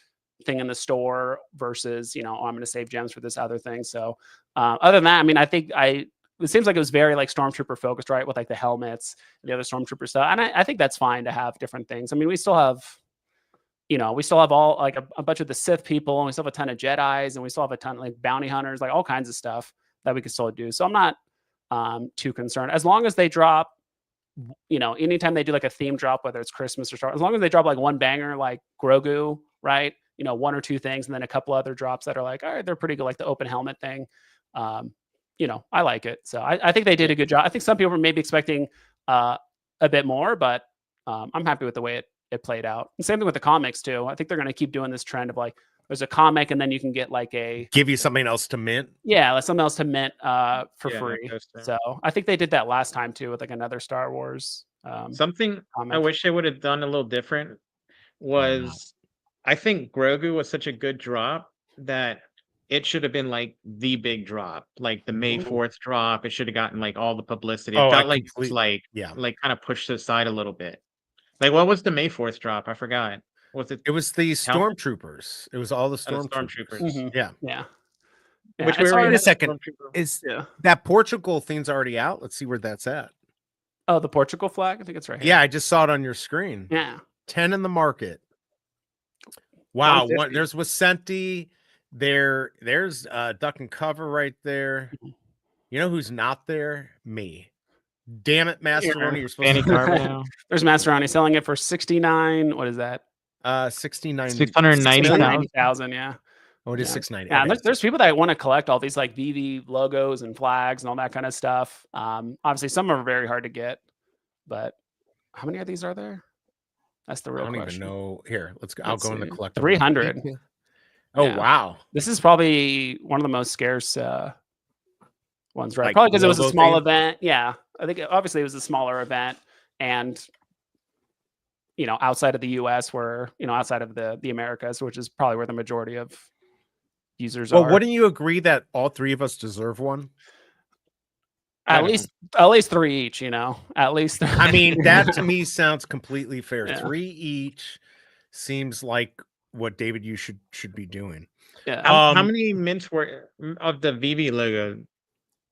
thing in the store versus, I'm going to save gems for this other thing. So other than that, I mean, I think it seems like it was very like Stormtrooper focused, right? With like the helmets, the other Stormtrooper stuff. And I think that's fine to have different things. I mean, we still have all like a bunch of the Sith people, and we still have a ton of Jedis, and we still have a ton of like bounty hunters, like all kinds of stuff that we can still do. So I'm not too concerned as long as they drop, anytime they do like a theme drop, whether it's Christmas or Star, as long as they drop like one banger, like Grogu, right? 1 or 2 things, and then a couple other drops that are like, all right, they're pretty good, like the open helmet thing. I like it. So I think they did a good job. I think some people were maybe expecting a bit more, but I'm happy with the way it played out. And same thing with the comics too. I think they're going to keep doing this trend of like, there's a comic and then you can get like give you something else to mint. Yeah, like something else to mint for free. So I think they did that last time too with like another Star Wars. Something comic. I wish they would have done a little different was I think Grogu was such a good drop that it should have been like the big drop, like the May Mhm. 4th drop. It should have gotten like all the publicity. It Oh, I felt like it's yeah. like kind of pushed to the side a little bit. Like what was the May 4th drop? I forgot. Was it It was the helmet? stormtroopers. It was all the Oh, the stormtroopers. stormtroopers. Yeah. Yeah. Which It's we already Wait a already, had the second. stormtrooper. Is yeah. that Portugal thing's already out? Let's see where that's at. Oh, the Portugal flag. I think it's right here. Yeah, I just saw it on your screen. Yeah. 10 in the market. Wow. 150. There's Vicente. There's Duck and Cover right there. Mhm. You know who's not there? Me. Damn it, Masteroni. You're supposed Fanny to Carbonell. There's Masteroni selling it for 69. What is that? 69 690,000. 690,000. Yeah. Oh, it is Yeah. 690. Yeah. And Okay. there's people that want to collect all these like Veve logos and flags and all that kind of stuff. Obviously, some are very hard to get, but how many of these are there? That's the I real don't question. even know. Here, I'll Let's go in the see. collectible. 300. Oh, Yeah. wow. This is probably one of the most scarce ones, right? Like Probably because it was a logo small thing? event. Yeah, I think obviously it was a smaller event, and outside of the U.S., where outside of the Americas, which is probably where the majority of users Well, are. wouldn't you agree that all three of us deserve one? At least 3 each. At least. I mean, that to me sounds completely fair. Yeah. 3 each seems like what David you should be doing. Yeah. How many mints were of the Veve logo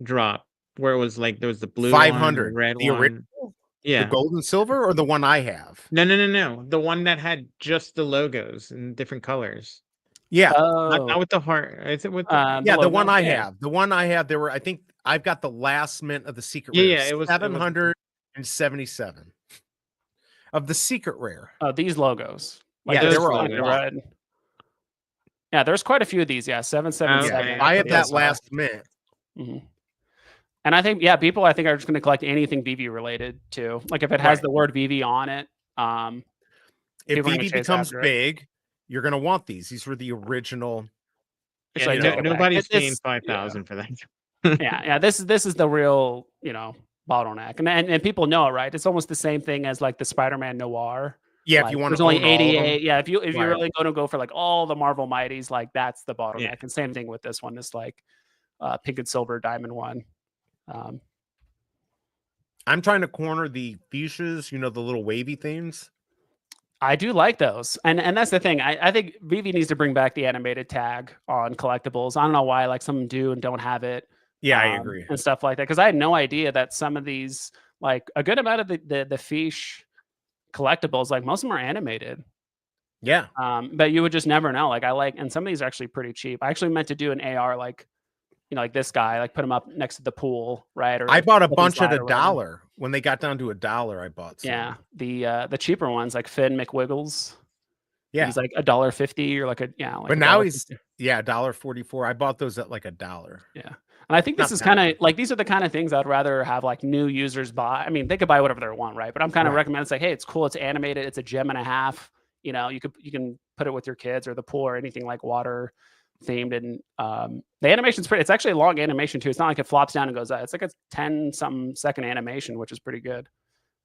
drop? Where it was like there was the blue 500. one, the red The one. original? Yeah. The gold and silver, or the one I have? No. The one that had just the logos in different colors. Yeah. Not with the heart. Is it with the Yeah, the one logo, I yeah. have. The one I have, I think I've got the last mint of the secret Yeah, rare. it was 777 of the secret rare. Oh, these logos. Yeah, those there were a logos. lot. red. Yeah, there's quite a few of these. Yeah, 777. Okay. I have that Yes. last mint. Mhm. And I think, people I think are just going to collect anything Veve related too. Like if it has Right. the word Veve on it. If People are gonna Veve chase becomes after it. big, you're going to want these. These were the original. It's Yeah, like, no- take it back. nobody's paying It's- 5,000 for that. Yeah. This is the real, bottleneck, and people know it, right? It's almost the same thing as like the Spider-Man Noir. Yeah, Like, if you want there's to only own all of them. 88. Yeah, if you're Right. really going to go for like all the Marvel Mighties, like that's the bottleneck. Yeah. And same thing with this one. It's like pink and silver diamond one. I'm trying to corner the fuchsias, the little wavy things. I do like those, and that's the thing. I think Veve needs to bring back the animated tag on collectibles. I don't know why, like some do and don't have it. Yeah, I agree. And stuff like that, because I had no idea that some of these, like a good amount of the fiche collectibles, like most of them are animated. Yeah. But you would just never know. Like and some of these are actually pretty cheap. I actually meant to do an AR like this guy, like put him up next to the pool, right? Or I bought a slip and bunch at slide or whatever. $1 when they got down to $1. I bought some. Yeah, the cheaper ones like Finn McWiggles. Yeah. He's like $1.50 or like But now he's $1.50. $1.44. I bought those at like $1. Yeah. And I think this Not is bad. kind of like, these are the kind of things I'd rather have like new users buy. I mean, they could buy whatever they want, right? But I'm kind of Right. recommending, it's like, hey, it's cool, it's animated, it's a gem and a half. You can put it with your kids or the pool or anything like water themed. And the animation's it's actually a long animation too. It's not like it flops down and goes out. It's like a 10-something second animation, which is pretty good.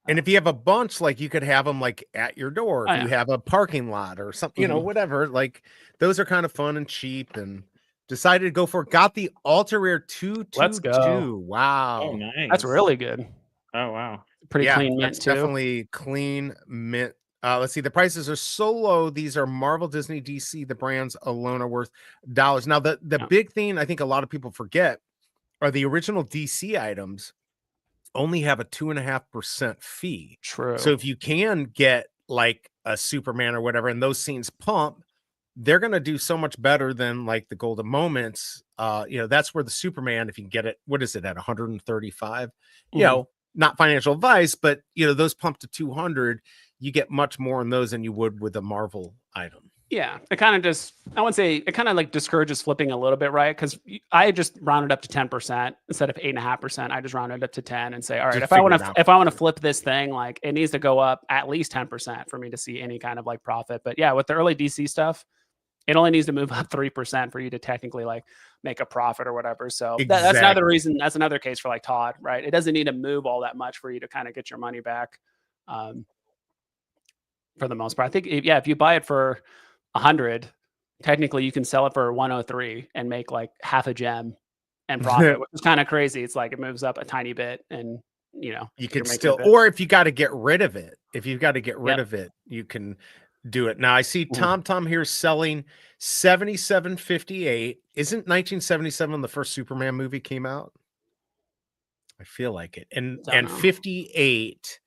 And if you have a bunch, like you could have them like at your door. If Oh, you yeah. have a parking lot or something, Mhm. whatever. Like those are kind of fun and cheap. And decided to go for it. Got the ultra rare 222. Let's go. Wow. Oh, nice. That's really good. Oh, wow. Pretty Yeah, clean mint that's too. definitely clean mint. Let's see. The prices are so low. These are Marvel, Disney, DC. The brands alone are worth dollars. Now, the Yeah. big thing I think a lot of people forget are the original DC items only have a 2.5% fee. True. So if you can get like a Superman or whatever, and those scenes pump, they're going to do so much better than like the golden moments. That's where the Superman, if you can get it, what is it at 135? Mhm. Not financial advice, but those pump to 200, you get much more in those than you would with a Marvel item. Yeah, it kind of just, I wouldn't say, it kind of like discourages flipping a little bit, right? Because I just rounded up to 10% instead of 8.5%. I just rounded up to 10 and say, all right, Just if I want figure it out. to, flip this thing, like it needs to go up at least 10% for me to see any kind of like profit. But yeah, with the early DC stuff, it only needs to move up 3% for you to technically like make a profit or whatever. So that's another reason. That's another case for like Todd, right? It doesn't need to move all that much for you to kind of get your money back. For the most part, I think if you buy it for 100, technically you can sell it for 103 and make like half a gem and profit, which is kind of crazy. It's like it moves up a tiny bit, and you know You you're could making a still, bit. or if you got to get rid of it, if you've got to get rid Yep. of it, you can do it. Now I see Mhm. TomTom here selling 77.58. Isn't 1977 when the first Superman movie came out? I feel like it. Don't And know. 58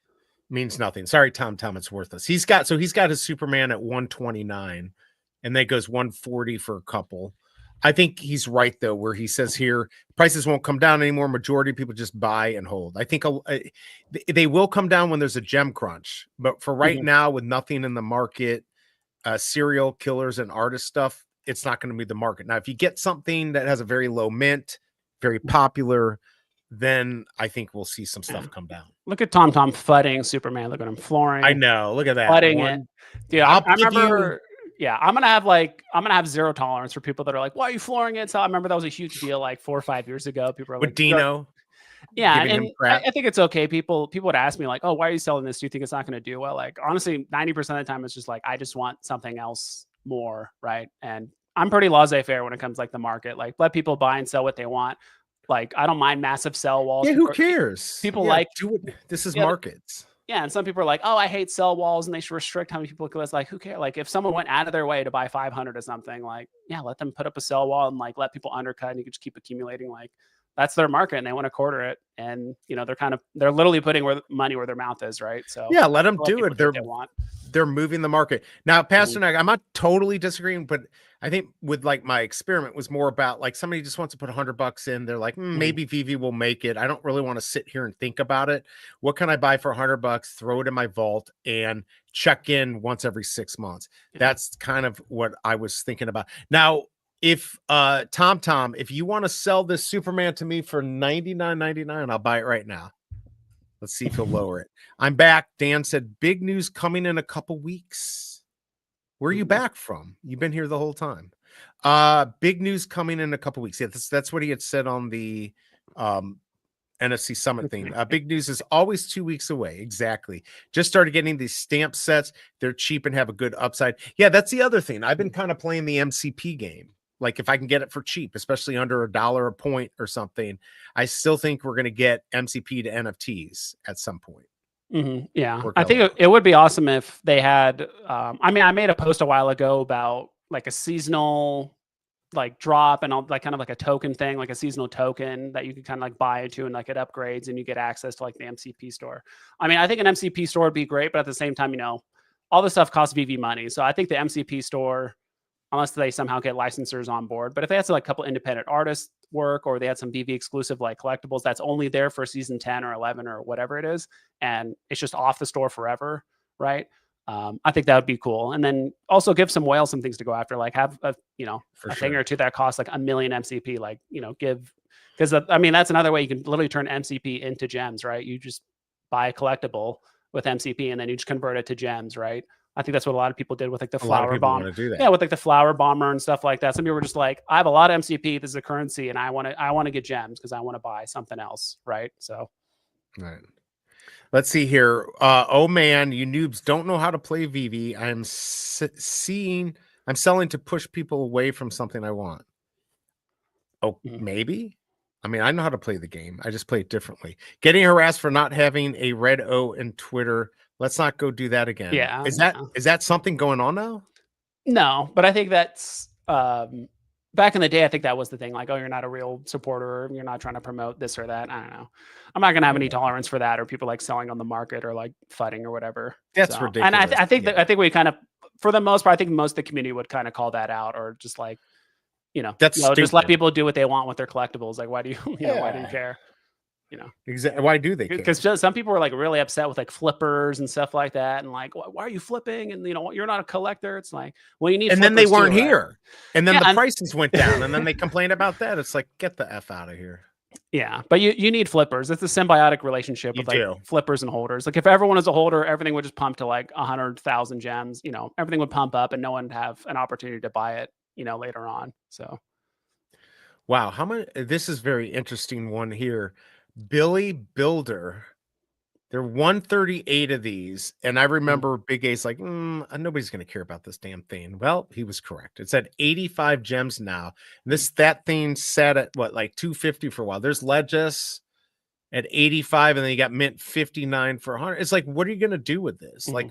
means nothing. Sorry, TomTom, it's worthless. He's got his Superman at 129, and then goes 140 for a couple. I think he's right though, where he says here prices won't come down anymore. Majority of people just buy and hold. I think they will come down when there's a gem crunch, but for right Mhm. now, with nothing in the market, serial killers and artist stuff, it's not going to be the market. Now, if you get something that has a very low mint, very popular, then I think we'll see some stuff come down. Look at TomTom fudding Superman. Look at him flooring. I know. Look at that. Flooding it. Dude, I I'll give you. remember. Yeah, I'm gonna have zero tolerance for people that are like, "Why are you flooring it?" So I remember that was a huge deal like 4 or 5 years ago. People were With like, Dino, yeah, giving him and crap. I think it's okay. People would ask me like, "Oh, why are you selling this? Do you think it's not going to do well?" Like honestly, 90% of the time, it's just like I just want something else more, right? And I'm pretty laissez-faire when it comes like the market. Like let people buy and sell what they want. Like I don't mind massive sell walls. Yeah, who cares? People Yeah, like do it. This is yeah, markets. yeah, and some people are like, "Oh, I hate sell walls," and they should restrict how many people can list. Like, who cares? Like, if someone went out of their way to buy 500 or something, like, yeah, let them put up a sell wall and like let people undercut, and you can just keep accumulating. Like, that's their market, and they want to quarter it. And you know, they're literally putting money where their mouth is, right? So Yeah, let them do people it. do what they want. They're moving the market. Now, Pasternak, I'm not totally disagreeing, but I think with like my experiment was more about like somebody just wants to put $100 in. They're like, maybe Veve will make it. I don't really want to sit here and think about it. What can I buy for $100? Throw it in my vault and check in once every 6 months. That's kind of what I was thinking about. Now, if TomTom, if you want to sell this Superman to me for $99.99, I'll buy it right now. Let's see if he'll lower it. I'm back. Dan said, big news coming in a couple weeks. Where are you back from? You've been here the whole time. Big news coming in a couple weeks. Yeah, that's what he had said on the NFC Summit thing. Big news is always 2 weeks away. Exactly. Just started getting these stamp sets. They're cheap and have a good upside. Yeah, that's the other thing. I've been kind of playing the MCP game. Like if I can get it for cheap, especially under $1 a point or something, I still think we're going to get MCP to NFTs at some point. Yeah, I think it would be awesome if they had. I mean, I made a post a while ago about like a seasonal like drop and all like kind of like a token thing, like a seasonal token that you could kind of like buy into and like it upgrades and you get access to like the MCP store. I mean, I think an MCP store would be great, but at the same time, you know, all this stuff costs Veve money. So I think the MCP store, unless they somehow get licensors on board. But if they had like a couple independent artists work, or they had some Veve exclusive like collectibles that's only there for season 10 or 11 or whatever it is, and it's just off the store forever, right? I think that would be cool. And then also give some whales some things to go after, like have a, you know, thing or two that costs like 1 million MCP, like, you know, because I mean, that's another way you can literally turn MCP into gems, right? You just buy a collectible with MCP and then you just convert it to gems, right? I think that's what a lot of people did with like the flower bomb. Yeah, with like the flower bomber and stuff like that. Some people were just like, I have a lot of MCP. This is a currency, and I want to get gems because I want to buy something else, right? So, right. Let's see here. Oh man, you noobs don't know how to play Veve. I'm selling to push people away from something I want. Oh, maybe. I mean, I know how to play the game. I just play it differently. Getting harassed for not having a red O in Twitter. Let's not go do that again. Yeah. Is that something going on now? No, but I think that's back in the day. I think that was the thing. Like, oh, you're not a real supporter. You're not trying to promote this or that. I don't know. I'm not gonna have any tolerance for that, or people like selling on the market or like fighting or whatever. That's ridiculous. And I think I think we kind of, for the most part, I think most of the community would kind of call that out, or just like, just let people do what they want with their collectibles. Like, why do you, why do you care? Exactly. Why do they care? Because some people were like really upset with like flippers and stuff like that, and like, why are you flipping? And you're not a collector. It's like, well, you need. And then they weren't here, right? And then the prices went down, and then they complained about that. It's like, get the F out of here. Yeah, but you need flippers. It's a symbiotic relationship with like flippers and holders. Like if everyone is a holder, everything would just pump to like 100,000 gems. Everything would pump up, and no one would have an opportunity to buy it. Later on. So, wow, how many? This is very interesting one here. Billy Builder. There are 138 of these, and I remember Big A's like, nobody's going to care about this damn thing. Well, he was correct. It's at 85 gems now. That thing set at what, like 250 for a while. There's Legis at 85, and then you got Mint 59 for 100. It's like, what are you going to do with this? Like,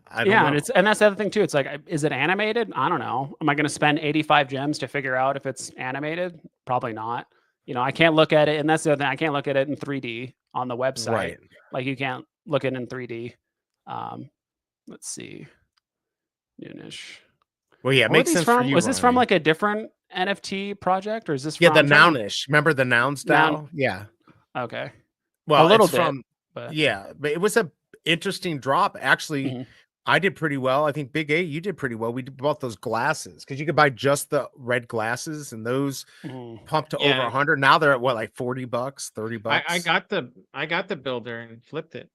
I don't know. And that's the other thing too. It's like, is it animated? I don't know. Am I going to spend 85 gems to figure out if it's animated? Probably not. You know, I can't look at it, and that's the other thing. I can't look at it in 3D on the website. Right. Like you can't look at it in 3D. Let's see. Noonish. Well, yeah, it makes sense for you. Was this from like a different NFT project, or is this the from Nounish? Remember the Noun style? Yeah. Okay. Well, a little it's bit, from but but it was a interesting drop. Actually, I did pretty well. I think Big A, you did pretty well. We bought those glasses because you could buy just the red glasses, and those pumped to over 100. Now they're at what, like $40, $30. I got the builder and flipped it.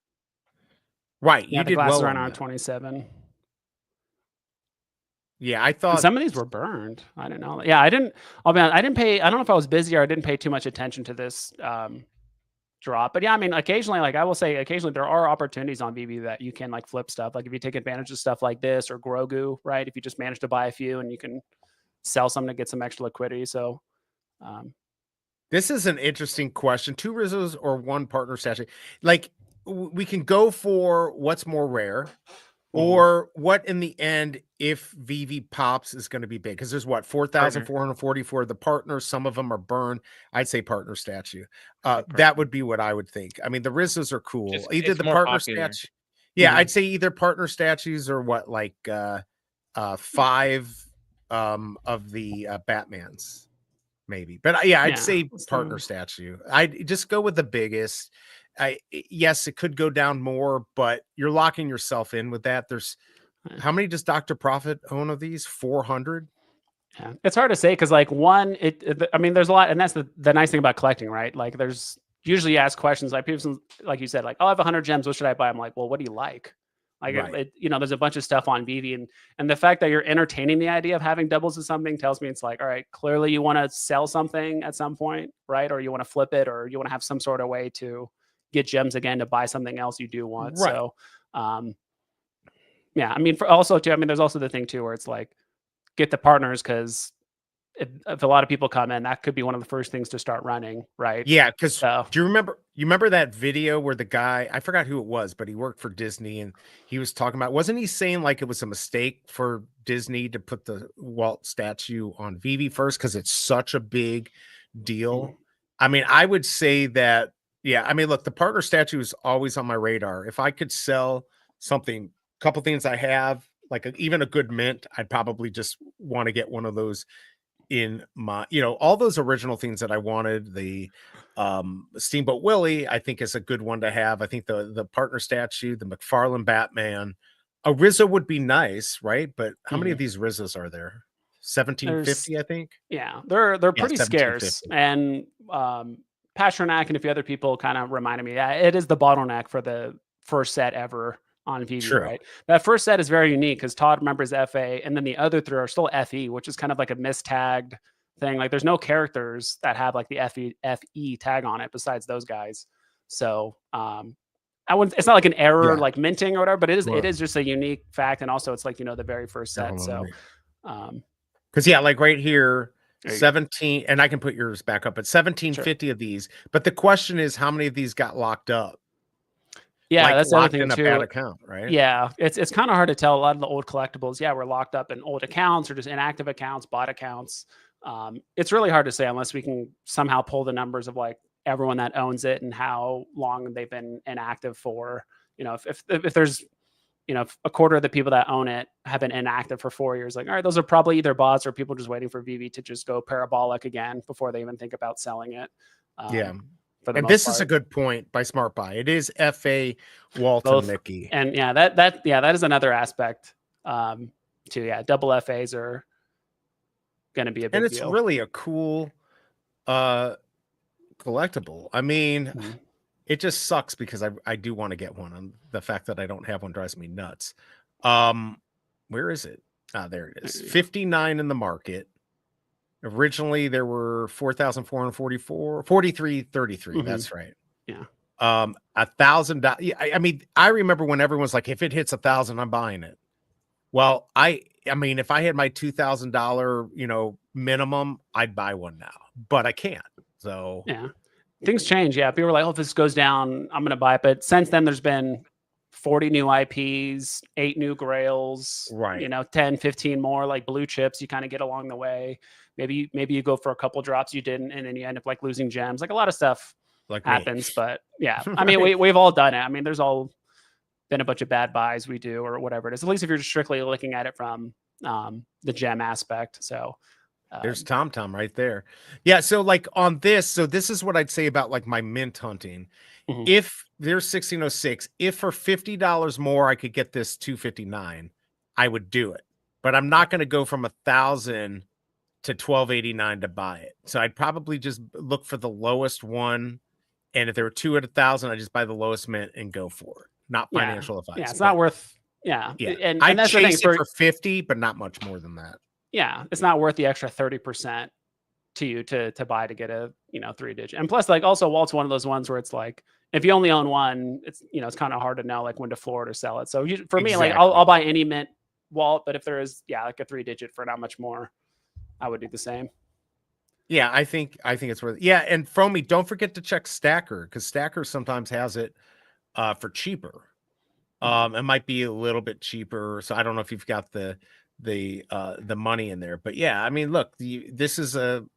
Right, yeah, you the did glasses well are on on that. 27. Yeah, I And thought some of these were burned. I didn't know. Yeah, I didn't. I'll be honest, I didn't pay. I don't know if I was busy or I didn't pay too much attention to this drop. But yeah, I mean, occasionally, like I will say, occasionally there are opportunities on BB that you can like flip stuff. Like if you take advantage of stuff like this or Grogu, right? If you just manage to buy a few and you can sell some to get some extra liquidity. So this is an interesting question. 2 Rizzos or 1 partner statue? Like we can go for what's more rare. Or what in the end, if Veve pops, is going to be big? Because there's what, 4,444 the partners. Some of them are burned. I'd say partner statue. That would be what I would think. I mean, the Rizzos are cool. Either the partner statue. Yeah, I'd say either partner statues or what, like 5 of the Batmans, maybe. But yeah, I'd say partner statue. I'd just go with the biggest. Yes, it could go down more, but you're locking yourself in with that. There's how many does Dr. Profit own of these? 400? Yeah, it's hard to say because like one, I mean, there's a lot, and that's the nice thing about collecting, right? Like there's usually you ask questions like people, like you said, like, oh, I have 100 gems. What should I buy? I'm like, well, what do you like? Like, Right. you know, there's a bunch of stuff on Veve, and the fact that you're entertaining the idea of having doubles of something tells me it's like, all right, clearly you want to sell something at some point, right? Or you want to flip it, or you want to have some sort of way to get gems again to buy something else you do want. Right. So, yeah, I mean, for also too, I mean, there's also the thing too where it's like get the partners because if a lot of people come in, that could be one of the first things to start running, right? Yeah, because do you remember that video where the guy, I forgot who it was, but he worked for Disney and he was talking about, wasn't he saying like it was a mistake for Disney to put the Walt statue on Veve first because it's such a big deal? I mean, I would say that, yeah, I mean, look, the partner statue is always on my radar. If I could sell something, a couple things I have, like even a good mint, I'd probably just want to get one of those in my, you know, all those original things that I wanted. The Steamboat Willie, I think, is a good one to have. I think the partner statue, the McFarlane Batman, a Rizzo would be nice, right? But how many of these Rizzos are there? 1750, I think. Yeah, they're pretty scarce. And Pasternak and a few other people kind of reminded me that it is the bottleneck for the first set ever on Veve, right? That first set is very unique because Todd remembers FA, and then the other 3 are still FE, which is kind of like a mistagged thing. Like there's no characters that have like the FE tag on it besides those guys. So it's not like an error like minting or whatever, but it is just a unique fact. And also it's like, you know, the very first set. So because yeah, like right here, 17, and I can put yours back up at 1750 of these. But the question is, how many of these got locked up? Yeah, like that's the other thing in a too. bad account, right? Yeah, it's kind of hard to tell. A lot of the old collectibles, yeah, were locked up in old accounts or just inactive accounts, bot accounts. It's really hard to say unless we can somehow pull the numbers of like everyone that owns it and how long they've been inactive for. You know, if there's, you know, if a quarter of the people that own it have been inactive for 4 years, like, all right, those are probably either bots or people just waiting for Veve to just go parabolic again before they even think about selling it. Yeah. And this is a good point by Smart Buy. It is FA, Walt, and Mickey. And yeah, that is another aspect too. Yeah, double FAs are going to be a big deal. And it's really a cool collectible. I mean, it just sucks because I do want to get one. And the fact that I don't have one drives me nuts. Where is it? There it is. 59 in the market. Originally, there were 4,444, 4333. That's right. Yeah. $1,000. I mean, I remember when everyone's like, if it hits 1,000, I'm buying it. Well, I mean, if I had my $2,000, minimum, I'd buy one now, but I can't. So Yeah. Things change. Yeah. People are like, oh, if this goes down, I'm going to buy it. But since then, there's been 40 new IPs, 8 new grails, Right. 10, 15 more like blue chips you kind of get along the way. Maybe you go for a couple drops you didn't, and then you end up like losing gems. Like a lot of stuff like happens. me. But yeah, I mean, we've all done it. I mean, there's all been a bunch of bad buys we do or whatever it is, at least if you're just strictly looking at it from the gem aspect. So There's Tom right there. Yeah. So like on this, so this is what I'd say about like my mint hunting. Mhm. If there's 1606, if for $50 more I could get this 259, I would do it. But I'm not going to go from 1,000 to 1289 to buy it. So I'd probably just look for the lowest one. And if there were 2 at 1,000, I just buy the lowest mint and go for it. Not financial advice. Yeah, it's not worth. Yeah, Yeah, and I'd that's the thing chase it for 50, but not much more than that. Yeah, it's not worth the extra 30% to you to buy to get a 3-digit. And plus, like also Walt's one of those ones where it's like if you only own one, it's it's kind of hard to know like when to floor it or sell it. So for me, like I'll buy any mint Walt, but if there is like a 3-digit for not much more, I would do the same. Yeah, I think it's worth it. Yeah, and Fromy, don't forget to check Stacker because Stacker sometimes has it for cheaper. It might be a little bit cheaper. So I don't know if you've got the money in there, but yeah, I mean, look, this is the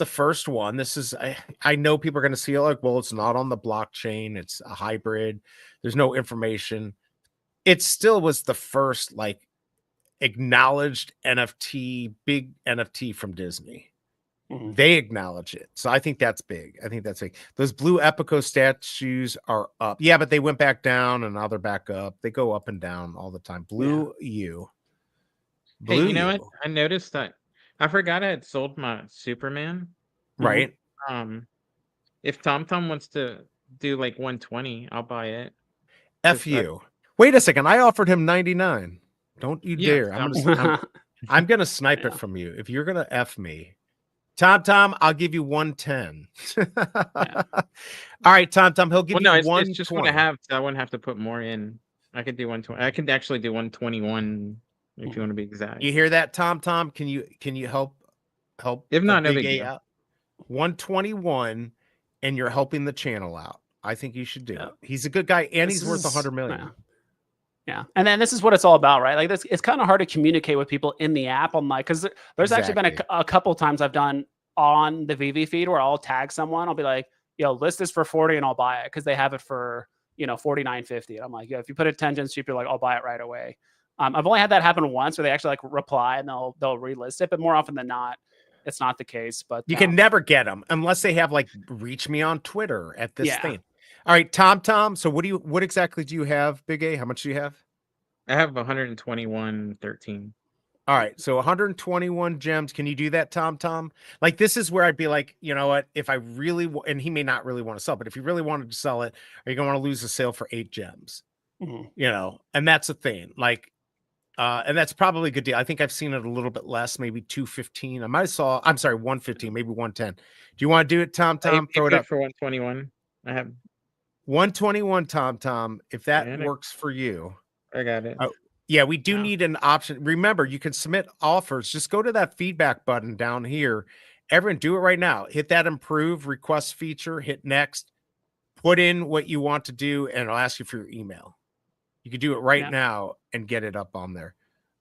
first one. This is I know people are going to see it like, well, it's not on the blockchain. It's a hybrid. There's no information. It still was the first like acknowledged NFT, big NFT from Disney. Mhm. They acknowledge it. So I think that's big. I think that's big. Those blue Epico statues are up. Yeah, but they went back down and now they're back up. They go up and down all the time. Blue you. Hey, you know what? I noticed that I forgot I had sold my Superman. Right. If TomTom wants to do like 120, I'll buy it. F you. Wait a second. I offered him 99. Don't you dare. I'm gonna snipe it from you. If you're gonna F me. Tom, I'll give you 110. All right, Tom, he'll give you 120. It's just what I have, so I wouldn't have to put more in. I could do 120. I could actually do 121 if you want to be exact. You hear that, Tom? Can you help? If not, no big deal. Out? 121, and you're helping the channel out. I think you should do it. He's a good guy, and he's worth 100 million. Yeah. And then this is what it's all about, right? Like this, it's kind of hard to communicate with people in the app. I'm like, because there's actually been a couple times I've done on the Veve feed where I'll tag someone. I'll be like, list this for 40 and I'll buy it because they have it for, $49.50. And I'm like, if you put it 10 cents cheaper, like I'll buy it right away. I've only had that happen once where they actually like reply and they'll relist it, but more often than not, it's not the case. But you can never get them unless they have like reach me on Twitter at this thing. All right, Tom. So what exactly do you have, BigA? How much do you have? I have 121.13. All right, so 121 gems. Can you do that, Tom? Like this is where I'd be like, you know what? If I really and he may not really want to sell, but if he really wanted to sell it, are you going to want to lose the sale for 8 gems? Mm-hmm. And that's the thing. Like, and that's probably a good deal. I think I've seen it a little bit less, maybe 215. I'm sorry, 115, maybe 110. Do you want to do it, Tom? Throw it up for 121. I have 121, Tom. If that works for you, I got it. Yeah, we do need an option. Remember, you can submit offers. Just go to that feedback button down here. Everyone, do it right now. Hit that improve request feature. Hit next. Put in what you want to do, and it'll ask you for your email. You can do it right now and get it up on there.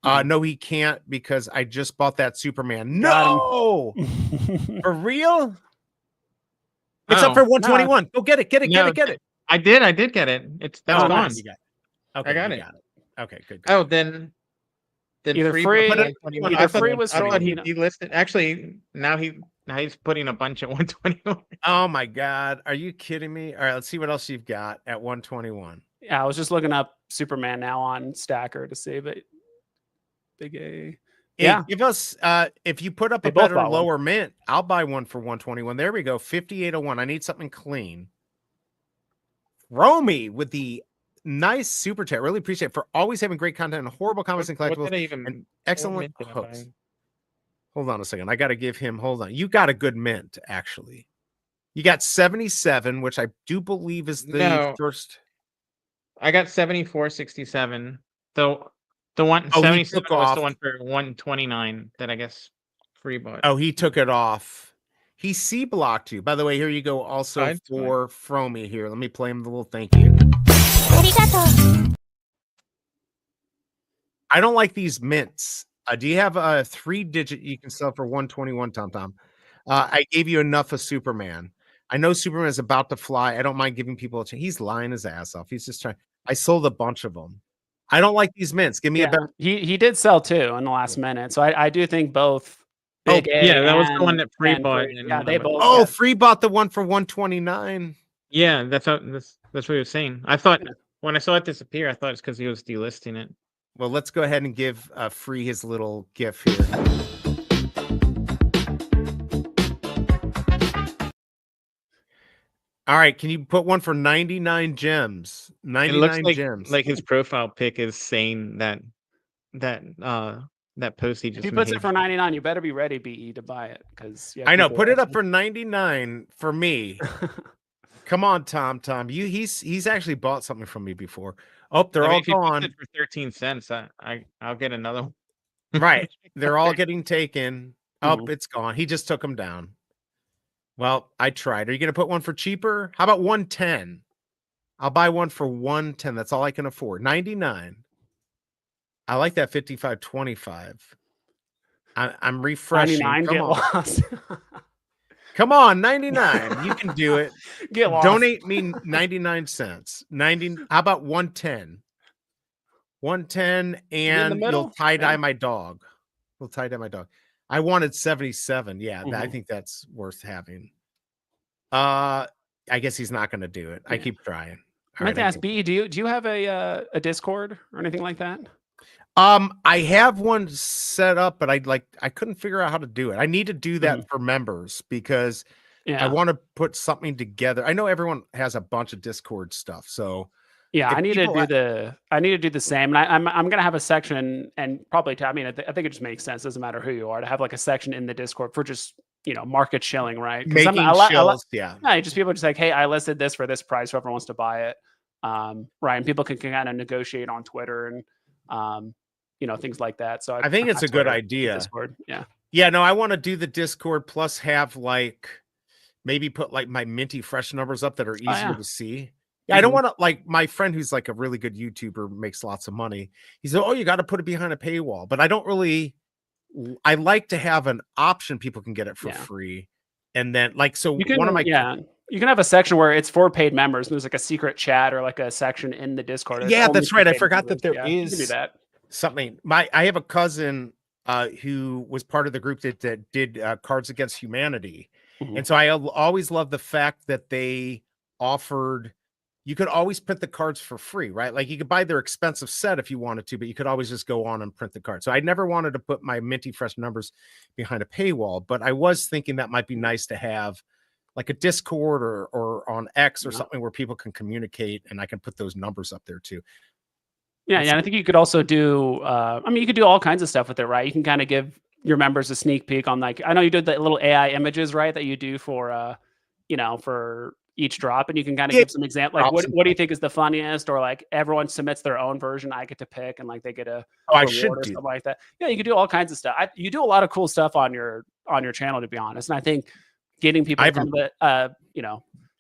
No, he can't because I just bought that Superman. No, for real? It's up for 121. No. Go get it. Get it. I did get it. That's gone. Nice. Okay, I got it. Okay, good. Oh, then either free was free. I thought he delisted. Actually, now he's putting a bunch at 121. Oh my God, are you kidding me? All right, let's see what else you've got at 121. Yeah, I was just looking up Superman now on Stacker to see, but BigA. Yeah, give us if you put up a better lower mint, I'll buy one for 121. There we go, 5801. I need something clean. Romy with the nice super chat. Really appreciate it for always having great content and horrible comments and collectibles and excellent hooks. Hold on a second. I got to give him. Hold on. You got a good mint, actually. You got 77, which I do believe is the No. first. I got 74.67. The one Oh, he 77 took was off. the one for 129 that I guess free bought. Oh, he took it off. He C blocked you. By the way, here you go. Also Fine, fine. for Fromy here. Let me play him the little thank you. I don't like these mints. Do you have a 3-digit you can sell for 121, Tom Tom? I gave you enough of Superman. I know Superman is about to fly. I don't mind giving people a chance. He's lying his ass off. He's just trying. I sold a bunch of them. I don't like these mints. Give me a better. He did sell 2 in the last minute. So I do think both Big A Yeah, that was the one and that free and bought. Free- and Yeah, they number- both. Oh, yeah. free bought the one for 129. Yeah, that's what he was saying. I thought when I saw it disappear, I thought it's because he was delisting it. Well, let's go ahead and give Free his little gif here. All right, can you put one for 99 gems? It 99 looks gems. like his profile pic is saying that post he If just he puts made. it for 99, you better be ready, BE, to buy it because I know. Put it up for 99 for me. Come on, Tom. He's actually bought something from me before. Oh, they're all if he puts gone. it for 13 cents, I'll get another one. Right. They're all getting taken. Oh, Mhm. it's gone. He just took them down. Well, I tried. Are you going to put one for cheaper? How about 110? I'll buy one for 110. That's all I can afford. 99. I like that 55.25. I'm refreshing. 99 Come get on. lost. Come on, 99. You can do it. Get lost. Donate me 99 cents. 90. How about 110? 110 and you'll middle? tie-dye Yeah. my dog. We'll tie-dye my dog. I wanted 77. Yeah, I Mhm. think that's worth having. I guess he's not going to do it. I Yeah. keep trying. I meant to ask BE, do you have a Discord or anything like that? I have one set up, but I couldn't figure out how to do it. I need to do that for members because Yeah. I want to put something together. I know everyone has a bunch of Discord stuff, so Yeah, if I need to people do a- the same, and I'm gonna have a section, and probably I mean I think it just makes sense. Doesn't matter who you are to have like a section in the Discord for just market shilling, right? 'Cause making I li- shills, yeah. yeah, just people just like, hey, I listed this for this price. Whoever wants to buy it, right? And people can kind of negotiate on Twitter and things like that. So I think it's a good idea. Discord, yeah. Yeah, no, I want to do the Discord plus have maybe put my minty fresh numbers up that are easier to see. Yeah, I don't want to my friend who's like a really good YouTuber makes lots of money. He said, "Oh, you got to put it behind a paywall." But I don't really. I like to have an option people can get it for free, and then so You can, one of my you can have a section where it's for paid members. And there's like a secret chat or like a section in the Discord. Yeah, only that's for right. I paid forgot members. that there Yeah, you can do is that. something. I have a cousin who was part of the group that did Cards Against Humanity, Mhm. and so I always love the fact that they offered. You could always print the cards for free, right? Like you could buy their expensive set if you wanted to, but you could always just go on and print the card. So I never wanted to put my minty fresh numbers behind a paywall, but I was thinking that might be nice to have like a Discord or on X or something where people can communicate and I can put those numbers up there too. Yeah, and I think you could also do. You could do all kinds of stuff with it, right? You can kind of give your members a sneak peek on I know you did the little AI images, right? That you do for for each drop, and you can kind of give some example. Like, what do you think is the funniest? Or like everyone submits their own version. I get to pick, and they get a I reward should or do something like that. Yeah, you can do all kinds of stuff. You do a lot of cool stuff on your channel, to be honest. And I think getting people kind of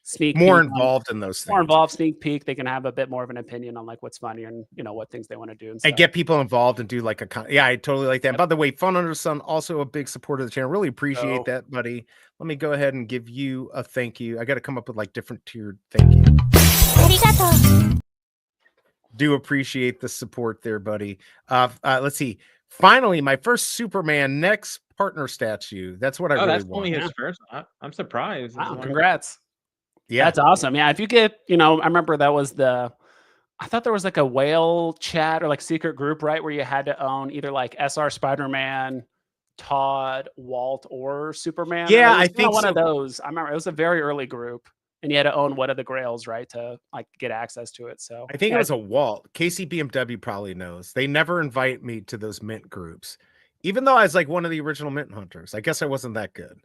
sneak more peek involved in those things. More involved, sneak peek. They can have a bit more of an opinion on what's funny and what things they want to do and get people involved and do I totally like that. By the way, Fun Under Sun also a big supporter of the channel. Really appreciate that, buddy. Let me go ahead and give you a thank you. I got to come up with different tiered thank you. Do appreciate the support there, buddy. Let's see. Finally, my first Superman next partner statue. That's what I really that's want. only his first. I'm surprised. Wow, congrats. Yeah, that's awesome. Yeah, if you get, I remember that was I thought there was a whale chat or secret group, right, where you had to own either SR Spider-Man, Todd, Walt, or Superman. Yeah, I think one so. of those. I remember it was a very early group, and you had to own one of the Grails, right, to get access to it. So I think it was a Walt. KCBMW probably knows. They never invite me to those mint groups, even though I was one of the original mint hunters. I guess I wasn't that good.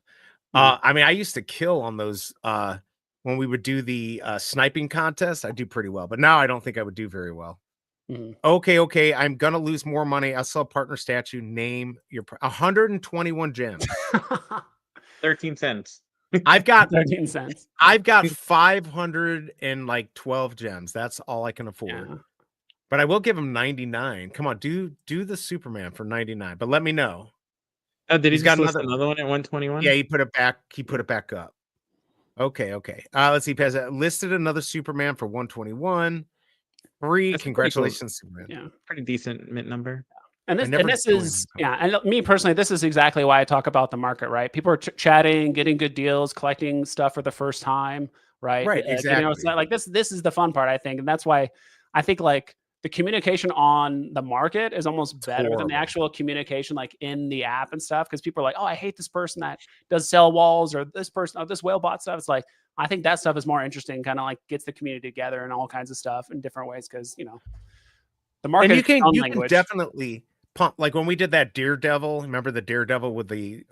I mean, I used to kill on those when we would do the sniping contest. I do pretty well, but now I don't think I would do very well. Mhm. Okay, I'm gonna lose more money. I'll sell partner statue. Name your 121 gems. 13 cents. I've got 13 cents. 512 gems. That's all I can afford. Yeah. But I will give him 99. Come on, do the Superman for 99. But let me know. Oh, did he He's got just list another. another one at 121? Yeah, he put it back. He put it back up. Okay. Let's see. Pez listed another Superman for 121. Free. That's a pretty cool- Congratulations, Superman. Yeah. Pretty decent mint number. And I this, never and this joined is, them. yeah, and me personally, this is exactly why I talk about the market, right? People are chatting, getting good deals, collecting stuff for the first time, right? Right, Getting exactly. outside. Like this is the fun part, I think, and that's why I think like the communication on the market is almost better than horrible. the actual communication like in the app and stuff, because people are like, oh, I hate this person that does sell walls, or this person, or this whale bot stuff. It's like I think that stuff is more interesting, kind of like gets the community together and all kinds of stuff in different ways, because the market And is its own language. can definitely pump, like when we did that Daredevil. Remember the Daredevil with the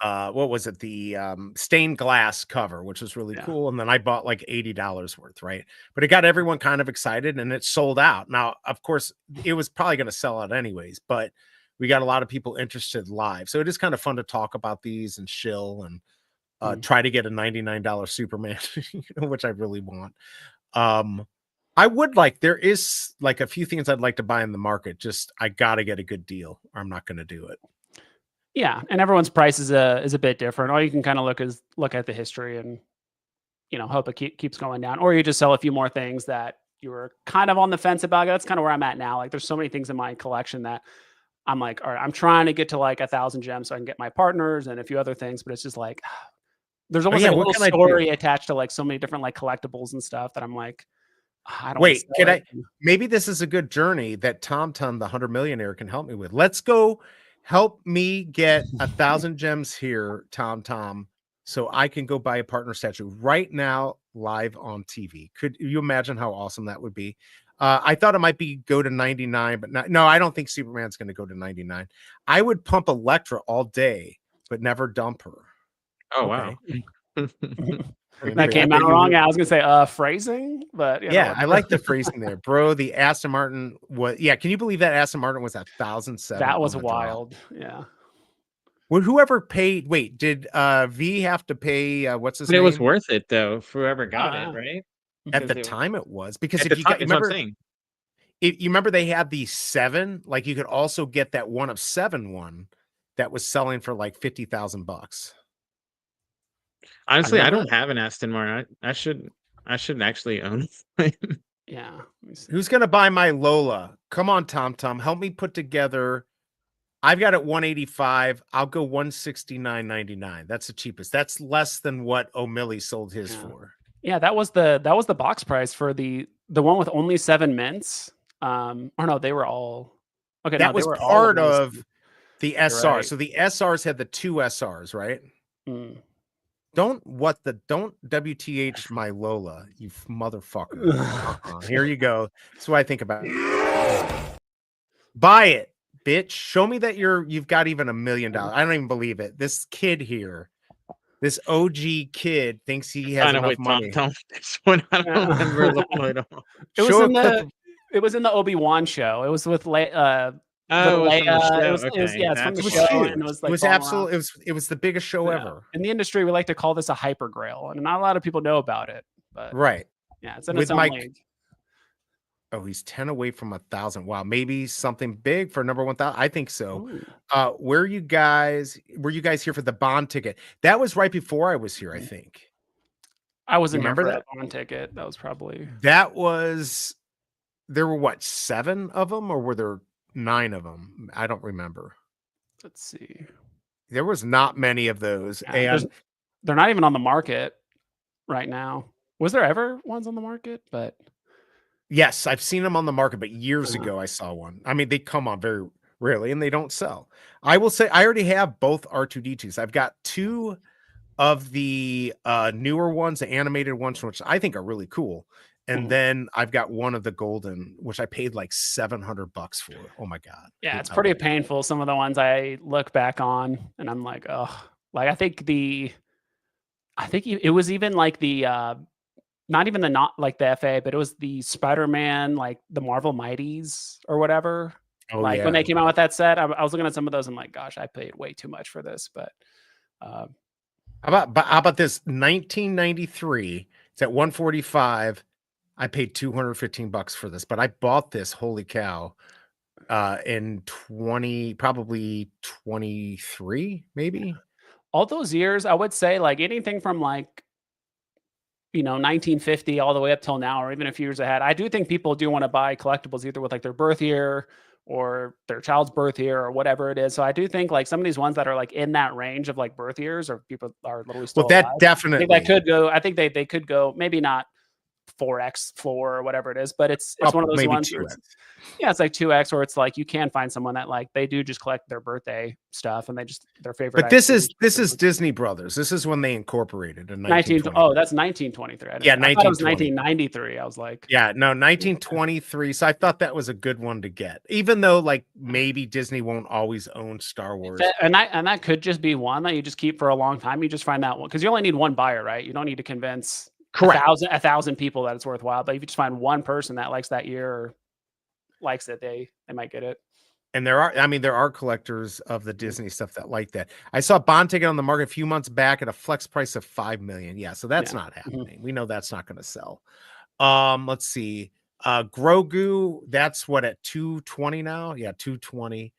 what was it, the stained glass cover, which was really cool, and then I bought like $80 worth, right? But it got everyone kind of excited, and it sold out. Now of course it was probably going to sell out anyways, but we got a lot of people interested live, so it is kind of fun to talk about these and shill and try to get a $99 Superman, which I really want. I would like, there is like a few things I'd like to buy in the market. Just I gotta get a good deal, or I'm not going to do it. Yeah, and everyone's price is a bit different. All you can kind of look at the history and hope it keeps going down, or you just sell a few more things that you were kind of on the fence about. That's kind of where I'm at now. Like there's so many things in my collection that I'm like, all right, I'm trying to get to like 1,000 gems so I can get my partners and a few other things, but it's just like there's almost like a little story attached to like so many different like collectibles and stuff that I'm like, I don't wait. Can I? Maybe this is a good journey that Tom, the 100 millionaire, can help me with. Let's go. Help me get 1,000 gems here, Tom, so I can go buy a partner statue right now, live on TV. Could you imagine how awesome that would be? I thought it might go to 99, but no, I don't think Superman's going to go to 99. I would pump Elektra all day, but never dump her. Oh, wow. That came out wrong. I was gonna say phrasing, but yeah, I like the phrasing there, bro. The Aston Martin was, yeah. Can you believe that Aston Martin was 1,007? That was wild. Yeah. Well, whoever paid, wait, did V have to pay? What's his name? It was worth it though. For whoever got it, right? At the time, it was, because if if you remember, if you remember, they had the 7. Like you could also get that 1 of 7 one that was selling for like $50,000. Honestly, I don't have an Aston Martin. I should actually own it. Yeah. Who's gonna buy my Lola? Come on, Tom, help me put together. I've got it 185. I'll go 169.99. That's the cheapest. That's less than what O'Malley sold his for. Yeah, that was the box price for the one with only 7 mints. Or no, they were all okay. That no, was they were part of the SR. right. So the SRs had the 2 SRs, right? Mm. Don't WTH my Lola, you motherfucker. Here you go. That's what I think about it. Buy it, bitch. Show me that you've got even $1 million. I don't even believe it. This kid here, this OG kid, thinks he has enough money. This one, I don't remember Lola at all. It was in the Obi-Wan show. It was with Leia. It's from the show. And it was the biggest show ever. In the industry, we like to call this a hyper grail, and not a lot of people know about it. But right, yeah, it's in its own league. Oh, he's 10 away from 1,000. Wow, maybe something big for number 1,000. I think so. Were you guys here for the Bond ticket? That was right before I was here, I think. I wasn't here for that Bond ticket. That was probably there were what, 7 of them, or were there 9 of them? I don't remember. Let's see. There was not many of those. And they're not even on the market right now. Was there ever ones on the market? But yes, I've seen them on the market, but years ago I saw one. I mean, they come on very rarely and they don't sell. I will say I already have both R2D2s. I've got 2 of the newer ones, the animated ones, which I think are really cool. And then I've got 1 of the golden, which I paid like $700 for. Oh my God. Yeah, it's pretty painful. Some of the ones I look back on and I'm like, oh, Like I think it was even like the not even the not like the FA, but it was the Spider-Man, like the Marvel Mighties or whatever. Oh Like when yeah. they came out with that set, I was looking at some of those. I'm like, gosh, I paid way too much for this. But uh, How about this 1993? It's at 145. I paid $215 for this, but I bought this, holy cow, in probably 23, maybe. all those years, I would say like anything from like 1950 all the way up till now, or even a few years ahead. I do think people do want to buy collectibles either with like their birth year or their child's birth year or whatever it is. So I do think like some of these ones that are like in that range of like birth years or people are literally still Well, that alive. I think definitely that could go. I think they could go maybe not 4x floor or whatever it is, but it's one of those maybe ones where it's, yeah, it's like 2x, or it's like you can find someone that like they do just collect their birthday stuff and they just their favorite. But this is Disney Brothers. This is when they incorporated in 1920. Oh, that's 1923. Yeah, I thought it was 1920. 1993. I was like, Yeah, no, 1923. So I thought that was a good one to get, even though like maybe Disney won't always own Star Wars. and that could just be one that you just keep for a long time. You just find that one because you only need one buyer, right? You don't need to convince a thousand people that it's worthwhile. But if you just find one person that likes that year or likes it, they might get it. And there are collectors of the Disney stuff that like that. I saw Bond ticket on the market a few months back at a flex price of $5 million. Yeah, so that's not happening. We know that's not going to sell. Let's see. Grogu, that's what at 220 now? Yeah, 220.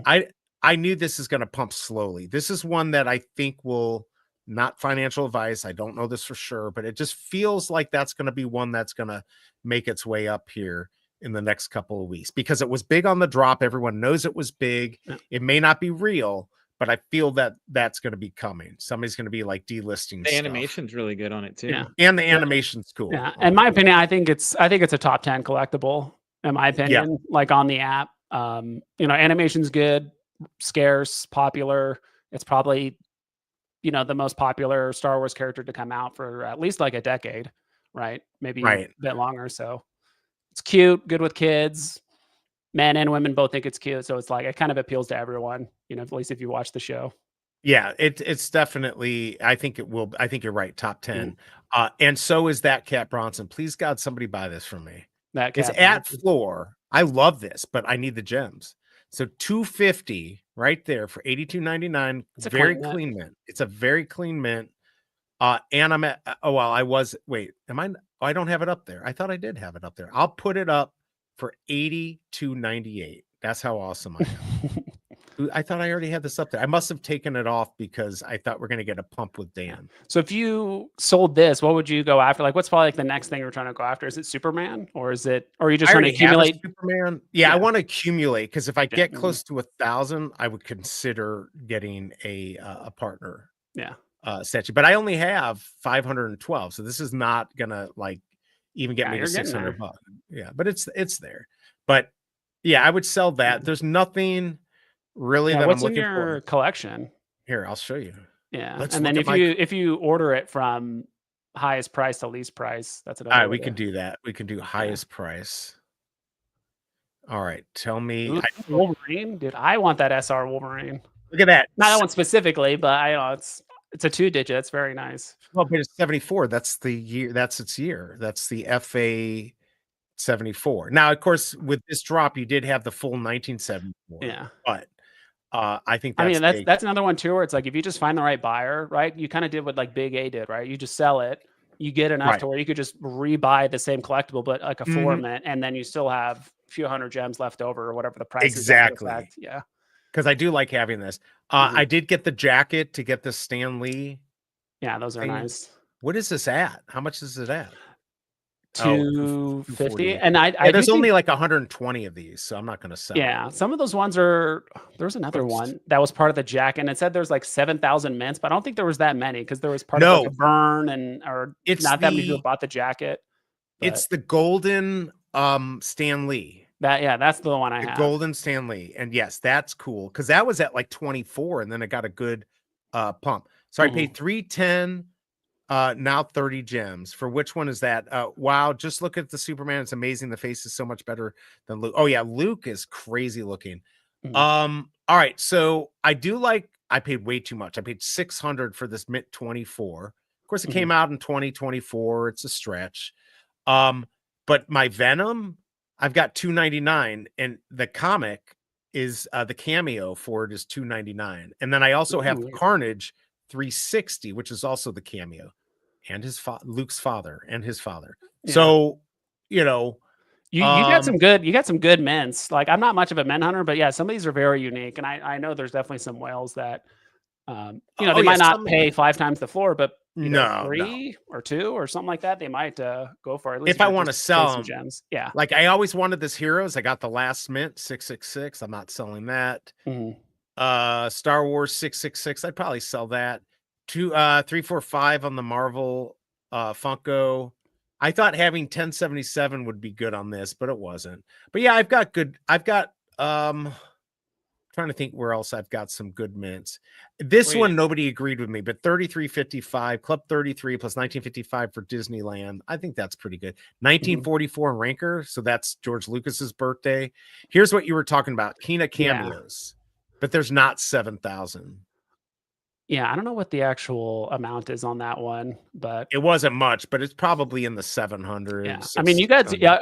I knew this is going to pump slowly. This is one that I think will, not financial advice, I don't know this for sure, but it just feels like that's going to be one that's going to make its way up here in the next couple of weeks because it was big on the drop. Everyone knows it was big. Yeah. It may not be real, but I feel that that's going to be coming. Somebody's going to be like delisting. The animation's really good on it too. Yeah. And the animation's cool. Yeah. In my opinion, I think it's a top 10 collectible, in my opinion, like on the app. Animation's good, scarce, popular. It's probably, the most popular Star Wars character to come out for at least like a decade, right? Maybe a bit longer. So it's cute, good with kids. Men and women both think it's cute. So it's like, it kind of appeals to everyone, at least if you watch the show. Yeah, it's definitely, I think it will. I think you're right. Top 10. And so is that Cat Bronson. Please God, somebody buy this from me. It's at floor. I love this, but I need the gems. So $250 right there for $82.99. It's very clean mint. It's a very clean mint. And I'm at, I don't have it up there. I thought I did have it up there. I'll put it up for $82.98. That's how awesome I am. I thought I already had this up there. I must have taken it off because I thought we're going to get a pump with Dan. So if you sold this, what would you go after? Like, what's probably like the next thing you're trying to go after? Is it Superman, or are you just trying to accumulate Superman? Yeah, I want to accumulate because if I get close to 1,000, I would consider getting a partner. Yeah. Statue, but I only have 512, so this is not gonna like even get me to $600. Yeah, but it's there. But yeah, I would sell that. There's nothing really that what's I'm looking in your collection. Here, I'll show you. Yeah, and then if you order it from highest price to least price, that's another. All right, we can do that. We can do highest price. All right, tell me. Wolverine, dude. I want that SR Wolverine. Look at that. Not that one specifically, but I know it's a 2-digit. It's very nice. Well, but it's 74. That's the year. That's its year. That's the FA 74. Now, of course, with this drop, you did have the full 1974. Yeah. But I think that's another one too, where it's like if you just find the right buyer, right? You kind of did what like BigA did, right? You just sell it, you get enough to where you could just rebuy the same collectible, but like a mint, and then you still have a few hundred gems left over or whatever the price is. Exactly. Yeah. Because I do like having this. I did get the jacket to get the Stan Lee. Yeah, those are nice. What is this at? How much is it at? 250. And there's only like 120 of these, so I'm not going to sell. Yeah, some of those ones are. There's another one that was part of the jacket, and it said there's like 7,000 mints, but I don't think there was that many because there was part of like a burn or it's not that many people bought the jacket. It's the golden Stan Lee. That's the one I have. Golden Stan Lee, and yes, that's cool because that was at like 24, and then it got a good pump. So I paid 310. Now 30 gems. For which one is that? Wow, just look at the Superman. It's amazing. The face is so much better than Luke. Oh yeah, Luke is crazy looking. All right, so I do like I paid way too much. I paid 600 for this Mint 24. Of course, it Mhm. came out in 2024. It's a stretch. But my Venom, I've got 299, and the comic is the cameo for it is 299. And then I also have Ooh. Carnage 360, which is also the cameo, and his Luke's father and his father. Yeah. So, you know, You got some good mints. Like, I'm not much of a mint hunter, but yeah, some of these are very unique, and I know there's definitely some whales that, you know, oh they yeah, might not some pay 5 times the floor, but, you know, no. 3 or 2 or something like that, they might, go for at least If I you're want to just sell chasing them, gems. Yeah. like I always wanted this Heroes. I got the last Mint 666. I'm not selling that. Mhm. Star Wars 666. I'd probably sell that. 345 on the Marvel Funko. I thought having 1077 would be good on this, but it wasn't. But yeah, I've got trying to think where else I've got some good mints. This Wait. one nobody agreed with me, but 3355 Club 33 plus 1955 for Disneyland. I think that's pretty good. 1944 Ranker, so that's George Lucas's birthday. Here's what you were talking about, Kina Yeah. cameos, but there's not 7,000. Yeah, I don't know what the actual amount is on that one, but It wasn't much, but it's probably in the yeah. 700s. I mean, you guys, 600. yeah,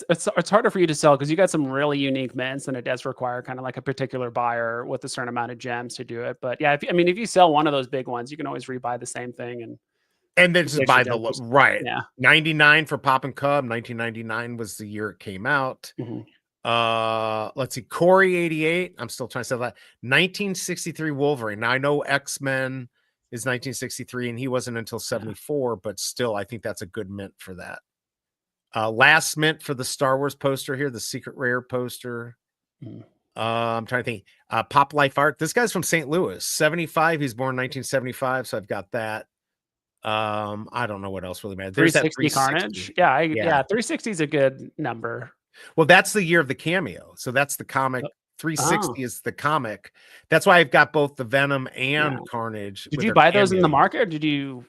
it's harder for you to sell because you got some really unique mints, and it does require kind of like a particular buyer with a certain amount of gems to do it. But yeah, if you sell one of those big ones, you can always rebuy the same thing And this is extra by the gems. right. Yeah. 99 for Pop and Cub. 1999 was the year it came out. Mhm. Let's see, Corey 88. I'm still trying to sell that. 1963 Wolverine. Now I know X-Men is 1963 and he wasn't until 74, but still I think that's a good mint for that. Last mint for the Star Wars poster here, the secret rare poster. Mhm. I'm trying to think. Pop Life Art. This guy's from St. Louis, 75. He's born 1975, so I've got that. I don't know what else really matters. There's that 360 Carnage. 360. Yeah, 360 is a good number. Well, that's the year of the cameo. So that's the comic. Oh. 360 is the comic. That's why I've got both the Venom and Yeah. Carnage. Did with you their buy those in the cameos. market, or did you?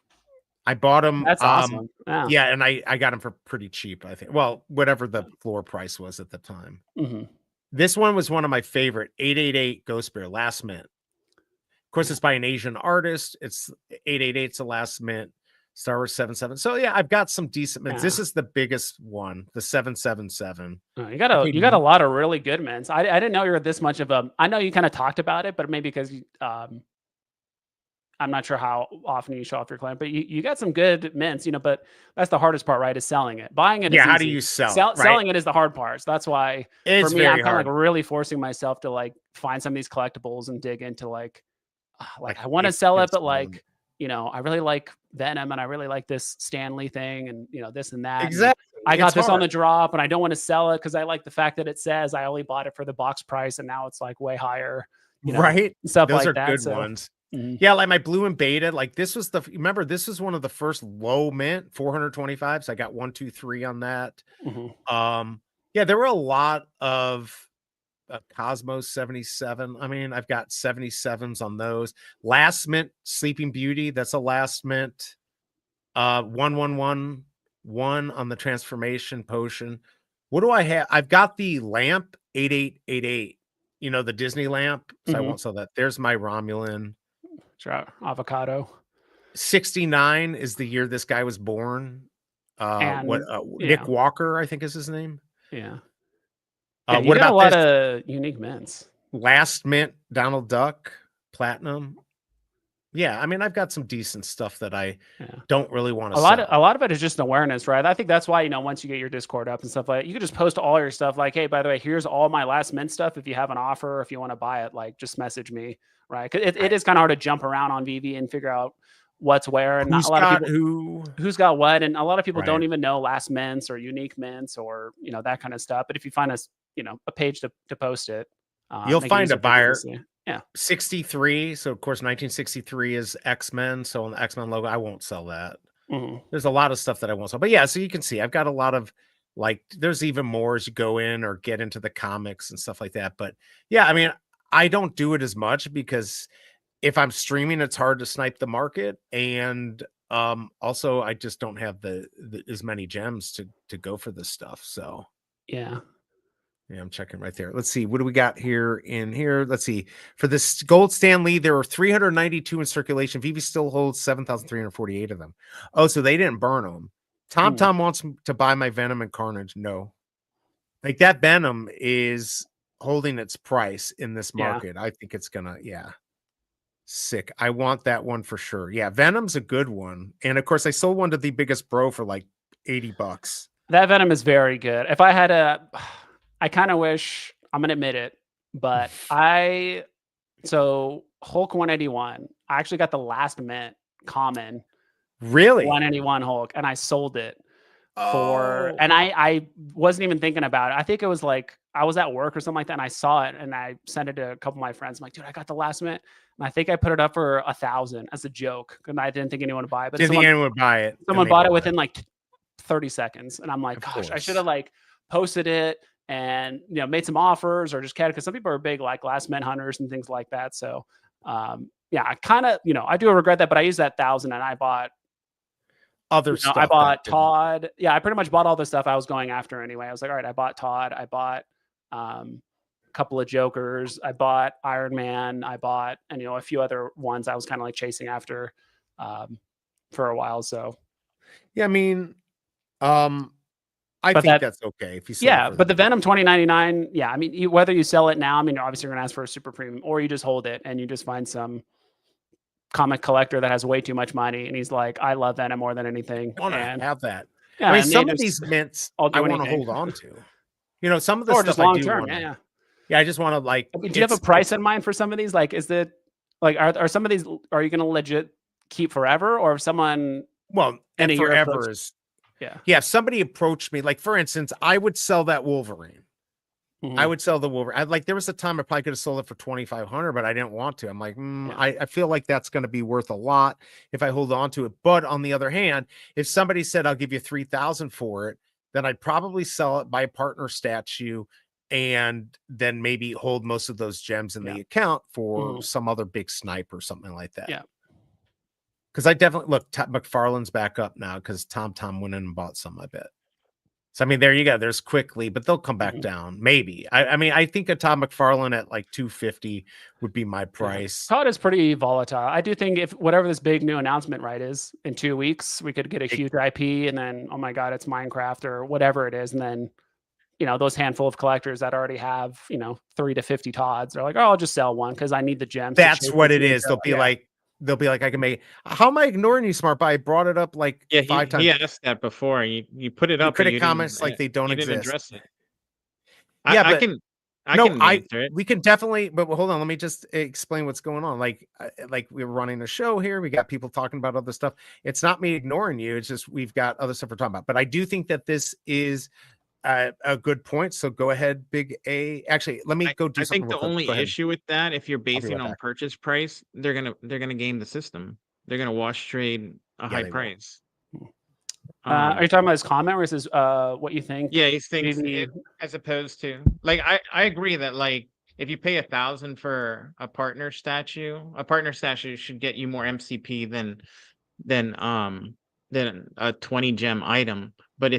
I bought them. That's awesome. Yeah. Yeah, and I got them for pretty cheap, I think. Well, whatever the floor price was at the time. Mhm. This one was one of my favorite. 888 Ghost Bear, last mint. Of course, it's by an Asian artist. It's 888's the last mint. Star Wars 77. So yeah, I've got some decent mints. This Yeah. is the biggest one, the 777. Oh, you got a lot of really good mints. I didn't know you were this much of a. I know you kind of talked about it, but maybe because I'm not sure how often you show off your client, but you got some good mints, you know. But that's the hardest part, right? Is selling it. Buying it, Yeah, is how easy. do you sell it, right? Selling it is the hard part. So that's why It's for me, I'm very kind of hard. like really forcing myself to like find some of these collectibles and dig into like Like, I want to it's sell it, but them. like, you know, I really like Venom and I really like this Stanley thing and, you know, this and that. And Exactly. I got It's this on the hard. drop and I don't want to sell it because I like the fact that it says I only bought it for the box price and now it's like way higher, you know, Right? stuff Those like are that. good So, ones. mhm. Yeah, like my blue and beta, like this was remember, this was one of the first low mint, 425. So I got 1, 2, 3 on that. Mhm. Yeah, there were a lot of Cosmos 77. I mean, I've got 77s on those. Last mint, Sleeping Beauty, that's a last mint. 1111 on the transformation potion. What do I have? I've got the lamp 8888. You know, the Disney lamp. So I Mhm. won't sell that. There's my Romulan. Sure. Avocado. 69 is the year this guy was born. And Nick yeah, Walker, I think is his name. yeah. Yeah, you What got a about lot this? of unique mints. Last mint, Donald Duck, platinum. Yeah, I mean, I've got some decent stuff that I Yeah. don't really want to A sell. lot of it is just awareness, right? I think that's why, you know, once you get your Discord up and stuff like that, you could just post all your stuff like, hey, by the way, here's all my last mint stuff. If you have an offer, or if you want to buy it, like just message me, right? 'Cause it is kind of hard to jump around on VV and figure out what's where. And Who's a lot of got people who's got what, and a lot of people don't Right. even know last mints or unique mints or, you know, that kind of stuff. But if you find us, you know, a page to post it, You'll make it find easier a for people to buyer. see. Yeah. 63. So of course, 1963 is X-Men. So on the X-Men logo, I won't sell that. Mhm. There's a lot of stuff that I won't sell. But yeah, so you can see I've got a lot of like there's even more as you go in or get into the comics and stuff like that. But yeah, I mean, I don't do it as much because if I'm streaming, it's hard to snipe the market. And also I just don't have the as many gems to go for this stuff. So Yeah. Yeah, I'm checking right there. Let's see. What do we got here in here? Let's see. For this gold Stanley, there were 392 in circulation. Vivi still holds 7,348 of them. Oh, so they didn't burn them. Tom wants to buy my Venom and Carnage. No. Like that Venom is holding its price in this market. I think it's gonna, sick. I want that one for sure. Yeah, Venom's a good one. And of course, I sold one to the biggest bro for like $80. That Venom is very good. If I had I kind of wish, I'm gonna admit it, but so Hulk 181, I actually got the last mint common Really? 181 Hulk, and I sold it for, Oh. and I wasn't even thinking about it. I think it was like I was at work or something like that, and I saw it, and I sent it to a couple of my friends. I'm like, dude, I got the last mint, and I think I put it up for 1,000 as a joke, and I didn't think anyone would buy it. But Didn't think anyone would buy it. someone bought it within like 30 seconds, and I'm like, Of gosh, I course. should have like posted it and made some offers or just kept it, because some people are big like last mint hunters and things like that. So yeah, I kind of I do regret that, but I used that 1,000 and I bought Other stuff. I that bought didn't- Todd. Yeah, I pretty much bought all the stuff I was going after anyway. I was like, all right, I bought Todd, I bought a couple of Jokers, I bought Iron Man, I bought, and a few other ones I was kind of like chasing after for a while. So Yeah, I mean, I But think that's okay if you sell it yeah, for but the that. Venom 2099, yeah, I mean, whether you sell it now, I mean, obviously you're gonna ask for a super premium, or you just hold it and you just find some comic collector that has way too much money, and he's like, I love Venom more than anything. I want to And have that. yeah, I mean, and they some of just- these mints I'll do I want to anything. hold on to. Some of the or stuff just I long do term. want Yeah, to. yeah. Yeah, I just want to like. I mean, do you have a price in mind for some of these? Like, is it like are some of these, are you gonna legit keep forever, or if someone Well, in and a year forever approach- is. yeah. Yeah, if somebody approached me, like for instance, I would sell that Wolverine. Mhm. I would sell the Wolverine. There was a time I probably could have sold it for 2,500, but I didn't want to. I'm like, I feel like that's going to be worth a lot if I hold on to it. But on the other hand, if somebody said I'll give you 3,000 for it, then I'd probably sell it, buy a partner statue, and then maybe hold most of those gems in the account for some other big snipe or something like that. Yeah. Because I definitely look, McFarlane's back up now because Tom went in and bought some, I bet. So, I mean, there you go. There's quickly, but they'll come back down. Maybe. I mean, I think a Todd McFarlane at like 250 would be my price. Todd is pretty volatile. I do think if whatever this big new announcement is in 2 weeks, we could get a huge IP, and then, oh my God, it's Minecraft or whatever it is. And then, those handful of collectors that already have, 3 to 50 Todds, they're like, oh, I'll just sell one because I need the gems. That's what it is. They'll be like, I can make. How am I ignoring you, Smart Buy? I brought it up like 5 times. He asked that before. You put it up. Critic comments like they don't exist. Didn't address it. Yeah, I but can answer it. We can definitely, but hold on, let me just explain what's going on. Like we're running a show here. We got people talking about other stuff. It's not me ignoring you. It's just we've got other stuff we're talking about. But I do think that this is a good point. So go ahead, Big A. Actually, let me go do something. I think the only issue with that, if you're basing on back. purchase price, they're gonna game the system. They're gonna wash trade a high price. Are you talking about his comment where it says what you think? Yeah, he thinks maybe- as opposed to like I agree that like if you pay 1,000 for a partner statue should get you more MCP than a 20 gem item. But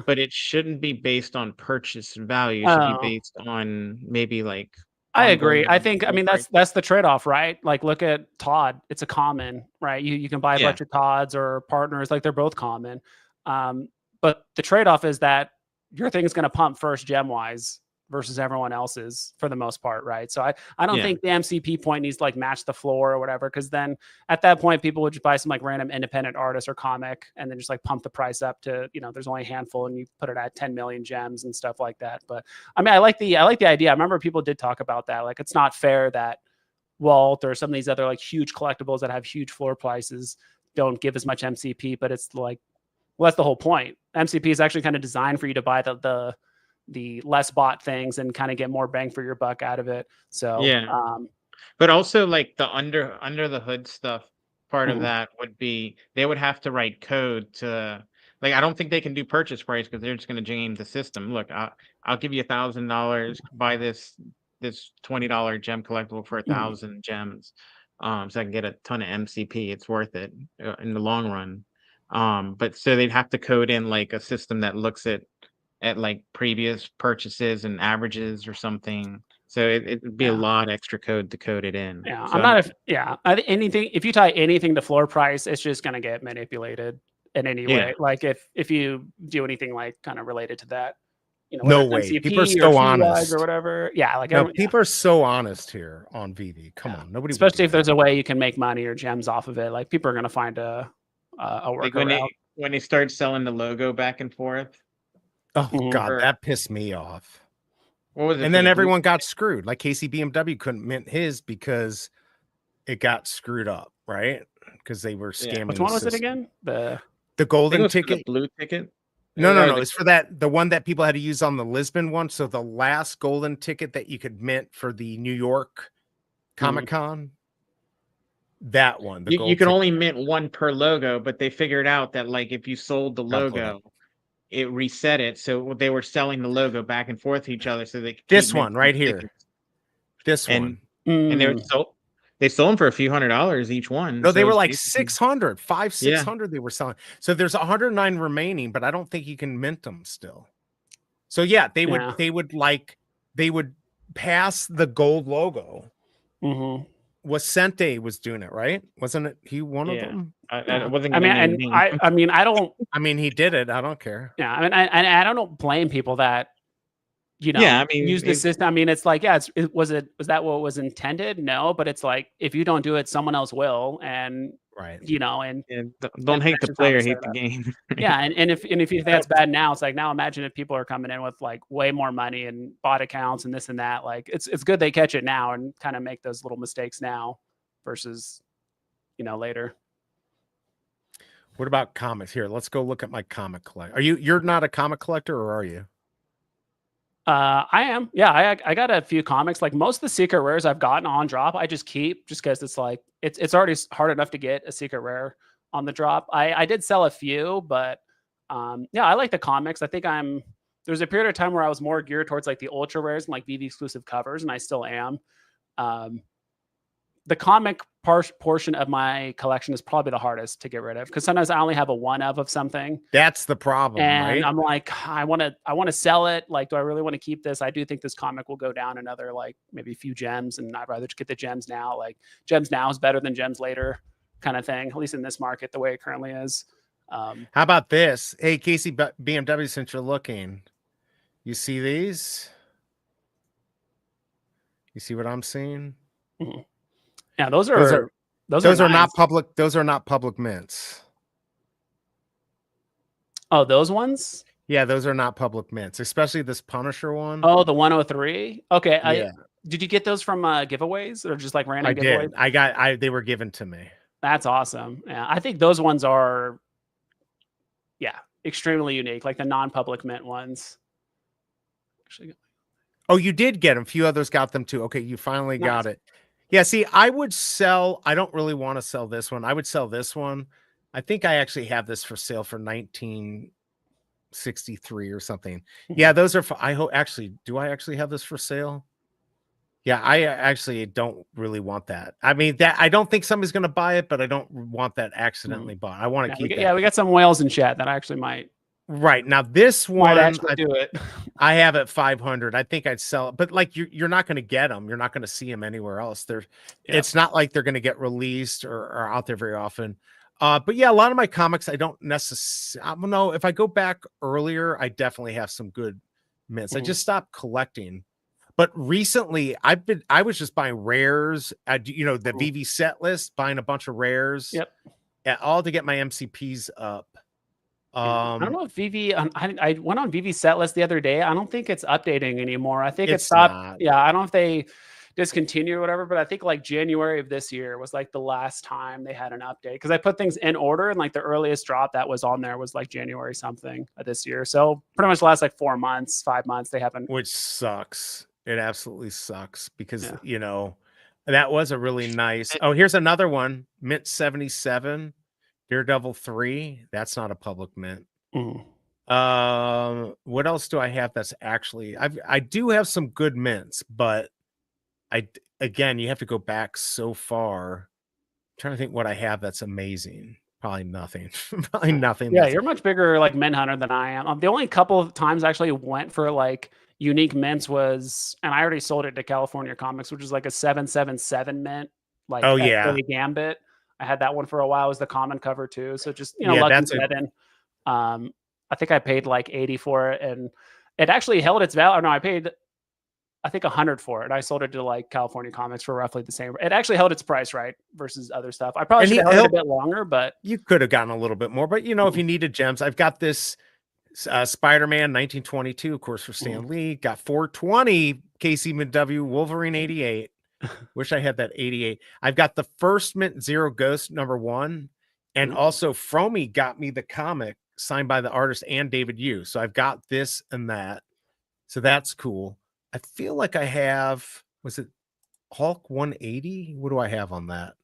but it shouldn't be based on purchase value. It should be based on maybe like. I agree. I ongoing think, that's the trade-off, right? Like, look at Todd. It's a common, right? You can buy a bunch of Todds or partners, like they're both common. But the trade-off is that your thing is going to pump first gem-wise versus everyone else's for the most part, right? So I don't think the MCP point needs to like match the floor or whatever, because then at that point people would just buy some like random independent artist or comic and then just like pump the price up to, there's only a handful and you put it at 10 million gems and stuff like that. But I mean, I like the idea. I remember people did talk about that. Like, it's not fair that Walt or some of these other like huge collectibles that have huge floor prices don't give as much MCP, but it's like, well, that's the whole point. MCP is actually kind of designed for you to buy the less bought things and kind of get more bang for your buck out of it. So but also like the under the hood stuff part of that would be they would have to write code to like I don't think they can do purchase price because they're just going to jam the system. Look, I'll give you $1,000, buy this $20 gem collectible for 1,000 gems, so I can get a ton of MCP. It's worth it in the long run. But so they'd have to code in like a system that looks at at like previous purchases and averages or something. So it would be a Yeah. lot extra code to code it in. Yeah, So I'm not. I think anything. If you tie anything to floor price, it's just gonna get manipulated in any Yeah. way. Like if you do anything like kind of related to that, whether No it's way. People are MCP so or keywords honest. or whatever. Yeah, like No, everyone, people are so honest here on Veve. Come Yeah. on, nobody. would especially do if there's that. a way you can make money or gems off of it. Like people are gonna find a like workaround. when they start selling the logo back and forth. Oh Mhm. God, Or- that pissed me off. What was it? And for then the blue everyone got ticket? screwed. Like Casey BMW couldn't mint his because it got screwed up, right? Because they were Yeah. scamming. Which the one was it system. again? The The I think it golden was for the ticket. blue ticket. No, Or the- It's for the one that people had to use on the Lisbon one. So the last golden ticket that you could mint for the New York Comic Con. That one. The You gold can ticket. only mint one per logo, but they figured out that like if you sold the I'll pull it logo, it reset it. So they were selling the logo back and forth to each other, so they could This keep one minting right the here. tickets. This And one. and they were Mm, sold. They sold them for a few $100s each one. No, so they it were was like basically- 600, Yeah. 600 they were selling. So there's 109 remaining, but I don't think you can mint them still. So yeah, they would they would pass the gold logo. mhm. Wasente was doing it, right? Wasn't it he one of Yeah. them? I Yeah. wasn't I mean, gonna name and names. I don't. I mean, he did it. I don't care. Yeah, I mean, I don't blame people that Yeah, I mean, use the it- system. I mean, it's like, yeah, was that what was intended? No, but it's like if you don't do it, someone else will, and Right. and Yeah, don't hate the that's just how player, they hate set the it game. yeah, and if you think that's bad now, it's like now imagine if people are coming in with like way more money and bot accounts and this and that. Like it's good they catch it now and kind of make those little mistakes now versus later. What about comics? Here, let's go look at my comic collection. You're not a comic collector, or are you? I am. Yeah, I got a few comics. Like most of the secret rares I've gotten on drop, I just keep just because it's like it's already hard enough to get a secret rare on the drop. I did sell a few, but yeah, I like the comics. I think there's a period of time where I was more geared towards like the ultra rares and like Veve exclusive covers, and I still am. The comic portion of my collection is probably the hardest to get rid of because sometimes I only have a one of something. That's the problem, And right? I'm like, I want to sell it. Like, do I really want to keep this? I do think this comic will go down another like maybe a few gems, and I'd rather just get the gems now. Like, gems now is better than gems later, kind of thing. At least in this market, the way it currently is. How about this? Hey, Casey BMW, since you're looking, you see these? You see what I'm seeing? Yeah, those are those are not nice. public. Those are not public mints. Oh, those ones. Yeah, those are not public mints, especially this Punisher one. Oh, the 103. Okay, yeah, did you get those from giveaways or just like random I giveaways? did. They were given to me. That's awesome. Yeah, I think those ones are, extremely unique, like the non-public mint ones. Actually, Oh, you did get them. A few others got them too. Okay, you finally got Nice. it. Yeah, see, I would sell. I don't really want to sell this one. I would sell this one. I think I actually have this for sale for 1963 or something. Yeah, those are. I hope. Actually, do I actually have this for sale? Yeah, I actually don't really want that. I mean, that I don't think somebody's going to buy it, but I don't want that accidentally bought. I want to keep it. we got some whales in chat that actually might Right now, this one actually do it. I have at 500. I think I'd sell it, but like you're not going to get them. You're not going to see them anywhere else. It's not like they're going to get released or out there very often. But yeah, a lot of my comics, I don't necessarily. I don't know if I go back earlier, I definitely have some good mints. I just stopped collecting, but recently I was just buying rares. The Veve set list, buying a bunch of rares. Yep. All to get my MCPs up. I don't know if Veve. I went on Veve set list the other day. I don't think it's updating anymore. I think it It's stopped. not. Yeah, I don't know if they discontinued or whatever, but I think like January of this year was like the last time they had an update because I put things in order and like the earliest drop that was on there was like January something of this year. So pretty much the last like 4 months, 5 months they haven't. Which sucks. It absolutely sucks because that was a really nice. Oh, here's another one. Mint 77. Daredevil 3, that's not a public mint. What else do I have that's actually I do have some good mints, but again, you have to go back so far. I'm trying to think what I have that's amazing. Probably nothing. Probably nothing. Yeah, you're much bigger like mint hunter than I am. The only couple of times I actually went for like unique mints was, and I already sold it to California Comics, which is like a 777 mint, like Oh yeah, FA Gambit. I had that one for a while. It was the common cover too. So just yeah. lucky That's a seven. I think I paid like 80 for it, and it actually held its value. No, I paid I think 100 for it. I sold it to like California Comics for roughly the same. It actually held its price right versus other stuff. I probably And should he have held it a held- bit longer, but you could have gotten a little bit more. But you know, if you needed gems, I've got this Spider-Man 1922, of course, for Stan Lee. Got 420 Casey McW Wolverine 88. Wish I had that 88. I've got the first Mint Zero Ghost #1, and also Fromy got me the comic signed by the artist and David Yu. So I've got this and that. So that's cool. I feel like I have, was it Hulk 180? What do I have on that?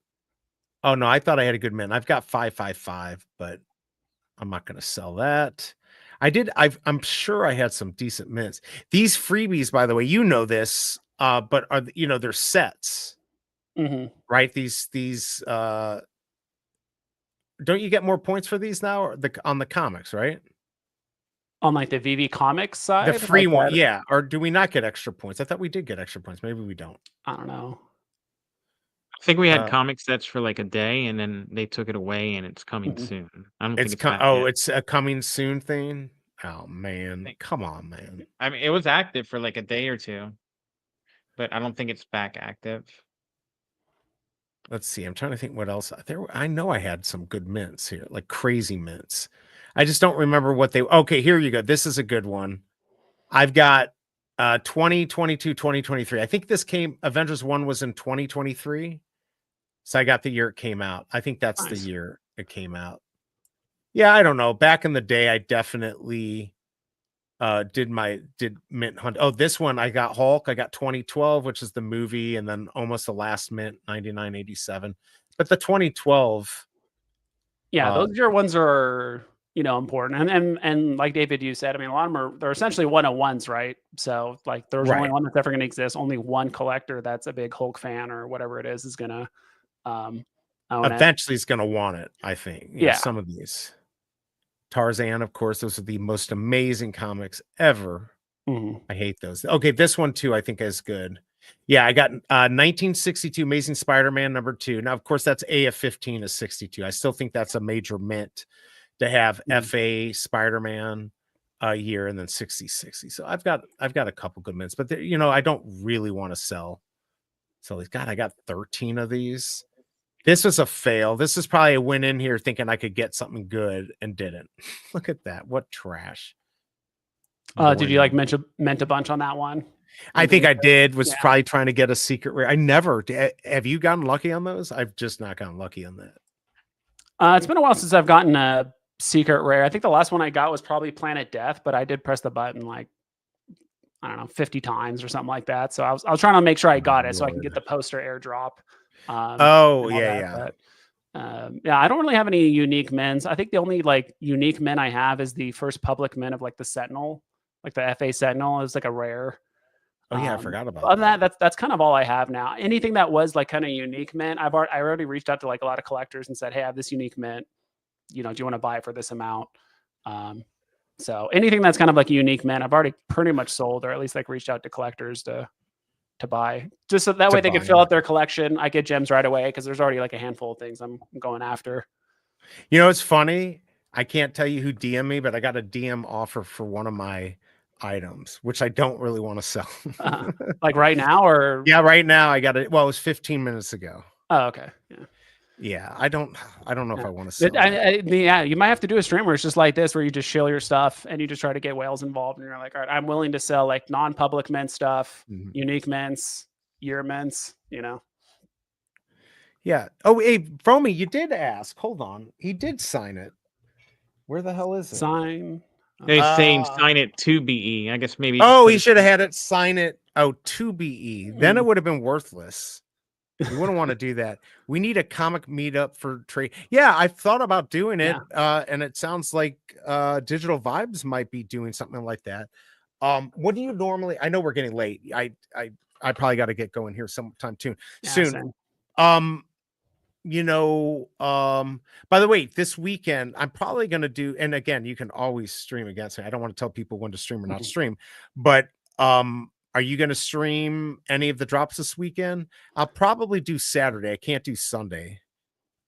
Oh no, I thought I had a good mint. I've got 555, but I'm not going to sell that. I'm sure I had some decent mints. These freebies, by the way, you know this, but are they're sets, right? These don't you get more points for these now, or on the comics, right? On like the VV Comics side, The free like one, that, yeah. Or do we not get extra points? I thought we did get extra points. Maybe we don't. I don't know. I think we had comic sets for like a day, and then they took it away, and it's coming soon. I don't think it's back yet. It's a coming soon thing. Oh man, come on, man. I mean, it was active for like a day or two, but I don't think it's back active. Let's see. I'm trying to think what else I know I had some good mints here, like crazy mints. I just don't remember what they. Okay, here you go. This is a good one. I've got 2022, 2023. I think this Avengers 1 was in 2023. So I got the year it came out. I think that's the year it came out. Yeah, I don't know. Back in the day, I definitely did mint hunt. Oh, this one I got Hulk. I got 2012, which is the movie, and then almost the last mint 99.87. But the 2012, yeah, those year ones are important, and like David, you said, I mean, a lot of them they're essentially 101s, right? So like, there's only one that's ever going to exist. Only one collector that's a big Hulk fan or whatever it is gonna own eventually is going to want it. I think. Yeah, some of these. Tarzan, of course, those are the most amazing comics ever. I hate those. Okay, this one too, I think is good. Yeah, I got 1962 Amazing Spider-Man #2. Now, of course, that's A of 15 is 62. I still think that's a major mint to have FA Spider-Man a year and then 60. So I've got a couple good mints, but I don't really want to sell. So God, I got 13 of these. This was a fail. This is probably a win in here thinking I could get something good and didn't. Look at that. What trash. Did you like mint a bunch on that one? I think I did. Was probably trying to get a secret rare. I never did. Have you gotten lucky on those? I've just not gotten lucky on that. It's been a while since I've gotten a secret rare. I think the last one I got was probably Planet Death, but I did press the button like, I don't know, 50 times or something like that. So I was trying to make sure I got it so I can get the poster airdrop. Yeah. But, I don't really have any unique mints. I think the only like unique mint I have is the first public mint of like the Sentinel, like the FA Sentinel is like a rare. Oh yeah, I forgot about other than that. That's kind of all I have now. Anything that was like kind of unique mint, I already reached out to like a lot of collectors and said, hey, I have this unique mint. Do you want to buy it for this amount? So anything that's kind of like a unique mint, I've already pretty much sold, or at least like reached out to collectors to buy, just so that way they could fill out their collection. I get gems right away because there's already like a handful of things I'm going after. It's funny. I can't tell you who DM me, but I got a DM offer for one of my items, which I don't really want to sell. Like right now, or right now I got it. Well, it was 15 minutes ago. Oh, okay. Yeah, I don't know if I want to sell. You might have to do a stream where it's just like this, where you just shill your stuff and you just try to get whales involved, and you're like, all right, I'm willing to sell like non-public mint stuff, unique mints, year mints, Yeah. Oh, hey, Fromy, you did ask. Hold on, he did sign it. Where the hell is it? Sign. They're saying sign it to BE. I guess maybe. Oh, he should have had it sign it. Oh, to BE. Then it would have been worthless. You wouldn't want to do that. We need a comic meetup for trade. Yeah, I've thought about doing it, and it sounds like Digital Vibes might be doing something like that. What do you normally? I know we're getting late. I probably got to get going here sometime soon. Same. by the way, this weekend I'm probably going to do, and again, you can always stream against me. I don't want to tell people when to stream or not stream, but are you going to stream any of the drops this weekend? I'll probably do Saturday. I can't do Sunday.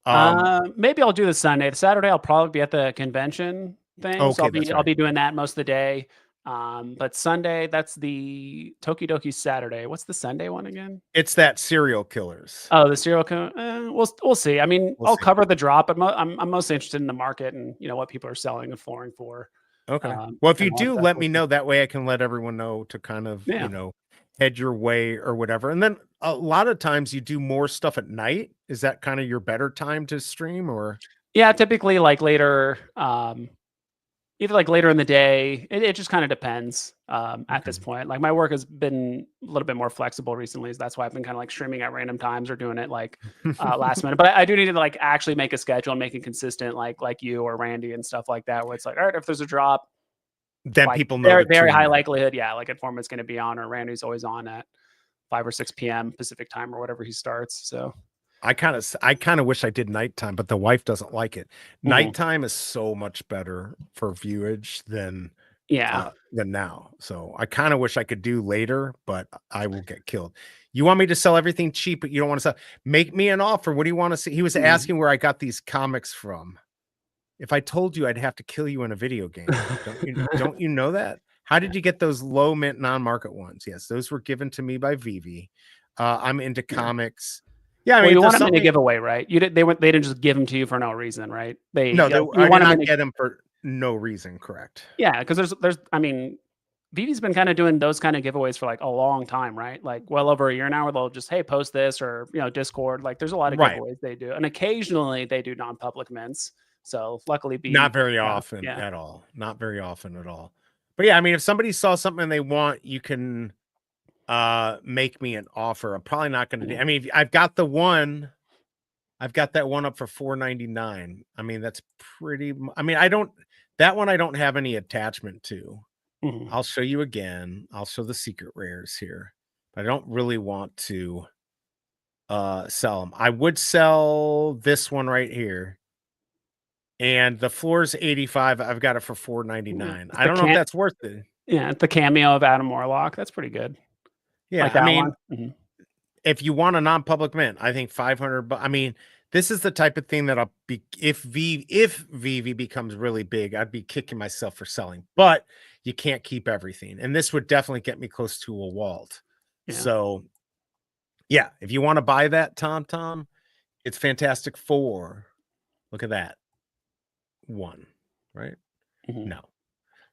Maybe I'll do the Sunday. The Saturday I'll probably be at the convention thing, so Okay, I'll be doing that most of the day. But Sunday, that's the Tokidoki Saturday. What's the Sunday one again? It's that serial killers. Oh, the serial killer. We'll see. I mean, We'll I'll see. cover the drop, but I'm mostly interested in the market and what people are selling and flooring for. Okay. Well, if and you all that do, stuff, let we'll me see. know. That way I can let everyone know to kind of, Yeah. head your way or whatever. And then a lot of times you do more stuff at night. Is that kind of your better time to stream or? Yeah, typically like later, either like later in the day. It just kind of depends at this point. Like my work has been a little bit more flexible recently. So that's why I've been kind of like streaming at random times or doing it like last minute. But I do need to like actually make a schedule and make it consistent, like you or Randy and stuff like that, where it's like, all right, if there's a drop, Then like, people know. very, to very tune high in. likelihood, yeah, like InformMint's going to be on, or Randy's always on at 5 or 6 p.m. Pacific time or whatever he starts. So I kind of wish I did nighttime, but the wife doesn't like it. Mhm. Nighttime is so much better for viewage than now. So I kind of wish I could do later, but I will get killed. You want me to sell everything cheap, but you don't want to sell. Make me an offer. What do you want to see? He was asking where I got these comics from. If I told you, I'd have to kill you in a video game. Don't you know that? How did you get those low mint non-market ones? Yes, those were given to me by Veve. I'm into comics. Yeah, I well, mean, you if want there's them in a something. giveaway, right? They didn't just give them to you for no reason, right? No, you I want did them not get them for no reason. Correct. Yeah, because there's I mean, Vivi's been kind of doing those kind of giveaways for like a long time, right? Like well over a year now, where they'll just, hey, post this, or Discord. Like there's a lot of Right. giveaways they do, and occasionally they do non-public mints. So luckily, Not very yeah, often yeah. at all. Not very often at all. But yeah, I mean, if somebody saw something they want, you can make me an offer. I'm probably not going to do. I mean, I've got that one up for $4.99. I mean, that's pretty. I mean, that one I don't have any attachment to. Mhm. I'll show you again. I'll show the secret rares here. But I don't really want to sell them. I would sell this one right here. And the floor's 85. I've got it for $4.99. I don't know if that's worth it. Yeah, it's the cameo of Adam Warlock. That's pretty good. Yeah, Like that I mean, one. Mhm. if you want a non-public mint, I think 500. But I mean, this is the type of thing that I'll be if Veve becomes really big, I'd be kicking myself for selling. But you can't keep everything, and this would definitely get me close to a Walt. Yeah. So, yeah, if you want to buy that, Tom, it's Fantastic Four. Look at that one, right? Mhm. No.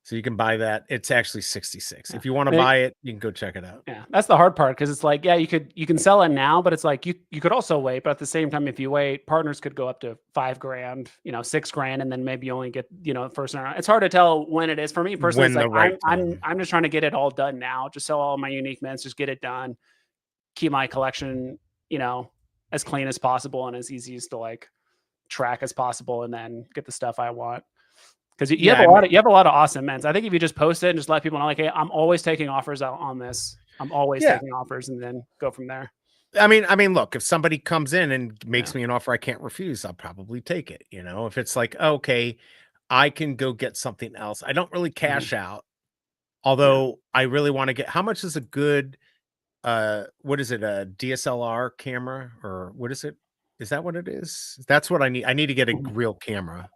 So you can buy that. It's actually 66. Yeah. If you want to buy it, you can go check it out. Yeah, that's the hard part, because it's like, yeah, you can sell it now, but it's like you could also wait. But at the same time, if you wait, partners could go up to $5,000, $6,000, and then maybe you only get first round. It's hard to tell when it is. For me personally, When it's like the right I'm just trying to get it all done now. Just sell all my unique mints, just get it done, keep my collection as clean as possible and as easy as to like track as possible, and then get the stuff I want. Because you have a lot of awesome mints. I think if you just post it and just let people know, like, hey, I'm always taking offers out on this. I'm always taking offers, and then go from there. I mean, look, if somebody comes in and makes me an offer I can't refuse, I'll probably take it. If it's like, okay, I can go get something else. I don't really cash out. Although I really want to get, how much is a good, what is it? A DSLR camera, or what is it? Is that what it is? That's what I need. I need to get a real camera.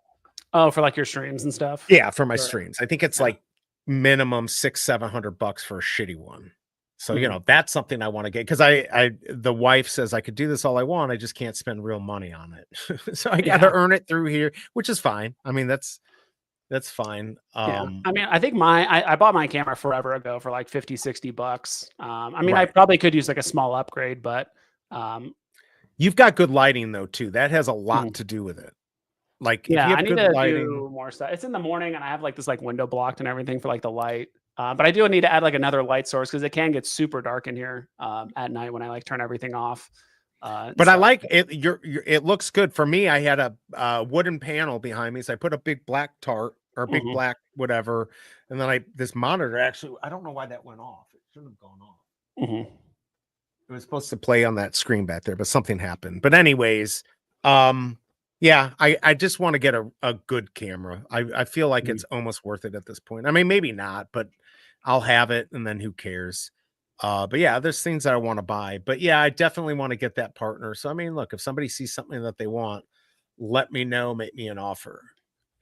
Oh, for like your streams and stuff. Yeah, for my streams. I think it's like minimum $600-700 for a shitty one. So that's something I want to get, because the wife says I could do this all I want. I just can't spend real money on it. So I got to earn it through here, which is fine. I mean, that's fine. I mean, I think I bought my camera forever ago for like $50-60. I mean, I Right. probably could use like a small upgrade, but You've got good lighting though too. That has a lot to do with it. Like, if you I have need good to lighting, do more stuff. It's in the morning, and I have like this like window blocked and everything for like the light. But I do need to add like another light source, because it can get super dark in here at night when I like turn everything off. but I like it. It looks good for me. I had a wooden panel behind me, so I put a big black tarp or a big black whatever, and then this monitor, actually, I don't know why that went off. It shouldn't have gone off. It was supposed to play on that screen back there, but something happened. But anyways, Yeah, I just want to get a good camera. I feel like it's almost worth it at this point. I mean, maybe not, but I'll have it and then who cares? But yeah, there's things that I want to buy. But yeah, I definitely want to get that partner. So I mean, look, if somebody sees something that they want, let me know, make me an offer.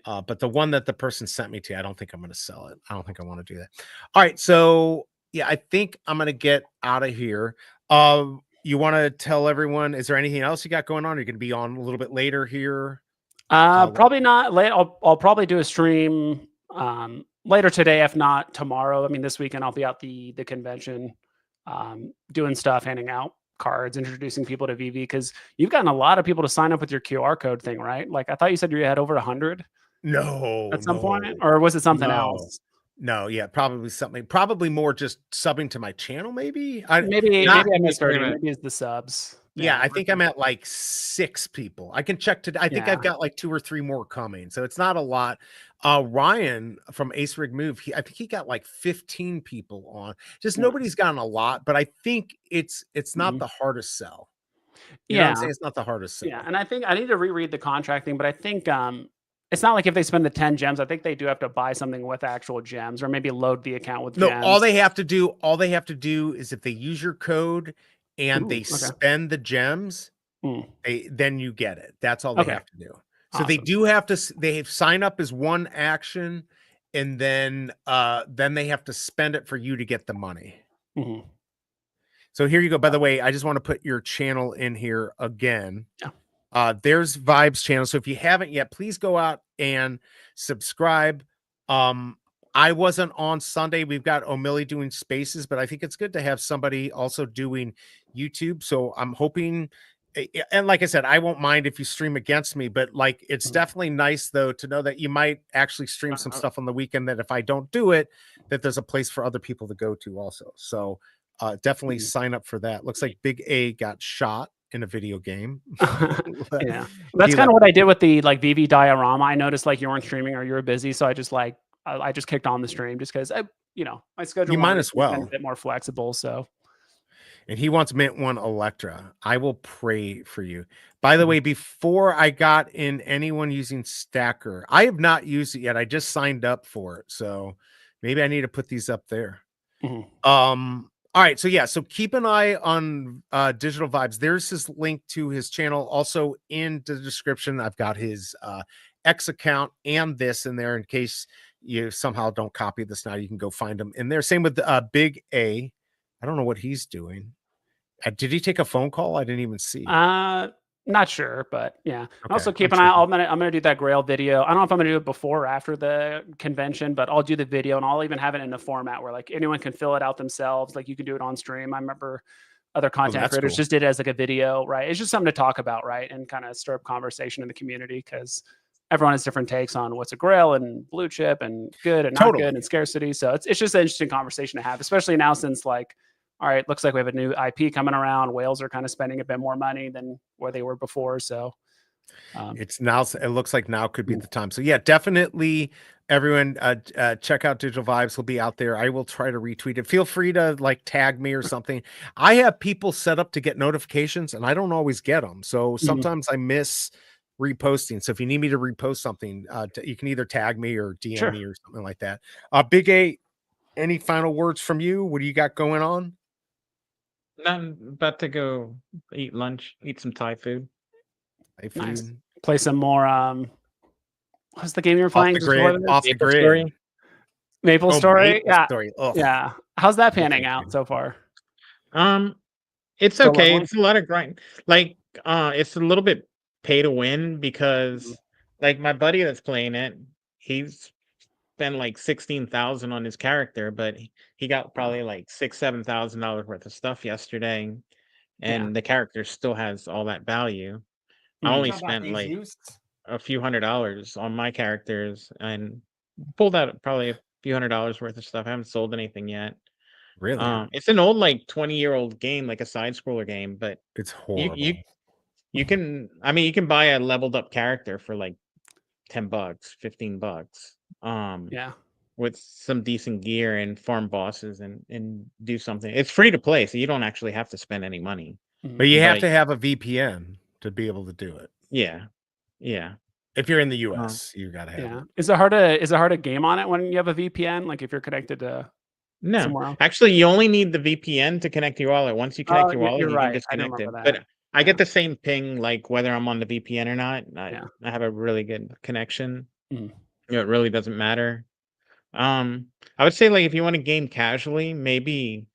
But the one that the person sent me to, I don't think I'm going to sell it. I don't think I want to do that. All right, so yeah, I think I'm going to get out of here. You want to tell everyone? Is there anything else you got going on? You're going to be on a little bit later here. Probably not late. I'll probably do a stream later today, if not tomorrow. I mean, this weekend I'll be at the convention, doing stuff, handing out cards, introducing people to Veve, because you've gotten a lot of people to sign up with your QR code thing, right? Like I thought you said you had over 100 No, at some point, or was it something else? No, yeah, probably something. Probably more just subbing to my channel, maybe. Maybe I misheard you. Maybe it's the subs. Yeah, I think I'm at like 6 people. I can check today. I think I've got like 2 or 3 more coming, so it's not a lot. Ryan from Ace Rig Move, I think he got like 15 people on. Just nobody's gotten a lot, but I think it's not the hardest sell. You know what I'm saying? It's not the hardest sell. Yeah, and I think I need to reread the contract thing, but I think it's not like if they spend the 10 gems, I think they do have to buy something with actual gems, or maybe load the account with gems. All they have to do is if they use your code and they spend the gems, then you get it. That's all they have to do. So they do have to, they sign up as one action, and then they have to spend it for you to get the money. So here you go. By the way, I just want to put your channel in here again. There's Vibes channel. So if you haven't yet, please go out and subscribe. I wasn't on Sunday. We've got O'Malley doing spaces, but I think it's good to have somebody also doing YouTube. So I'm hoping, and like I said, I won't mind if you stream against me, but like, it's definitely nice though to know that you might actually stream some stuff on the weekend, that if I don't do it, that there's a place for other people to go to also. So definitely sign up for that. Looks like BigA got shot in a video game. Yeah, that's kind of what I did with the like Veve diorama. I noticed like you weren't streaming or you were busy, so I just kicked on the stream just because my schedule. You might as well a bit more flexible. So, and he wants Mint 1 Electra. I will pray for you. By the way, before I got in anyone using Stacker, I have not used it yet. I just signed up for it, so maybe I need to put these up there. All right, so yeah, so keep an eye on Digital Vibes. There's his link to his channel also in the description. I've got his X account and this in there in case you somehow don't copy this now. You can go find him in there. Same with BigA. I don't know what he's doing. Did he take a phone call? I didn't even see. Not sure, but yeah. Okay, also keep an eye. I'm gonna do that Grail video. I don't know if I'm gonna do it before or after the convention, but I'll do the video, and I'll even have it in a format where like anyone can fill it out themselves. Like you can do it on stream. I remember other content creators just did it as like a video, right? It's just something to talk about, right? And kind of stir up conversation in the community, because everyone has different takes on what's a Grail and blue chip and good and not good and scarcity. So it's just an interesting conversation to have, especially now since like, all right, looks like we have a new IP coming around. Whales are kind of spending a bit more money than where they were before. So it's now, it looks like now could be the time. So yeah, definitely everyone check out Digital Vibes. He'll be out there. I will try to retweet it. Feel free to like tag me or something. I have people set up to get notifications and I don't always get them. So sometimes I miss reposting. So if you need me to repost something, you can either tag me or DM me or something like that. BigA, any final words from you? What do you got going on? I'm about to go eat lunch, eat some Thai food. Nice. Play some more. What's the game you were playing? Off the grid. Maple Story. Yeah. Yeah. How's that panning out so far? It's okay. It's a lot of grind. Like, it's a little bit pay to win because, like, my buddy that's playing it, he's spent like 16,000 on his character, but he got probably like $6,000-7,000 worth of stuff yesterday, and the character still has all that value. I only spent like a few $100s on my characters and pulled out probably a few $100 worth of stuff. I haven't sold anything yet. Really? It's an old like 20-year-old game, like a side scroller game, but it's horrible. You can, I mean, you can buy a leveled up character for like $10, $15. With some decent gear and farm bosses and do something. It's free to play, so you don't actually have to spend any money. But you have to have a VPN to be able to do it. Yeah. Yeah. If you're in the US, you gotta have Yeah. it. Is it hard to game on it when you have a VPN? Like if you're connected to No, somewhere else? actually, you only need the VPN to connect your wallet. Once you connect Oh, your wallet, you're you can right. I don't disconnect it. remember that. But I Yeah. get the same ping, like whether I'm on the VPN or not. Yeah. I have a really good connection. Mhm. It really doesn't matter. I would say like if you want to game casually, maybe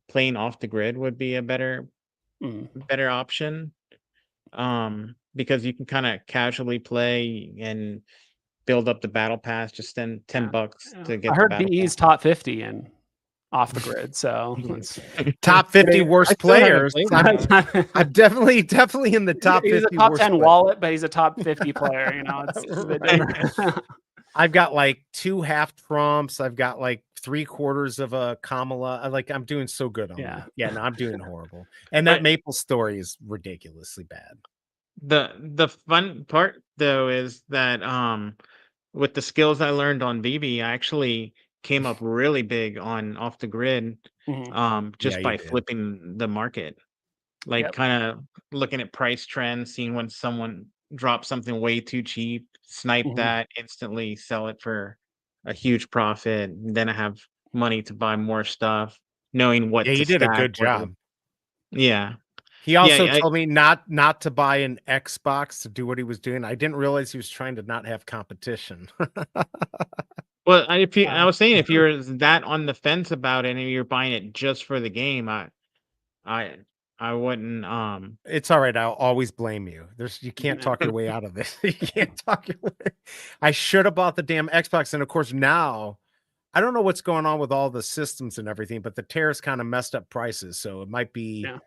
playing off the grid would be a better Mhm. option. Because you can kind of casually play and build up the battle pass, just spend $10 Yeah. to I get the heard battle BE's top 50 and off the grid, so pass. it's Top 50 I worst still haven't players. played I'm, that. I'm definitely in the top He's a 50 top worst 10 players. wallet, but he's a top 50 player, you know, it's a bit Right. different. I've got like 2 half trumps. I've got like 3/4 of a Kamala. I'm doing so good on Yeah. that. Yeah, no, I'm doing horrible. And that But Maple story is ridiculously bad. the fun part though is that with the skills I learned on Veve, I actually came up really big on off the grid Mhm. Yeah, just you by did. flipping the market. Like Yep. kind of looking at price trends, seeing when someone drops something way too cheap, snipe Mhm. that, instantly sell it for a huge profit. Then I have money to buy more stuff, knowing what Yeah, to you did a stack. good job. Yeah. He also Yeah. told me not to buy an Xbox to do what he was doing. I didn't realize he was trying to not have competition. Well, if you, I Uh, was saying if you're that on the fence about it and you're buying it just for the game, I, I wouldn't. It's all right. I'll always blame you. You can't yeah. talk your way out of this. You can't talk your way. I should have bought the damn Xbox. And of course, now I don't know what's going on with all the systems and everything, but the tariffs kind of messed up prices. So it might be Yeah.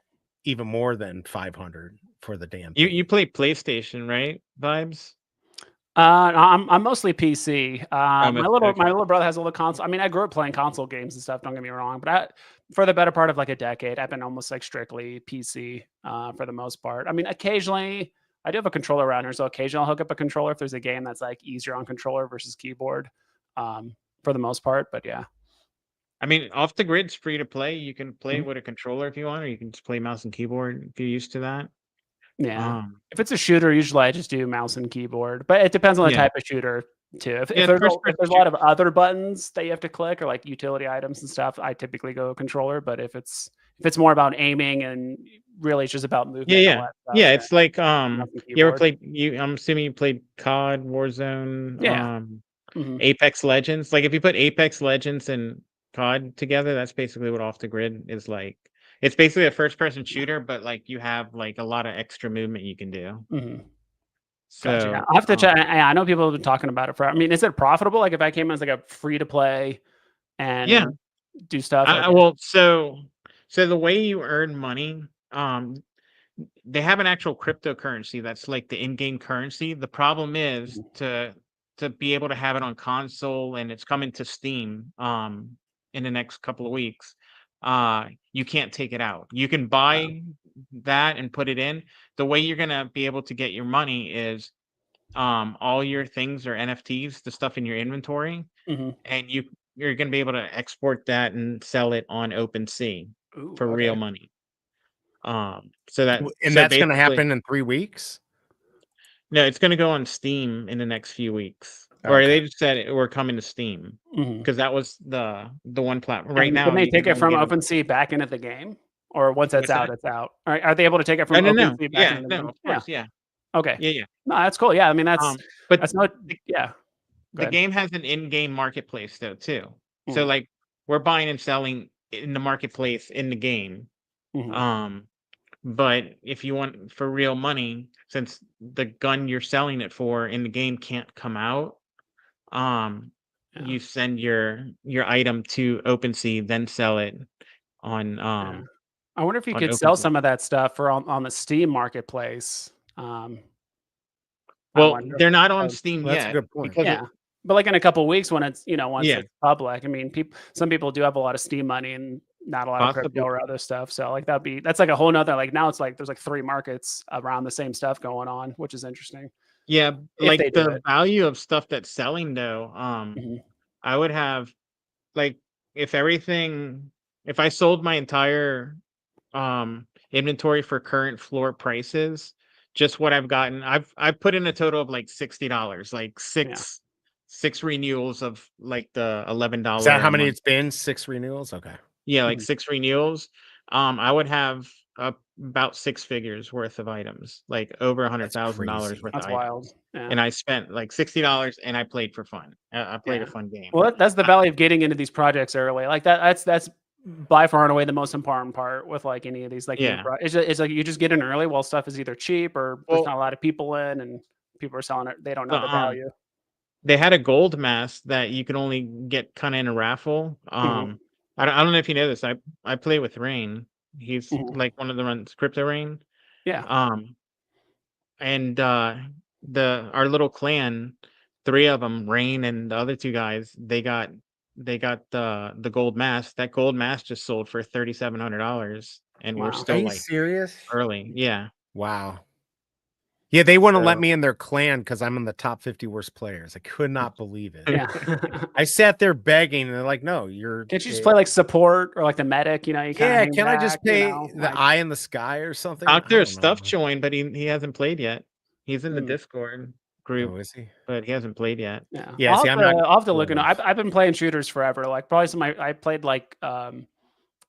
even more than 500 for the damn You thing. play PlayStation, right? Vibes. I'm mostly PC. Oh, My okay. little brother has a little console. I mean, I grew up playing console games and stuff. Don't get me wrong, but for the better part of like a decade, I've been almost like strictly PC for the most part. I mean, occasionally I do have a controller around here, so occasionally I'll hook up a controller if there's a game that's like easier on controller versus keyboard. For the most part, but yeah. I mean, off the grid's free to play. You can play Mhm. with a controller if you want, or you can just play mouse and keyboard if you're used to that. Yeah. Um, If it's a shooter, usually I just do mouse and keyboard, but it depends on the yeah, type of shooter too. yeah. If there's a lot of other buttons that you have to click or like utility items and stuff, I typically go controller. But if it's more about aiming and really it's just about movement and all that stuff, yeah. then It's like mouse and you ever keyboard. played? I'm assuming you played COD, Warzone, Yeah. Mhm. Apex Legends. Like if you put Apex Legends and COD together, that's basically what Off the Grid is like. It's basically a first-person shooter, but like you have like a lot of extra movement you can do. Mhm. Gotcha. Yeah. So, I'll have to check. I know people have been talking about it for. I mean, is it profitable? Like if I came as like a free to play yeah. and do stuff. I Okay. well, so the way you earn money, they have an actual cryptocurrency that's like the in-game currency. The problem is Mhm. to be able to have it on console, and it's coming to Steam in the next couple of weeks. You can't take it out. You can Wow. buy that and put it in. The way you're gonna be able to get your money is all your things are NFTs, the stuff in your inventory, Mhm. and you're gonna be able to export that and sell it on OpenSea Ooh. for real Okay. money. And So that's going to basically, happen in 3 weeks. no, it's gonna go on Steam in the next few weeks. Or Okay. they just said we're coming to Steam Mhm. because that was the one platform. Right And can now, they you take can it only from get them. OpenSea back into the game? Or once it's What's out, that? it's out? Are they able to take it No, from no, no. OpenSea back Yeah, into the no, game? of Yeah. course, yeah, Okay. yeah, yeah. No, that's cool. Yeah. I mean, But that's not. the, Yeah. the Good. game has an in-game marketplace though too. So Mhm. like we're buying and selling in the marketplace in the game. Mhm. Um, But if you want for real money, since the gun you're selling it for in the game can't come out, Yeah. you send your item to OpenSea, then sell it on Yeah. I wonder if you could sell OpenSea. some of that stuff for on the Steam marketplace. I Well, wonder. they're not on Uh, Steam Well, that's a yet good point. because yeah. But like in a couple weeks when it's, once yeah, it's public, I mean, some people do have a lot of Steam money and not a lot of crypto possibly. or other stuff. So like that's like a whole nother, like now it's like there's like three markets around the same stuff going on, which is interesting Yeah, if they like do the it. value of stuff that's selling though, Mhm. I would have like if everything if I sold my entire inventory for current floor prices, just what I've gotten. I've put in a total of like $60, like six renewals of like the $11 Is that how a many month. it's been? 6 renewals? Okay. Yeah, like Mhm. 6 renewals. I would have about 6 figures worth of items, like over That's $100,000 crazy. worth That's of wild. items. Yeah. And I spent like $60 and I played for fun. I played a Yeah. fun game. Well, that's the value of getting into these projects early. Like that's by far and away the most important part with like any of these like new Yeah. it's like you just get in early while stuff is either cheap or there's not Well, a lot of people in and people are selling it. They don't know the the value. they had a gold mask that you could only get kind of in a raffle. Mhm, I don't know if you know this. I play with Rain. He's mhm. like one of the runs Crypto Rain. Yeah. Um, and our little clan, 3 of them, Rain and the other 2 guys, they got the gold mask. That gold mask just sold for $3,700, and we're Wow. Are still you like serious? early. Yeah. Wow. Yeah, they wouldn't let So me in their clan because I'm in the top 50 worst players. I could not believe it. Yeah. I sat there begging, and they're like, "No, you're." Can't you just play like support or like the medic? You know, you kind of Yeah, hang can I just back. You pay know, the like eye in the sky or something? I Doctor don't Stuff know. joined, but he hasn't played yet. He's in the mm, Discord Oh, group, is he? but he hasn't played yet. yeah. Yeah, see, I'm not I'll have to look into. close. I've been playing shooters forever. Like probably I played like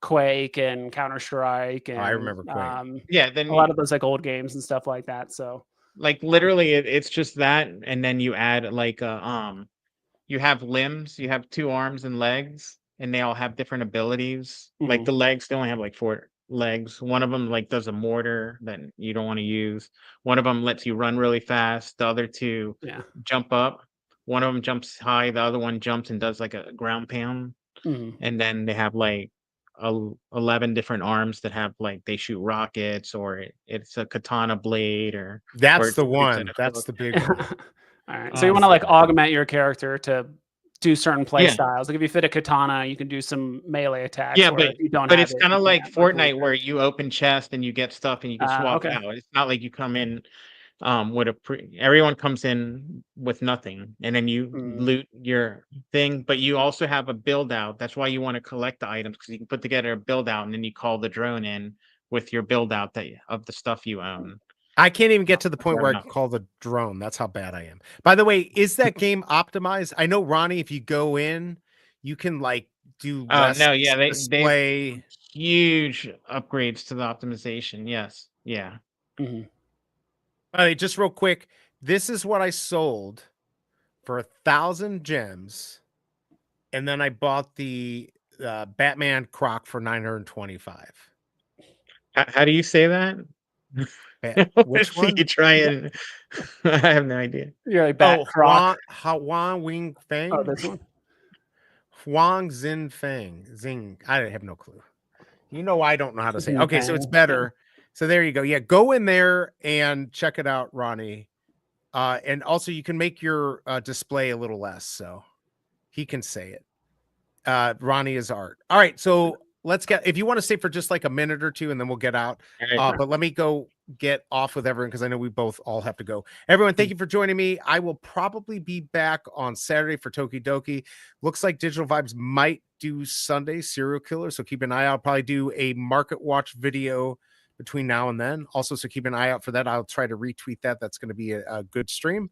Quake and Counter Strike Oh, I and remember Quake. Yeah, then a lot of those like old games and stuff like that. So like literally it's just that, and then you add like you have limbs, you have 2 arms and legs, and they all have different abilities. Like mhm, the legs, they only have like 4 legs. One of them like does a mortar that you don't want to use. One of them lets you run really fast. The other 2 yeah. jump up. One of them jumps high. The other one jumps and does like a ground pound. Mhm. And then they have like 11 different arms that have like they shoot rockets, or it's a katana blade, or That's it's the a six-sided one. That's hook. the big one. All right. So you want Um, to like augment your character to do certain play yeah. styles. Like if you fit a katana, you can do some melee attacks. Yeah, Where but if you don't have it's it, kind you of like can't. Like Fortnite where you open chest and you get stuff and you can swap okay. out. It's not like you come in with everyone comes in with nothing, and then you Mm, loot your thing, but you also have a build out. That's why you want to collect the items, because you can put together a build out and then you call the drone in with your build out of the stuff you own. I can't even get to the That's point why where I'm I not. can call the drone. That's how bad I am. By the way, is that game optimized? I know, Ronnie, if you go in, you can like do Oh less no, yeah, they've display. huge upgrades to the optimization. Yes, yeah. mhm. All right, just real quick. This is what I sold for 1,000 gems, and then I bought the Batman Croc for 925. How do you say that? Which See one? you try it. I have no idea. You're like Bat Oh, Croc. Huang Wing Oh, Feng? this one. Huang Xin Feng. Zing. I have no clue. You know, I don't know how to say it. Zing Okay, so it's Fang, better. So there you go. Yeah, go in there and check it out, Ronnie. And also you can make your display a little less, so he can say it. Ronnie is art. All right, so let's get, if you want to stay for just like a minute or two and then we'll get out. All right. But let me go get off with everyone because I know we both all have to go. Everyone, thank you for joining me. I will probably be back on Saturday for Tokidoki. Looks like Digital Vibes might do Sunday serial killer, so keep an eye out. I'll probably do a market watch video between now and then. Also, so keep an eye out for that. I'll try to retweet that. That's going to be a good stream.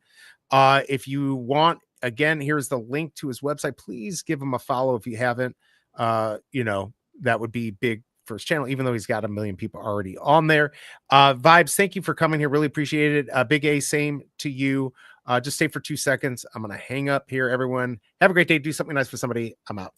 If you want, again, here's the link to his website. Please give him a follow if you haven't. You know, that would be big for his channel, even though he's got 1 million people already on there. Vibes, thank you for coming here. Really appreciate it. Big A, same to you. Just stay for 2 seconds. I'm going to hang up here, everyone. Have a great day. Do something nice for somebody. I'm out.